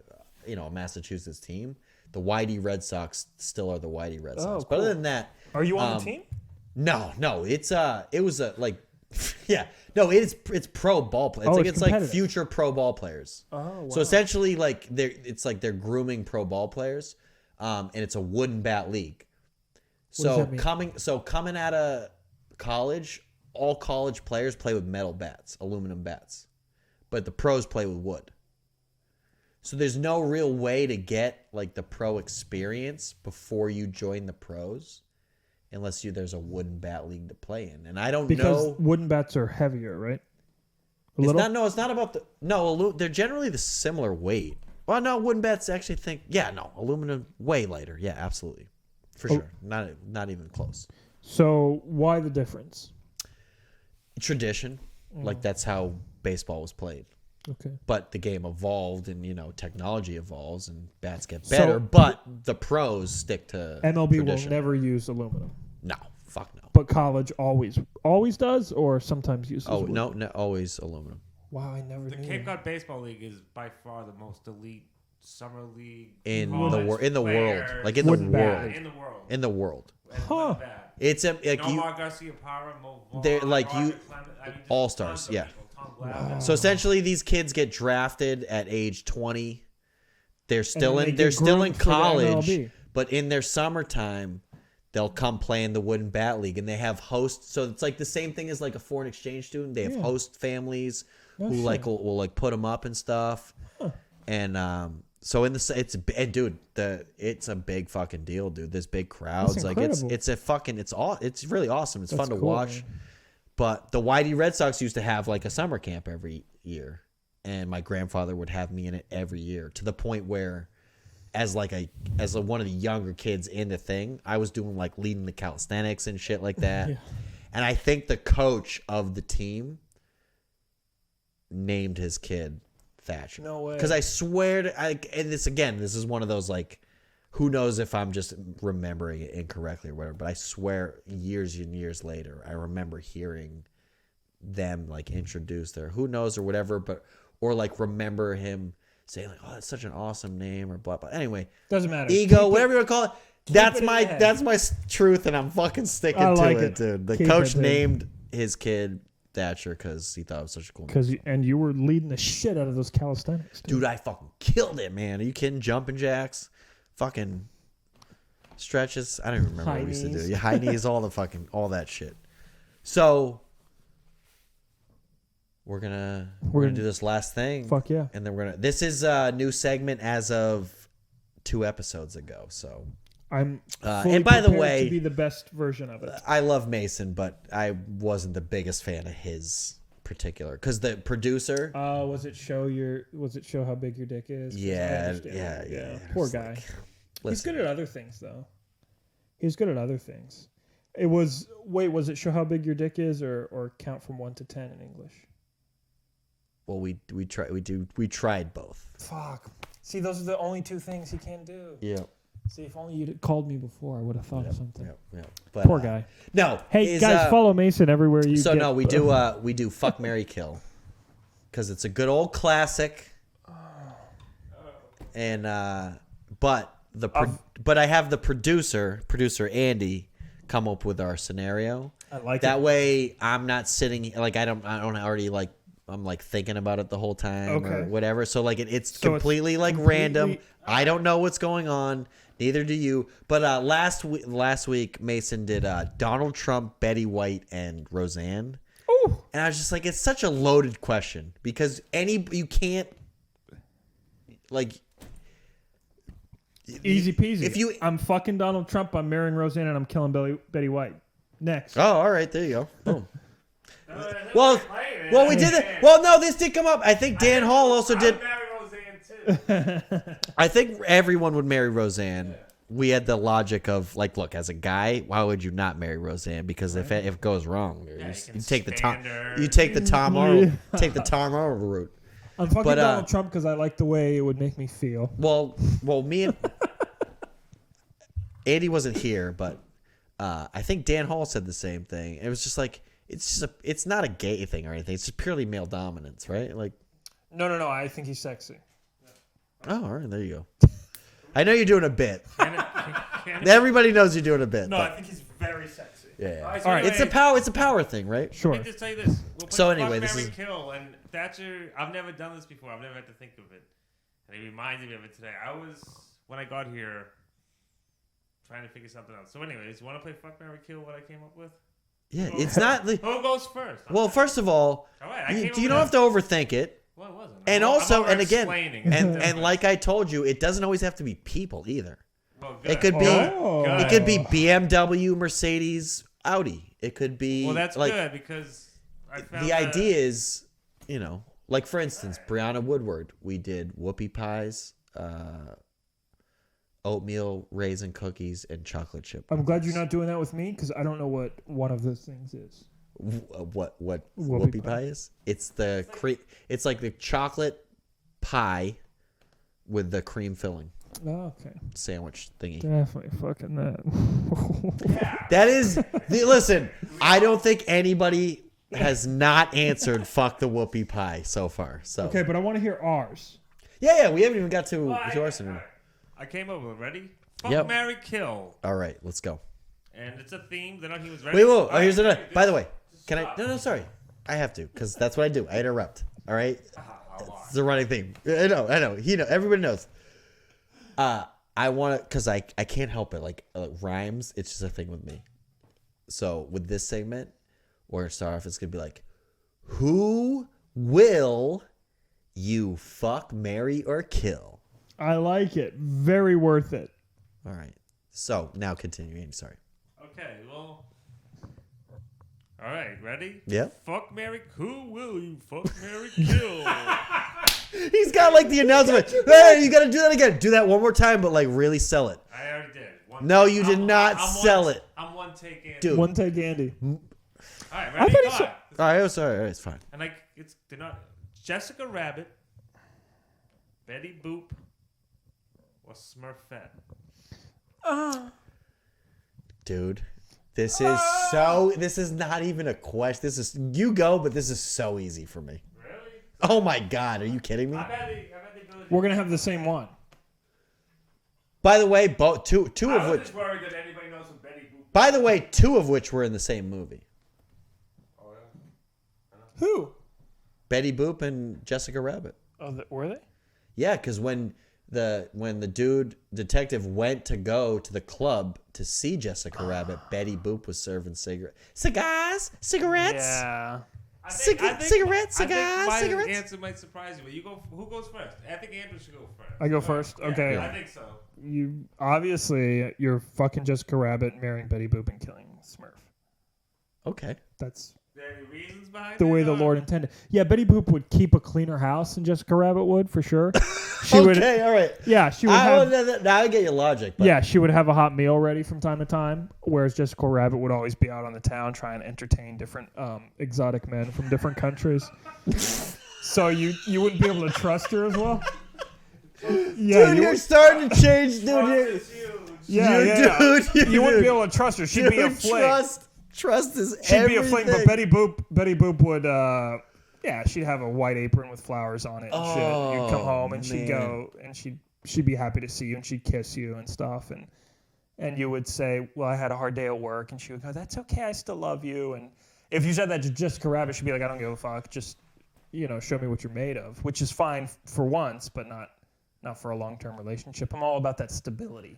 Massachusetts team, the YD Red Sox still are the YD Red Sox. But other than that, Are you on the team? no, it's it's pro ball play. It's like it's like competitive. future pro ball players. Oh, wow. So essentially, like they're grooming pro ball players, and it's a wooden bat league. What does So that mean? coming out of college, all college players play with metal bats, aluminum bats, but the pros play with wood. So there's no real way to get like the pro experience before you join the pros, unless there's a wooden bat league to play in. And I don't Because know. wooden bats are heavier, right? A It's little? not. No, it's not about the. No, they're generally the similar weight. Well, no, wooden bats actually think. Yeah, no, aluminum way lighter. Yeah, absolutely, for sure. Not even close. So why the difference? Tradition, like that's how baseball was played. Okay. But the game evolved, and technology evolves, and bats get So- better. But the pros stick to MLB tradition. will never use aluminum, No, fuck no. but college always does, or sometimes uses. Oh wood? no, always aluminum. Wow, I never The knew. Cape Cod Baseball League is by far the most elite summer league In college the world, players. like in the Wooden bat. world, in the world. in the world. And Huh. with that. It's a like you. Nomar Garcia Parra, Mo Vaughn, They're like Roger you- Clement, just all-stars, tons of yeah. people, Tom Glavine. So essentially, these kids get drafted at age 20. They're still then they in. They're get still in groomed for the college, MLB. but in their summertime, they'll come play in the wooden bat league, and they have hosts. So it's like the same thing as like a foreign exchange student. They have Yeah. host families No who like shit. will like put them up and stuff. And so it's a big fucking deal, dude. There's big crowds. That's Like incredible. it's really awesome. It's That's fun to cool, watch. man. But the YD Red Sox used to have like a summer camp every year, and my grandfather would have me in it every year, to the point where, as one of the younger kids in the thing, I was doing like leading the calisthenics and shit like that. Yeah. And I think the coach of the team named his kid Thatcher. No way. Because I swear and this is one of those like, who knows if I'm just remembering it incorrectly or whatever, but I swear years and years later, I remember hearing them like introduce their who knows or whatever, or like remember him saying like, oh, that's such an awesome name or blah, blah. Anyway, Doesn't matter. ego, Keep whatever you want to call it. That's it in my your head. that's my truth, and I'm fucking sticking I like to it. dude. The Keep coach it, dude. named his kid Thatcher because he thought it was such a cool name. Because you were leading the shit out of those calisthenics, dude. Dude, I fucking killed it, man. Are you kidding? Jumping jacks, fucking stretches. I don't even remember High what we used to do. knees. Yeah, high knees, all that shit. So we're gonna do this last thing. Fuck yeah. And then this is a new segment as of 2 episodes ago. So I'm fully and by the prepared way, to be the best version of it. I love Mason, but I wasn't the biggest fan of his particular because the producer. Was it show how big your dick is? 'Cause I Yeah. understand. Poor It's guy. like, He's listen, good at other things, though. He's good at other things. Was it show how big your dick is or count from 1 to 10 in English? well, we tried both. Fuck. See, those are the only 2 things he can't do. Yeah. See, if only you'd called me before, I would have thought of something. Yeah. But, Poor guy. No. Hey, guys, follow Mason everywhere you So get, no, we do fuck, marry, kill, because it's a good old classic. And but I have the producer Andy come up with our scenario. I like that it. way I'm not sitting like I don't already like I'm like thinking about it the whole time or Okay. whatever. So like it's So completely it's like completely- random. I don't know what's going on. Neither do you. But last week Mason did Donald Trump, Betty White, and Roseanne. Ooh. And I was just like, it's such a loaded question because you can't like Easy peasy. If I'm fucking Donald Trump, I'm marrying Roseanne, and I'm killing Betty White. Next. Oh, all right, there you go. Boom. Well, we did it. Well, no, this did come up. I think Dan Hall also did. I think everyone would marry Roseanne. We had the logic of like, look, as a guy, why would you not marry Roseanne? Because if it goes wrong, you take the Tom route. I'm fucking But, Donald Trump because I like the way it would make me feel. Well, me and Andy wasn't here, but I think Dan Hall said the same thing. It was just like it's not a gay thing or anything. It's just purely male dominance, right? Like, No. I think he's sexy. oh, all right, there you go. I know you're doing a bit. Everybody knows you're doing a bit. No, but- I think he's very sexy. yeah. All right, It's a power thing, right? Sure. Let me just tell you this. We'll play So Fuck, anyway, this Marry, is- Kill, and Thatcher. I've never done this before. I've never had to think of it, and it reminded me of it today. I was when I got here trying to figure something out. So, anyways, you want to play Fuck, Marry, Kill? What I came up with? Yeah, it's not. Who goes first? Well, first of all, All right, you don't have to overthink it. Well, it wasn't. And I'm also, over and again, explaining. and like I told you, it doesn't always have to be people either. Well, good. It could be Oh. Good. it could be BMW, Mercedes, Audi. It could be Well, that's like good because I found the idea is, like for instance, Brianna Woodward. We did whoopie pies, oatmeal raisin cookies, and chocolate chip. I'm glad you're not doing that with me because I don't know what one of those things is. What Whoopie whoopie pie is? It's the It's like the chocolate pie with the cream filling Oh, okay. sandwich thingy. Definitely fucking that. That is listen. I don't think anybody has not answered "fuck the whoopie pie" so far. So Okay, but I want to hear ours. yeah, we haven't even got to yours. I came up with it. Ready? Fuck, Yep. Marry, Kill, All right, let's go. and it's a theme. They're not he was ready. Wait, whoa. All Oh, here's right, another. just By the way, can I? stop. No, sorry. I have to because that's what I do. I interrupt. All right. A lot. It's a running thing. I know. Everybody knows. I want to because I can't help it. Like rhymes, it's just a thing with me. So with this segment, we're gonna start off. It's gonna be like, who will you fuck, marry, or kill? I like it. Very worth it. All right. So now continuing. Sorry. Okay, well. All right, ready? Yeah. Fuck, Marry, who will you fuck, Marry, kill? He's got like the announcement. Hey, you got to do that again. Do that one more time, but like really sell it. I already did. No, you did not sell it. I'm one take in. Dude. One take Andy. All right, I ready? thought Go he on. All right. I'm sorry. All right, it's fine. And like, they're not Jessica Rabbit, Betty Boop, or Smurfette. Dude, this is not even a question. This is, you go, but this is so easy for me. Really? Oh my God. Are you kidding me? I bet they go. We're gonna have the same one. By the way, two I of was which, just worried that anybody knows who Betty Boop. by the way, two of which were in the same movie. Oh yeah. Who? Betty Boop and Jessica Rabbit. Oh, were they? Yeah, because when the detective went to go to the club to see Jessica Rabbit, Betty Boop was serving cigarettes. Yeah. Cigarettes. My answer might surprise you, but you go. Who goes first? I think Andrew should go first. I go first. Okay. I think so. you obviously you're fucking Jessica Rabbit, marrying Betty Boop, and killing Smurf. Okay. That's Are there any reasons behind the it, way the or- Lord intended. Yeah, Betty Boop would keep a cleaner house than Jessica Rabbit would for sure. She Okay, would. all right. Yeah, she would have. Now I get your logic. But Yeah, she would have a hot meal ready from time to time, whereas Jessica Rabbit would always be out on the town trying to entertain different exotic men from different countries. So you wouldn't be able to trust her as well. Yeah, dude, you're starting to change, dude. Trust You're, is huge. yeah. dude, You wouldn't be dude. able to trust her. She'd be a Dude, fling. Trust is She'd everything. be a fling, but Betty Boop would. Yeah, she'd have a white apron with flowers on it and shit. You'd come home and she'd go and she'd be happy to see you and she'd kiss you and stuff and you would say, well, I had a hard day at work, and she would go, that's okay, I still love you. And if you said that to Jessica Rabbit, she'd be like, I don't give a fuck, just show me what you're made of, which is fine for once, but not for a long-term relationship. I'm all about that stability.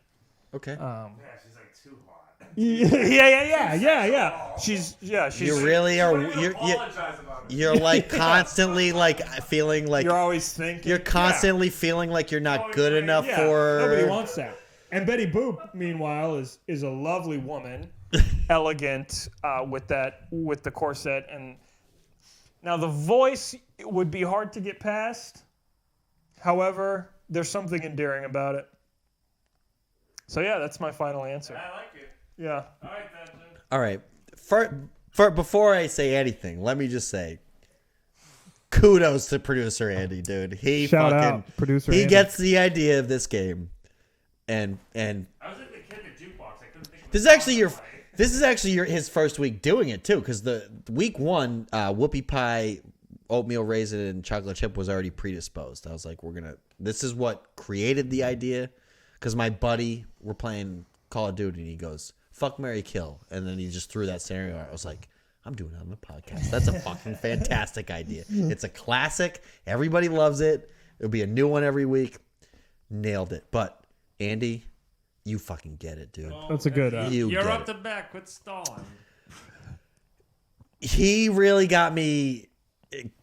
Okay. Yeah, she's like too hot. Yeah. She's You really are. Apologize about it. You're like constantly like feeling like you're always thinking. you're constantly feeling like you're not good enough Yeah, for her. nobody wants that. And Betty Boop, meanwhile, is a lovely woman, elegant with the corset, and now the voice would be hard to get past. However, there's something endearing about it. So yeah, that's my final answer. I like it. Yeah. All right, then. All right. For before I say anything, let me just say, kudos to producer Andy, dude. He Shout fucking out, producer he Andy. gets the idea of this game, and I was like the kid in the jukebox. I couldn't think of this is actually his first week doing it too, because the week one whoopie pie, oatmeal raisin, and chocolate chip was already predisposed. I was like, this is what created the idea, because my buddy, we're playing Call of Duty, and he goes, fuck, marry, kill, and then he just threw that scenario out. I was like, I'm doing it on the podcast. That's a fucking fantastic idea. It's a classic. Everybody loves it. It'll be a new one every week. Nailed it. But Andy, you fucking get it, dude. That's a good. You You're get up it. to bat. Quit stalling. He really got me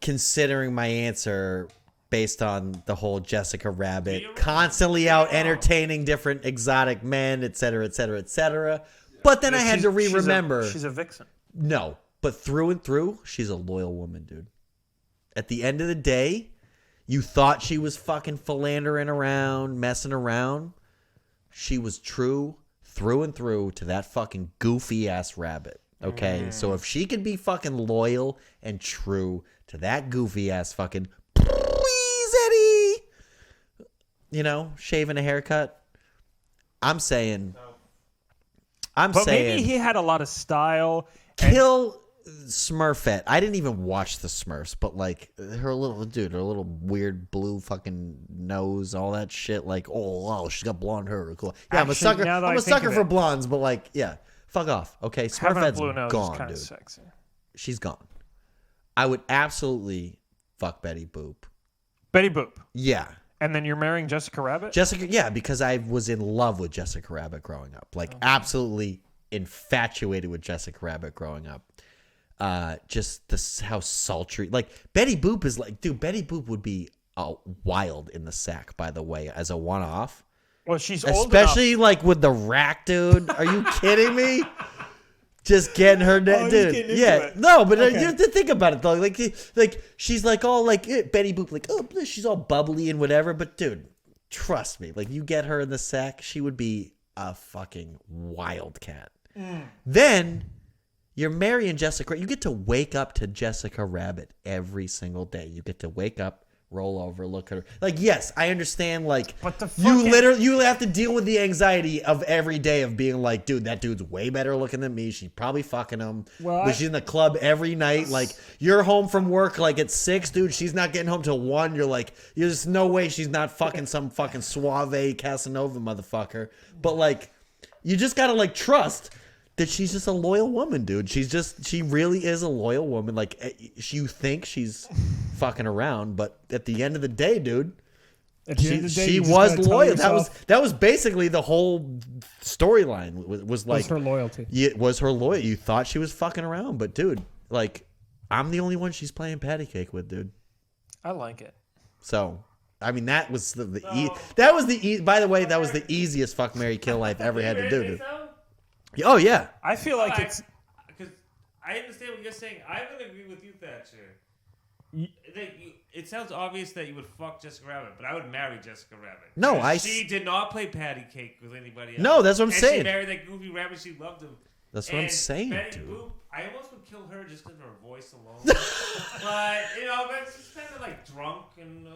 considering my answer based on the whole Jessica Rabbit, constantly out entertaining different exotic men, et cetera, et cetera, et cetera. But then I had to remember. She's a vixen. No, but through and through, she's a loyal woman, dude. At the end of the day, you thought she was fucking philandering around, messing around. She was true through and through to that fucking goofy ass rabbit. Okay, so if she could be fucking loyal and true to that goofy ass fucking please Eddie, shaving a haircut, I'm saying. But maybe he had a lot of style. Kill Smurfette. I didn't even watch the Smurfs, but like her little weird blue fucking nose, all that shit. Like, oh, she's got blonde hair. Cool. Yeah, I'm a sucker. now that I'm I a think sucker of for it- blondes, but like, yeah, fuck off. Okay, Having a blue Smurfette's nose is gone, kind of dude. sexy. She's gone. I would absolutely fuck Betty Boop. Betty Boop. Yeah. And then you're marrying Jessica Rabbit? Jessica, yeah, because I was in love with Jessica Rabbit growing up. Like, absolutely infatuated with Jessica Rabbit growing up. Just how sultry. Like, Betty Boop is like, dude, Betty Boop would be wild in the sack, by the way, as a one-off. Well, she's old Especially, like, with the rack, dude. Are you kidding me? Just getting her, he's dude. getting into Yeah, it. no, but Okay. you have to think about it though. Like she's like all like Betty Boop, like she's all bubbly and whatever. But dude, trust me, like you get her in the sack, she would be a fucking wildcat. Then you're marrying Jessica. You get to wake up to Jessica Rabbit every single day. You get to wake up, roll over, look at her. Like, yes, I understand. Like, But the you have to deal with the anxiety of every day of being like, dude, that dude's way better looking than me. She's probably fucking him. Well, but she's in the club every night. Like, you're home from work like at 6, dude. She's not getting home till 1. You're like, there's no way she's not fucking some fucking suave Casanova motherfucker. But like, you just gotta like trust that she's just a loyal woman, dude. She really is a loyal woman. Like, you think she's fucking around, but at the end of the day, dude, At the end of the day, she you just was gotta tell loyal. yourself That was basically the whole storyline. Was like her loyalty. it was her loyal. You thought she was fucking around, but dude, like, I'm the only one she's playing patty cake with, dude. I like it. So I mean, that was that was the by the way, that was the easiest fuck, marry, kill I've ever had to do. Dude. Oh yeah. I feel like it's because I understand what you're saying. I would agree with you, Thatcher. It sounds obvious that you would fuck Jessica Rabbit, but I would marry Jessica Rabbit. No, she did not play patty cake with anybody else. No, that's what I'm saying. She married that goofy rabbit. She loved him. That's what I'm saying, Betty dude. Boop, I almost would kill her just because of her voice alone. But that's just kind of like drunk and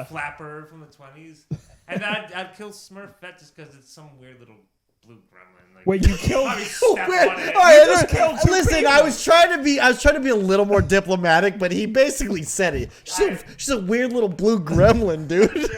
flapper from the 20s. And I'd kill Smurfette just because it's some weird little blue gremlin. Like, wait, you killed. Listen, I was trying to be a little more diplomatic, but he basically said it. She's a weird little blue gremlin, dude. And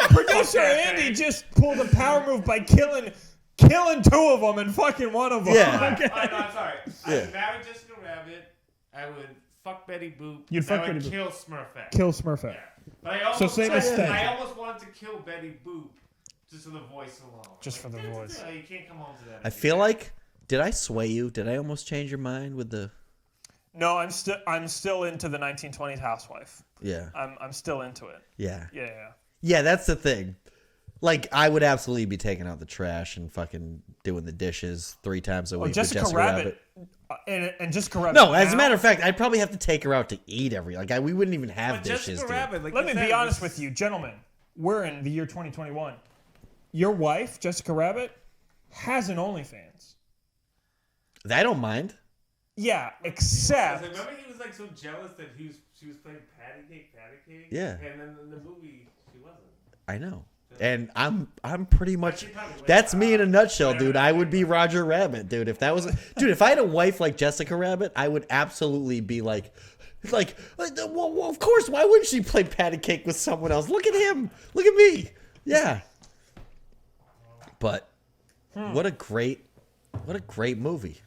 producer Andy just pulled a power move by killing two of them and fucking one of them. Yeah. Okay. I'm sorry. I would marry Jessica Rabbit. I would fuck Betty Boop. You'd fuck I would Betty Boop. kill Smurfette. Kill Smurfette. Yeah. But I almost, same as Ted. I almost wanted to kill Betty Boop just for the voice alone. Just for the voice. You can't come home to that. I feel like, did I sway you? Did I almost change your mind with the? No, I'm still into the 1920s housewife. Yeah. I'm still into it. Yeah. Yeah. Yeah, that's the thing. Like, I would absolutely be taking out the trash and fucking doing the dishes 3 times a week. Jessica with Jessica Rabbit. And Jessica Rabbit. No, as a matter of fact, I'd probably have to take her out to eat we wouldn't even have dishes. Jessica Rabbit, like let me be honest with you, gentlemen. We're in the year 2021. Your wife, Jessica Rabbit, has an OnlyFans. I don't mind. Yeah, except. Remember he was like so jealous that she was playing patty cake. Yeah. And then in the movie she wasn't. I know. And I'm pretty much that's me in a nutshell, dude. I would be Roger Rabbit, dude. If I had a wife like Jessica Rabbit, I would absolutely be like, well, of course. Why wouldn't she play patty cake with someone else? Look at him. Look at me. Yeah. But what a great movie.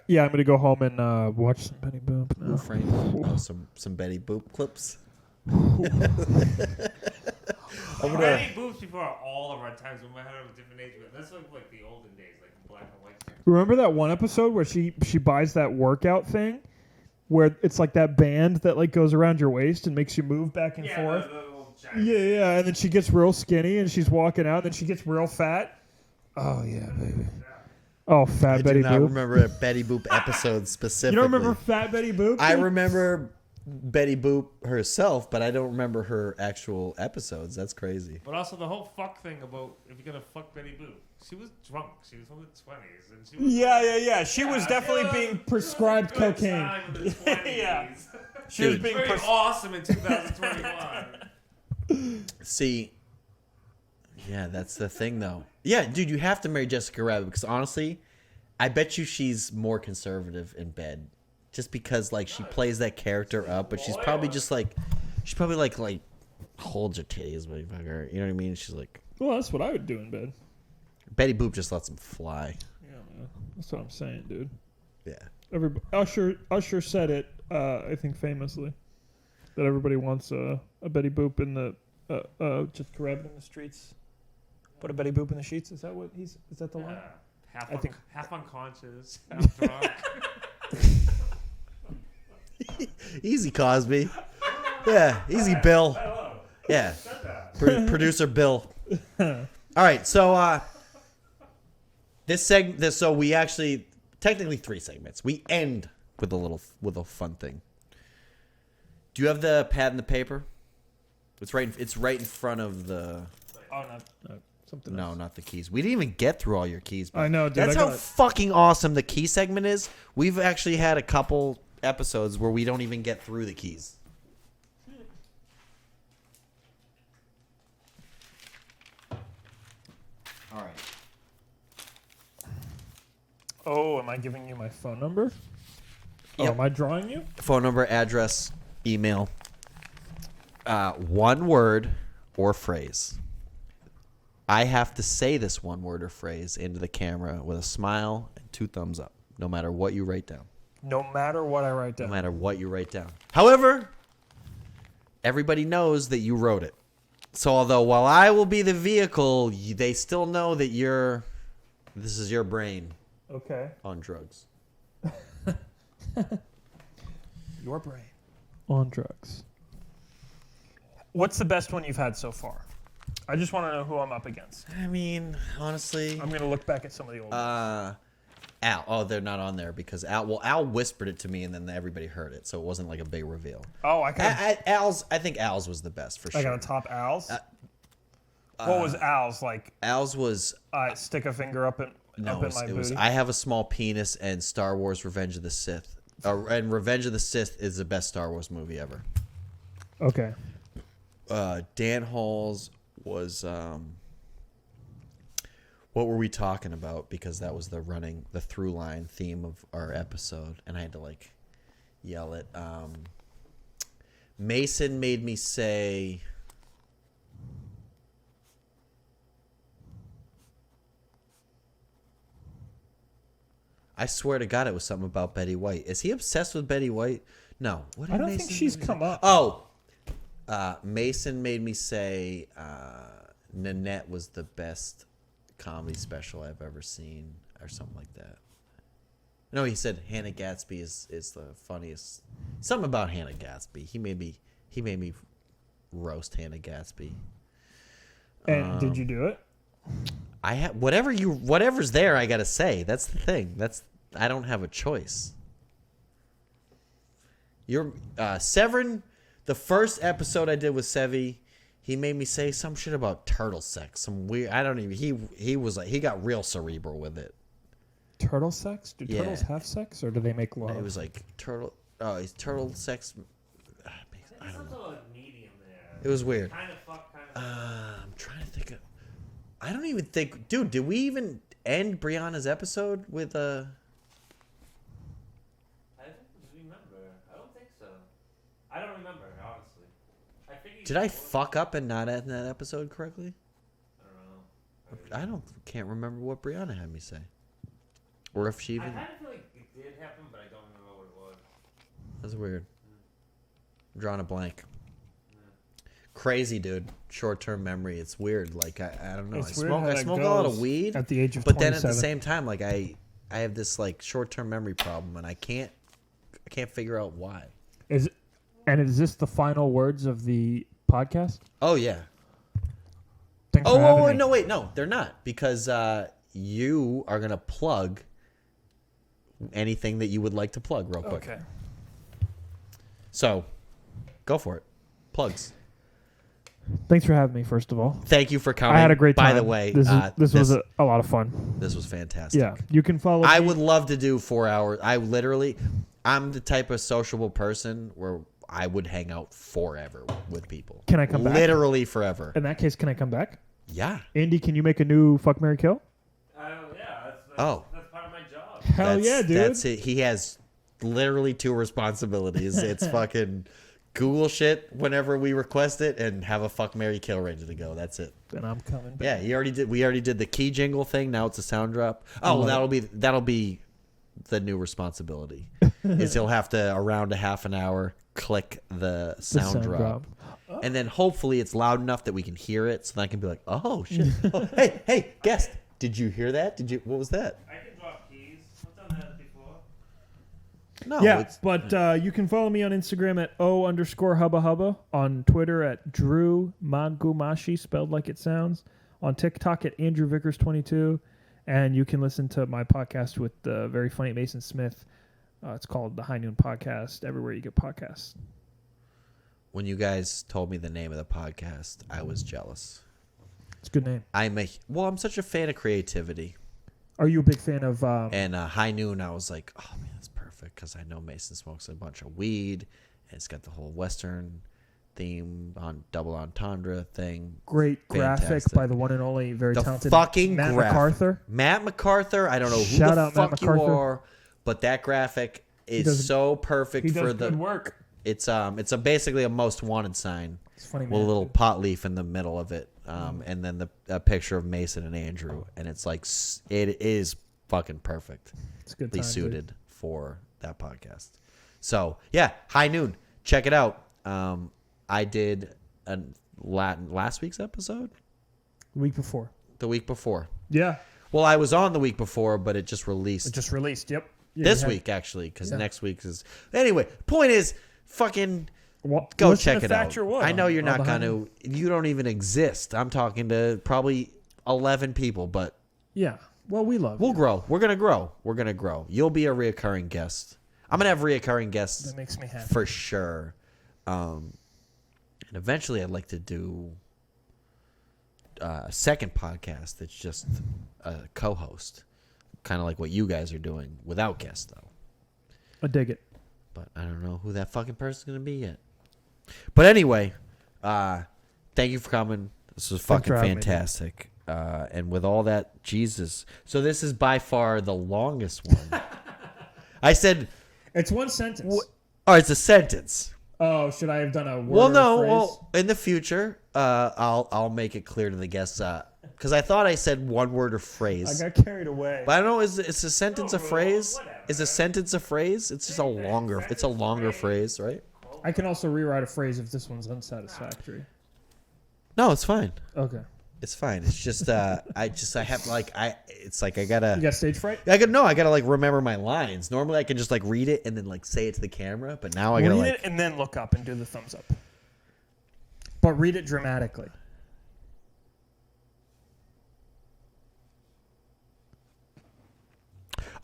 Yeah, I'm gonna go home and watch some Betty Boop now. Some Betty Boop clips. Betty Boop's before all of our times. We might have a different age, but that's like the olden days, like black and white. Remember that one episode where she buys that workout thing, where it's like that band that like goes around your waist and makes you move back and forth. Yeah, and then she gets real skinny and she's walking out, and then she gets real fat. Oh yeah, baby. Oh, fat Betty Boop. I remember a Betty Boop episode specifically. You don't remember Fat Betty Boop? I remember Betty Boop herself, but I don't remember her actual episodes. That's crazy. But also the whole fuck thing about if you're gonna fuck Betty Boop. She was drunk. She was from the 20s, and she was yeah. She was definitely being prescribed cocaine. Yeah, she was being very awesome in 2021. See, yeah, that's the thing, though. Yeah, dude, you have to marry Jessica Rabbit because honestly, I bet you she's more conservative in bed, just because like she plays that character up, but she's probably just like, holds her titties, motherfucker. You know what I mean? She's like, well, that's what I would do in bed. Betty Boop just lets them fly. Yeah, man, that's what I'm saying, dude. Yeah. Usher said it, I think famously, that everybody wants a Betty Boop in the Jessica Rabbit in the streets. Put a Betty Boop in the sheets. Is that what is that the line? Half unconscious, half drunk. Easy, Cosby. Yeah, easy, Bill. Yeah, producer Bill. All right, so so we actually technically 3 segments. We end with a fun thing. Do you have the pad and the paper? It's right in front of the. Oh no. Something else. No, not the keys. We didn't even get through all your keys. I know, dude. That's how fucking awesome the key segment is. We've actually had a couple episodes where we don't even get through the keys. All right. Oh, am I giving you my phone number? Oh, Yep. am I drawing you? Phone number, address, email. One word or phrase. I have to say this one word or phrase into the camera with a smile and 2 thumbs up, no matter what you write down. No matter what I write down. No matter what you write down. However, everybody knows that you wrote it. So although while I will be the vehicle, they still know that this is your brain. Okay. On drugs. Your brain. On drugs. What's the best one you've had so far? I just want to know who I'm up against. I mean, honestly, I'm gonna look back at some of the old ones. Al. Oh, they're not on there because Al. Well, Al whispered it to me, and then everybody heard it, so it wasn't like a big reveal. Oh, I got. Al's. I think Al's was the best for sure. I got a top Al's. What was Al's like? Al's was Stick a finger up in my booty. I Have a Small Penis and Star Wars: Revenge of the Sith. And Revenge of the Sith is the best Star Wars movie ever. Okay. Dan Hall's was what were we talking about? Because that was the through line theme of our episode, and I had to like yell it. Mason made me say. I swear to God, it was something about Betty White. Is he obsessed with Betty White? No. What did I don't Mason think she's make me come say? up. Oh, Mason made me say Nanette was the best comedy special I've ever seen, or something like that. No, he said Hannah Gatsby is the funniest. Something about Hannah Gatsby. He made me roast Hannah Gatsby. And did you do it? I have whatever's there. I gotta say that's the thing. I don't have a choice. You're Severin. The first episode I did with Sevi, he made me say some shit about turtle sex. Some weird. I don't even. He was like he got real cerebral with it. Turtle sex? Do Yeah. turtles have sex, or do they make love? It was like turtle. Oh, he's turtle sex. I don't know. Medium there. It was weird. Kind of fuck, kind of. I'm trying to think of. I don't even think, dude. Did we even end Brianna's episode with I don't remember. I don't think so. I don't remember, honestly. I figured. Did I fuck up and not end that episode correctly? I don't know. Can't remember what Brianna had me say, or if she I even. kind of feel like it did happen, but I don't remember what it was. That's weird. I'm drawing a blank. Crazy, dude. Short-term memory. It's weird. Like I don't know. It's I weird how that smoke a lot of goes weed at the age of but then at 27. the same time, like I have this like short-term memory problem, and I can't figure out why. Is this the final words of the podcast? Oh yeah. Thanks for having me. No, wait, no, they're not, because you are gonna plug anything that you would like to plug real quick. Okay. So, go for it. Plugs. Thanks for having me, first of all. Thank you for coming. I had a great time. By the way, this was a lot of fun. This was fantastic. Yeah, you can follow I me. would love to do 4 hours. I'm the type of sociable person where I would hang out forever with people. Can I come back? Literally forever. In that case, can I come back? Yeah. Andy, can you make a new Fuck, Marry, Kill? Yeah. That's part of my job. Hell yeah, dude. That's it. He has literally 2 responsibilities. It's fucking Google shit whenever we request it and have a Fuck, Marry, Kill ready to go. That's it. Then I'm coming back. Yeah, we already did the key jingle thing. Now it's a sound drop. Oh, well, that'll be the new responsibility. Is he'll have to around a half an hour click the sound drop. And then hopefully it's loud enough that we can hear it, so then I can be like, "Oh shit! Oh, hey, guest, did you hear that? What was that?" I can drop keys. I've done that before. No. Yeah, but you can follow me on Instagram at O_hubba, on Twitter at Drew Mangumashi, spelled like it sounds, on TikTok at Andrew Vickers 22, and you can listen to my podcast with the very funny Mason Smith. It's called The High Noon Podcast, everywhere you get podcasts. When you guys told me the name of the podcast, I was jealous. It's a good name. I'm such a fan of creativity. Are you a big fan of... And High Noon, I was like, oh man, that's perfect, because I know Mason smokes a bunch of weed, and it's got the whole Western theme on double entendre thing. Great graphic Fantastic. by the one and only very The talented fucking Matt graphic. MacArthur. Matt MacArthur, I don't know who Shout the out Matt fuck you MacArthur. are, but that graphic is so perfect He does for good work. It's basically a most wanted sign It's funny, with a man. little pot leaf in the middle of it, and then a picture of Mason and Andrew, and it's like it is fucking perfect. It's a good Be time, suited dude. for that podcast. So yeah, High Noon, check it out. I did a last week's episode, The week before. the week before. Yeah. Well, I was on the week before, but it just released. It just released. Yep. Yeah, This you had- week, actually, because Yeah. next week's is... Anyway, point is, fucking Go listen check to it Thatcher out. Wood I know on- you're on not Behind going to. You don't even exist. I'm talking to probably 11 people, but Yeah. Well, we love we'll you. grow. We're gonna grow. We're gonna grow. You'll be a reoccurring guest. I'm gonna have reoccurring guests That makes me happy. for sure. And eventually, I'd like to do a second podcast that's just a co-host, kind of like what you guys are doing without guests, though. I dig it. But I don't know who that fucking person's gonna be yet. But anyway, thank you for coming. This was Thanks for fucking having me, dude. fantastic. And with all that, Jesus. So this is by far the longest one. I said, It's one sentence. oh, it's a sentence. Oh, should I have done a word Well, or no. phrase? Well, in the future, I'll make it clear to the guests. Because I thought I said one word or phrase. I got carried away. But I don't know. Is a sentence a phrase? Is a sentence a phrase? It's just a longer. It's a longer phrase, right? I can also rewrite a phrase if this one's unsatisfactory. No, it's fine. Okay. It's fine. It's just I have like it's like I gotta. You got stage fright? I gotta like remember my lines. Normally I can just like read it and then like say it to the camera, but now I gotta Read like. it and then look up and do the thumbs up. But read it dramatically.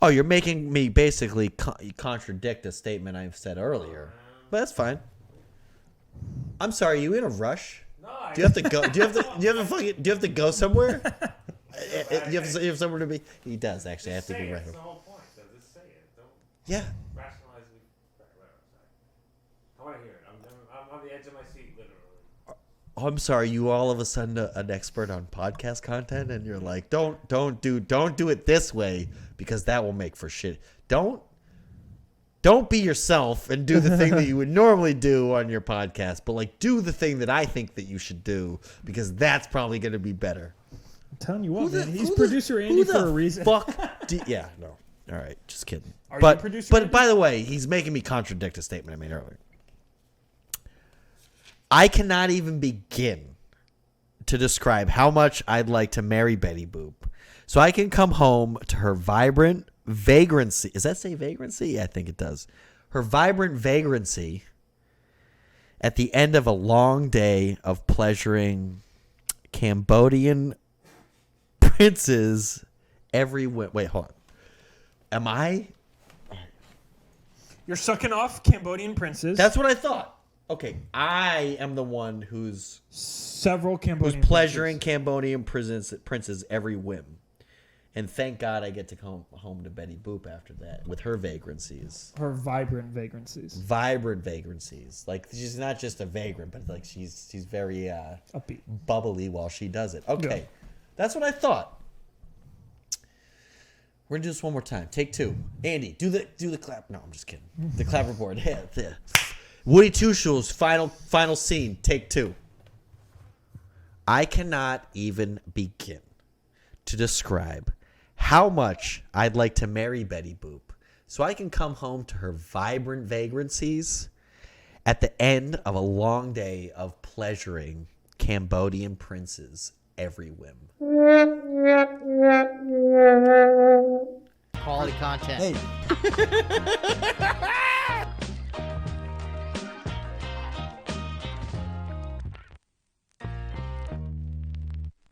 Oh, you're making me basically contradict a statement I've said earlier, but that's fine. I'm sorry. Are you in a rush? No, Do you have to go? Do you have to go somewhere? You have somewhere to be. He does actually. I have to be right. That's the whole point. So just say it. Don't Yeah. rationalize it. Right, sorry. I want to hear it. I'm on the edge of my seat, literally. Oh, I'm sorry. You all of a sudden an expert on podcast content, and you're like, don't do it this way because that will make for shit. Don't be yourself and do the thing that you would normally do on your podcast, but like do the thing that I think that you should do because that's probably going to be better. I'm telling you what, man. He's producer Andy who the for a reason. Fuck. Yeah, no. All right, just kidding. Are you but producer but Andy? by the way, he's making me contradict a statement I made earlier. I cannot even begin to describe how much I'd like to marry Betty Boop, so I can come home to her vibrant vagrancy. Does that say vagrancy? Yeah, I think it does. Her vibrant vagrancy at the end of a long day of pleasuring Cambodian princes every wait, hold on. Am I? You're sucking off Cambodian princes. That's what I thought. Okay, I am the one who's several Cambodian pleasuring princes. Cambodian princes every whim. And thank God I get to come home to Betty Boop after that with her vagrancies. Her vibrant vagrancies. Vibrant vagrancies. Like, she's not just a vagrant, but like she's very Upbeat. bubbly while she does it. Okay. Yeah. That's what I thought. We're gonna do this one more time. Take two. Andy, do the clap. No, I'm just kidding. The clapperboard. Yeah. Woody Two Shoes, final scene. Take two. I cannot even begin to describe how much I'd like to marry Betty Boop so I can come home to her vibrant vagrancies at the end of a long day of pleasuring Cambodian princes every whim. Quality content. Hey.